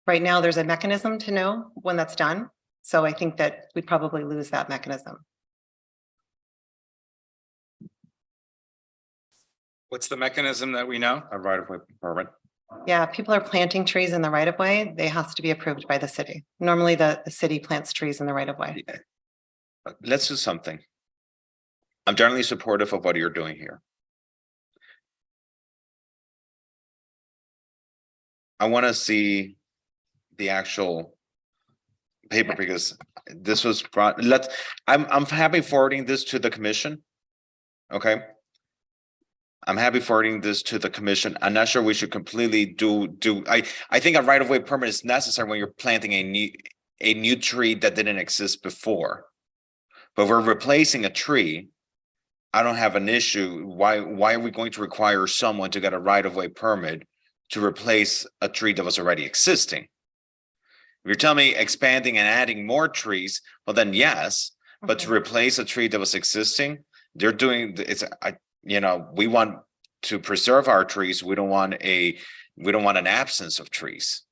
right now, there's a mechanism to know when that's done. So I think that we'd probably lose that mechanism. What's the mechanism that we know? A right of way permit. Yeah, people are planting trees in the right of way. They have to be approved by the city. Normally, the city plants trees in the right of way. Let's do something. I'm generally supportive of what you're doing here. I want to see the actual paper because this was brought, I'm happy forwarding this to the commission. Okay. I'm happy forwarding this to the commission. I'm not sure we should completely I think a right of way permit is necessary when you're planting a new tree that didn't exist before. But we're replacing a tree. I don't have an issue. Why are we going to require someone to get a right of way permit to replace a tree that was already existing? If you're telling me expanding and adding more trees, well then yes, but to replace a tree that was existing, they're doing we want to preserve our trees. We don't want an absence of trees.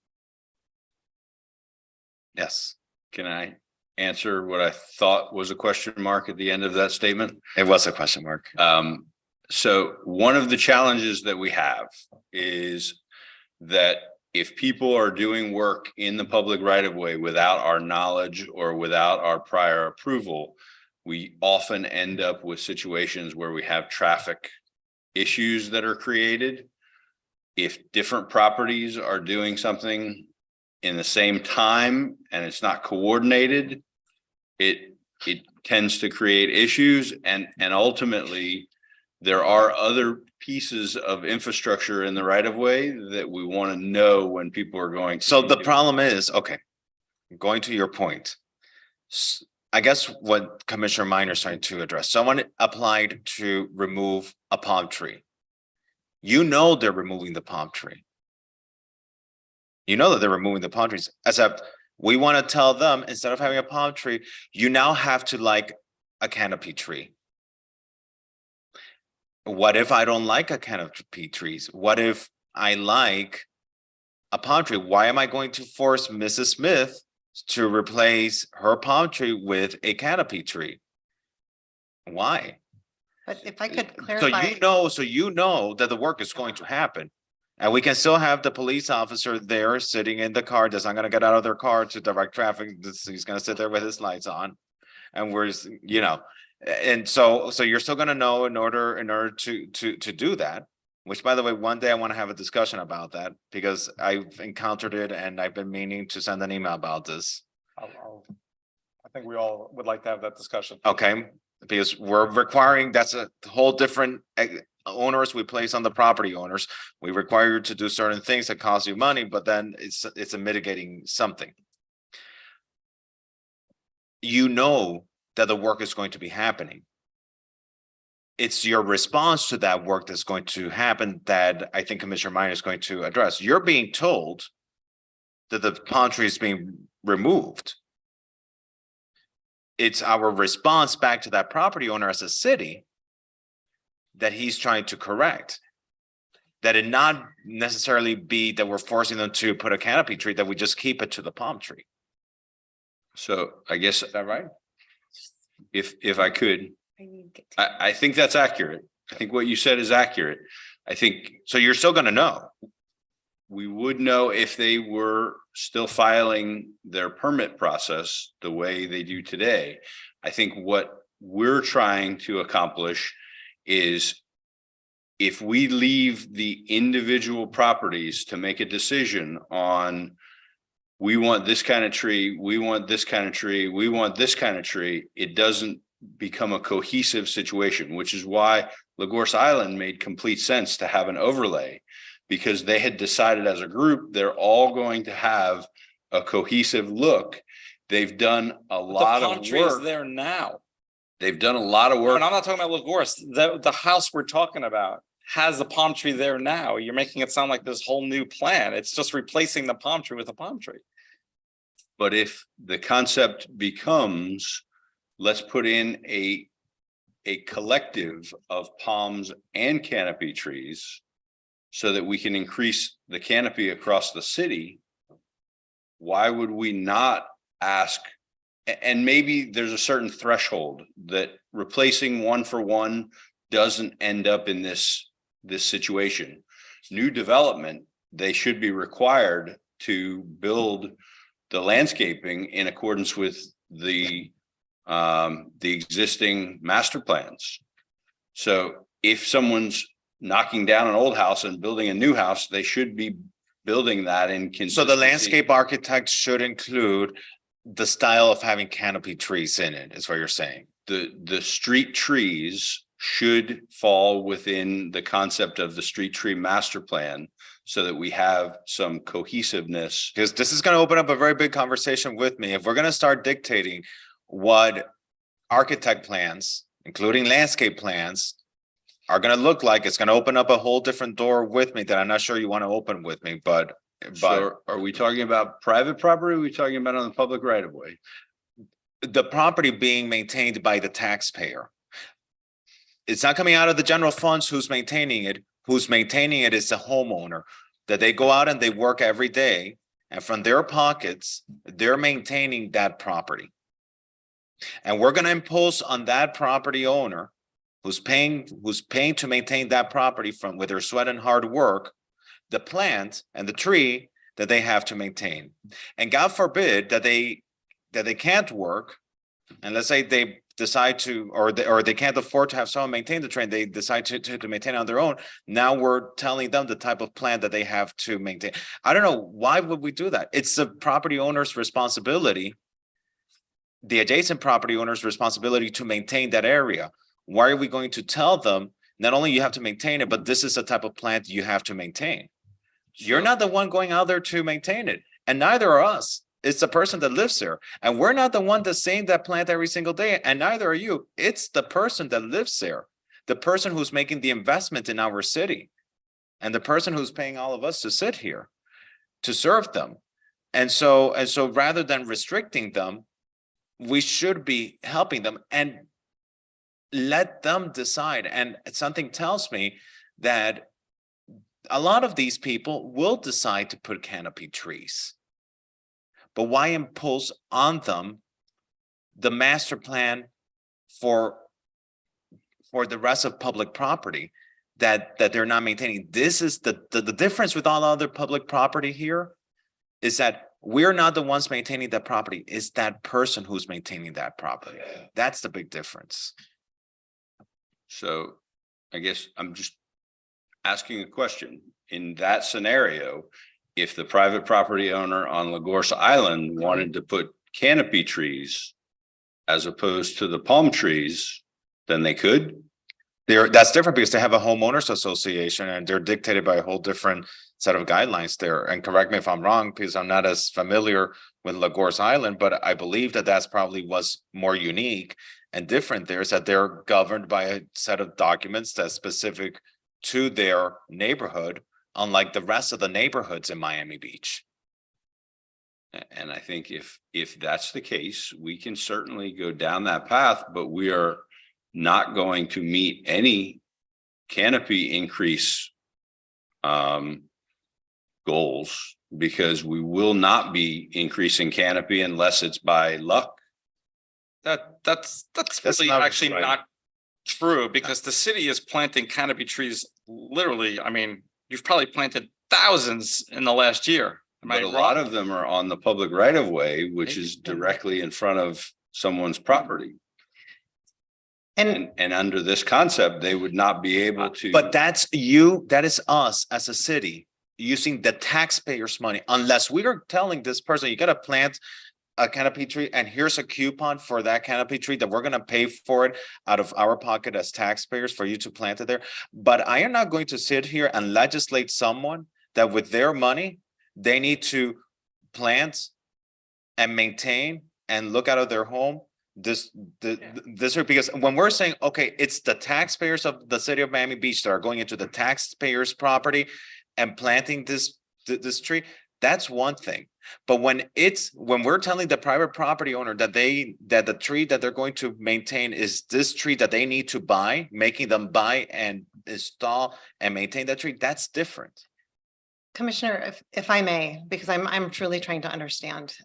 Yes. Can I answer what I thought was a question mark at the end of that statement? It was a question mark. So one of the challenges that we have is that if people are doing work in the public right of way without our knowledge or without our prior approval, we often end up with situations where we have traffic issues that are created. If different properties are doing something in the same time and it's not coordinated, it tends to create issues, and ultimately there are other pieces of infrastructure in the right of way that we want to know when people are going. So the problem is, okay, going to your point, I guess what Commissioner Minor is trying to address, someone applied to remove a palm tree. You know they're removing the palm tree. You know that they're removing the palm trees, except we want to tell them, instead of having a palm tree, you now have to like a canopy tree. What if I don't like a canopy trees? What if I like a palm tree? Why am I going to force Mrs. Smith to replace her palm tree with a canopy tree? Why? But if I could clarify. So you know that the work is going to happen. And we can still have the police officer there sitting in the car that's not gonna get out of their car to direct traffic. He's gonna sit there with his lights on. And and so you're still gonna know in order to do that. Which, by the way, one day I want to have a discussion about that because I've encountered it and I've been meaning to send an email about this. I think we all would like to have that discussion. Okay, because we're requiring, that's a whole different onerous we place on the property owners. We require you to do certain things that cost you money, but then it's a mitigating something. You know that the work is going to be happening. It's your response to that work that's going to happen that I think Commissioner Minor is going to address. You're being told that the palm tree is being removed. It's our response back to that property owner as a city that he's trying to correct. that it not necessarily be that we're forcing them to put a canopy tree, that we just keep it to the palm tree. So I guess Is that right? if I could, I think that's accurate. I think what you said is accurate. I think So you're still gonna know. we would know if they were still filing their permit process the way they do today. I think what we're trying to accomplish is if we leave the individual properties to make a decision on, we want this kind of tree, we want this kind of tree, we want this kind of tree, it doesn't become a cohesive situation, which is why Lagorce Island made complete sense to have an overlay, because they had decided as a group, they're all going to have a cohesive look. They've done a lot The of palm tree is work. there now. They've done a lot of And work. I'm not talking about Lagorce. The house we're talking about has the palm tree there now. You're making it sound like this whole new plan. It's just replacing the palm tree with a palm tree. But if the concept becomes, let's put in a collective of palms and canopy trees so that we can increase the canopy across the city, why would we not ask? And maybe there's a certain threshold that replacing one for one doesn't end up in this situation. New development, they should be required to build the landscaping in accordance with the existing master plans. So if someone's knocking down an old house and building a new house, they should be building that in. So the landscape architect should include the style of having canopy trees in it, is what you're saying. The street trees should fall within the concept of the street tree master plan so that we have some cohesiveness. Because this is going to open up a very big conversation with me. If we're going to start dictating what architect plans, including landscape plans, are going to look like, it's going to open up a whole different door with me that I'm not sure you want to open with me, but So are we talking about private property? Or are we talking about on the public right of way? the property being maintained by the taxpayer. It's not coming out of the general funds. Who's maintaining it? Who's maintaining it is the homeowner, that they go out and they work every day, and from their pockets, they're maintaining that property. And we're gonna impose on that property owner who's paying to maintain that property from with their sweat and hard work, the plant and the tree that they have to maintain. And God forbid that they can't work, and let's say they decide to, or they can't afford to have someone maintain the tree, they decide to maintain it on their own. Now we're telling them the type of plant that they have to maintain. I don't know, why would we do that? It's the property owner's responsibility, the adjacent property owner's responsibility to maintain that area. Why are we going to tell them, not only you have to maintain it, but this is the type of plant you have to maintain? You're not the one going out there to maintain it, and neither are us. It's the person that lives there. And we're not the one that's saying that plant every single day, and neither are you. It's the person that lives there, the person who's making the investment in our city, and the person who's paying all of us to sit here to serve them. And so rather than restricting them, we should be helping them and let them decide. And something tells me that a lot of these people will decide to put canopy trees. But why impose on them the master plan for the rest of public property that they're not maintaining? This is the difference with all other public property here, is that we're not the ones maintaining that property. It's that person who's maintaining that property. That's the big difference. So I guess I'm just asking a question. In that scenario, if the private property owner on Lagorce Island wanted to put canopy trees as opposed to the palm trees, then they could? That's different because they have a homeowners association and they're dictated by a whole different set of guidelines there. And correct me if I'm wrong, because I'm not as familiar with Lagorce Island, but I believe that that's probably what's more unique and different there, is that they're governed by a set of documents that's specific to their neighborhood, unlike the rest of the neighborhoods in Miami Beach. And I think if that's the case, we can certainly go down that path, but we are not going to meet any canopy increase goals, because we will not be increasing canopy unless it's by luck. That's really not actually right. not true, because the city is planting canopy trees, literally, I mean, you've probably planted thousands in the last year. Am I But a lot wrong? of them are on the public right of way, which is directly in front of someone's property. And under this concept, they would not be able to. But that is us as a city using the taxpayers' money, unless we are telling this person, you gotta plant a canopy tree and here's a coupon for that canopy tree that we're gonna pay for it out of our pocket as taxpayers for you to plant it there. But I am not going to sit here and legislate someone that with their money, they need to plant and maintain and look out of their home. This because when we're saying, okay, it's the taxpayers of the city of Miami Beach that are going into the taxpayers' property and planting this tree, that's one thing. But when we're telling the private property owner that the tree that they're going to maintain is this tree that they need to buy, making them buy and install and maintain that tree, that's different. Commissioner, if I may, because I'm truly trying to understand,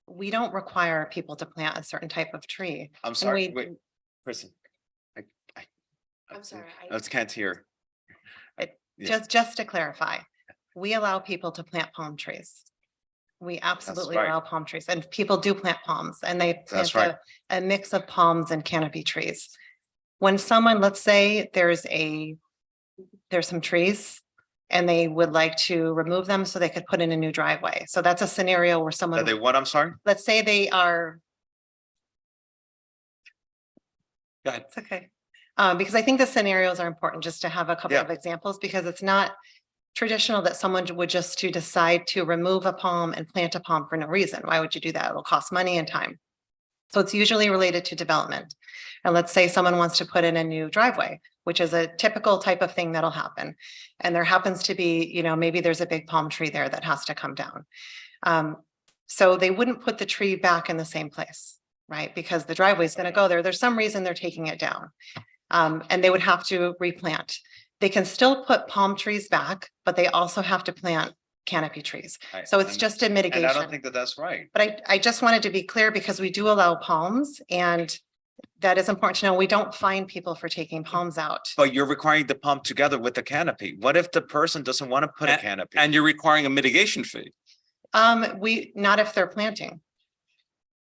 we don't require people to plant a certain type of tree. I'm And sorry, we- wait, Kristen. I'm sorry. I just can't hear. Yeah. Just to clarify, we allow people to plant palm trees. We absolutely right. allow palm trees, and people do plant palms, and they That's plant right. a mix of palms and canopy trees. When someone, let's say there's some trees and they would like to remove them so they could put in a new driveway. So that's a scenario where someone, That they what, I'm sorry? let's say they are. Go ahead. It's okay. Because I think the scenarios are important just to have a couple Yeah. of examples, because it's not traditional that someone would just to decide to remove a palm and plant a palm for no reason. Why would you do that? It'll cost money and time. So it's usually related to development. And let's say someone wants to put in a new driveway, which is a typical type of thing that'll happen. And there happens to be, maybe there's a big palm tree there that has to come down. So they wouldn't put the tree back in the same place, right? Because the driveway is going to go there. There's some reason they're taking it down. And they would have to replant. They can still put palm trees back, but they also have to plant canopy trees. So it's just a And I don't mitigation. think that that's right. But I just wanted to be clear, because we do allow palms, and that is important to know. We don't fine people for taking palms out. But you're requiring the pump together with the canopy. What if the person doesn't want to put a canopy? And you're requiring a mitigation fee, Not if they're planting,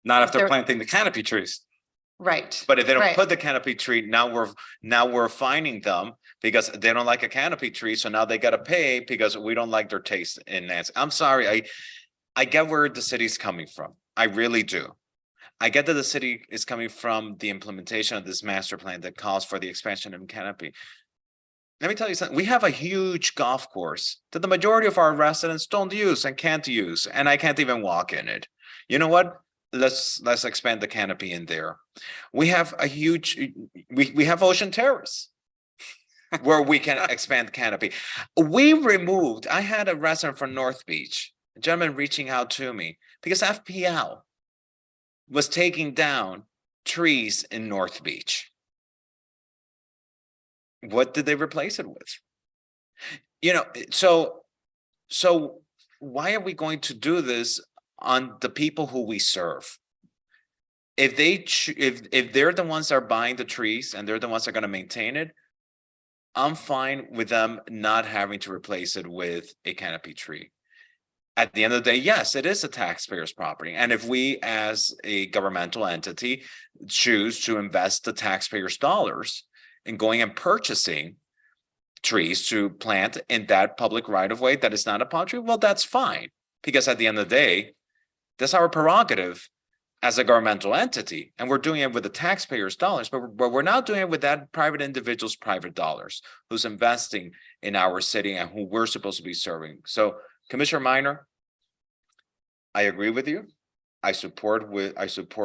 not if they're They're- planting the canopy trees. right? But if they don't Right. put the canopy tree, now we're fining them because they don't like a canopy tree. So now they gotta pay because we don't like their taste in that. I'm sorry, I get where the city's coming from. I really do. I get that the city is coming from the implementation of this master plan that calls for the expansion of canopy. Let me tell you something. We have a huge golf course that the majority of our residents don't use and can't use, and I can't even walk in it. You know what? Let's expand the canopy in there. We have a huge, we have Ocean Terrace where we can expand canopy. I had a resident from North Beach, a gentleman reaching out to me because FPL was taking down trees in North Beach. What did they replace it with? So why are we going to do this on the people who we serve? If they're the ones that are buying the trees and they're the ones that are going to maintain it, I'm fine with them not having to replace it with a canopy tree. At the end of the day, yes, it is a taxpayer's property. And if we as a governmental entity choose to invest the taxpayers' dollars in going and purchasing trees to plant in that public right of way that is not a palm tree, well, that's fine. Because at the end of the day, that's our prerogative as a governmental entity. And we're doing it with the taxpayers' dollars, but we're not doing it with that private individual's private dollars who's investing in our city and who we're supposed to be serving. So Commissioner Minor, I agree with you. I support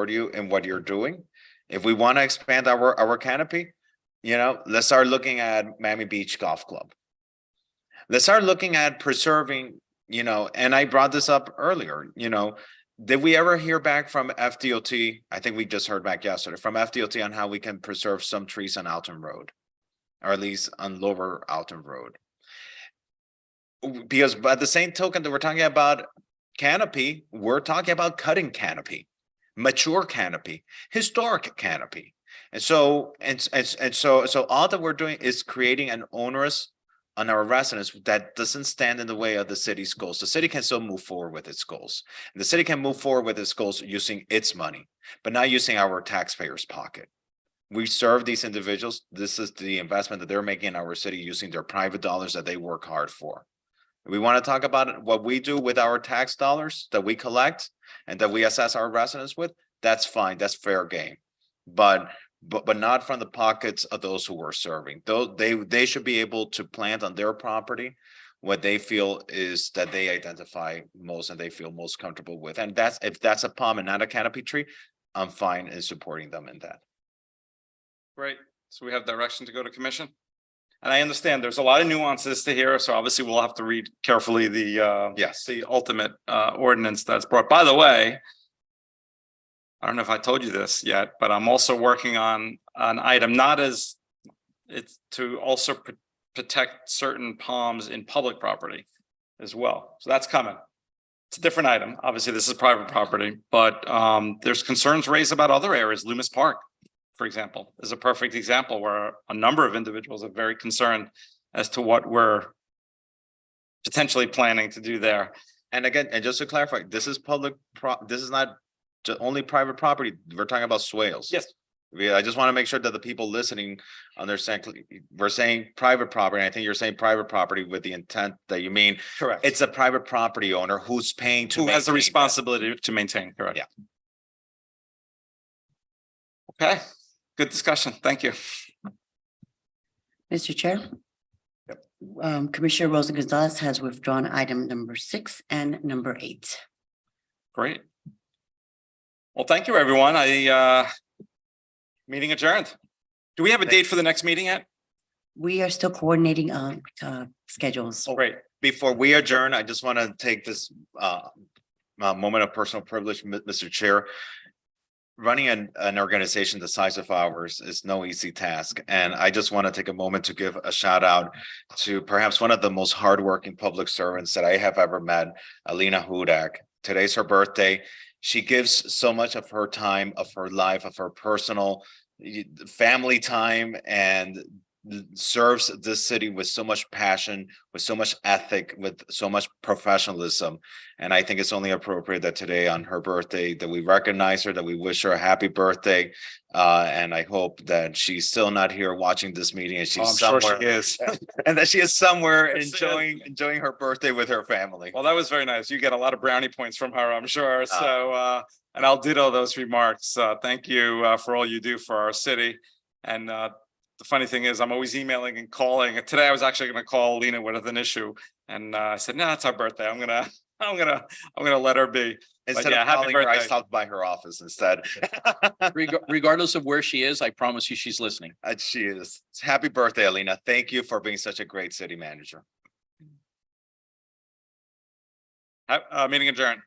you in what you're doing. If we want to expand our canopy, let's start looking at Miami Beach Golf Club. Let's start looking at preserving, and I brought this up earlier, did we ever hear back from FDOT? I think we just heard back yesterday from FDOT on how we can preserve some trees on Alton Road, or at least on Lower Alton Road. Because by the same token that we're talking about canopy, we're talking about cutting canopy, mature canopy, historic canopy. And so, so all that we're doing is creating an onerous on our residents that doesn't stand in the way of the city's goals. The city can still move forward with its goals. And the city can move forward with its goals using its money, but not using our taxpayers' pocket. We serve these individuals. This is the investment that they're making in our city using their private dollars that they work hard for. We want to talk about what we do with our tax dollars that we collect and that we assess our residents with. That's fine. That's fair game. But not from the pockets of those who we're serving. Though they should be able to plant on their property what they feel is that they identify most and they feel most comfortable with. And that's if that's a palm and not a canopy tree, I'm fine in supporting them in that. Great. So we have direction to go to commission. And I understand there's a lot of nuances to here, so obviously we'll have to read carefully the the ultimate ordinance that's brought. By the way, I don't know if I told you this yet, but I'm also working on an item, not as it's to also protect certain palms in public property as well. So that's coming. It's a different item. Obviously, this is private property, but there's concerns raised about other areas. Loomis Park, for example, is a perfect example where a number of individuals are very concerned as to what we're potentially planning to do there. And again, and just to clarify, this is this is not only private property. We're talking about swales. Yes. I just want to make sure that the people listening understand. We're saying private property. And I think you're saying private property with the intent that you mean. Correct. It's a private property owner who's paying to. Who has the maintain responsibility to maintain, correct? Yeah. Okay, good discussion. Thank you. Mr. Chair. Commissioner Rosa Gonzalez has withdrawn item number 6 and number 8. Great. Well, thank you, everyone. Meeting adjourned. Do we have a date for the next meeting yet? We are still coordinating schedules. Great. Before we adjourn, I just want to take this moment of personal privilege, Mr. Chair. Running an organization the size of ours is no easy task. And I just want to take a moment to give a shout out to perhaps one of the most hardworking public servants that I have ever met, Alina Hudak. Today's her birthday. She gives so much of her time, of her life, of her personal family time, and serves this city with so much passion, with so much ethic, with so much professionalism. And I think it's only appropriate that today on her birthday that we recognize her, that we wish her a happy birthday. And I hope that she's still not here watching this meeting and she's somewhere. Sure she is. And that she is somewhere enjoying her birthday with her family. Well, that was very nice. You get a lot of brownie points from her, I'm sure. So, and I'll ditto those remarks. Thank you for all you do for our city. And the funny thing is, I'm always emailing and calling. Today, I was actually going to call Lena with an issue, and I said, "No, it's our birthday. I'm gonna let her be." Instead But of happy calling her, I birthday. stopped by her office instead. Regardless of where she is, I promise you she's listening. She is. Happy birthday, Alina. Thank you for being such a great city manager. Meeting adjourned.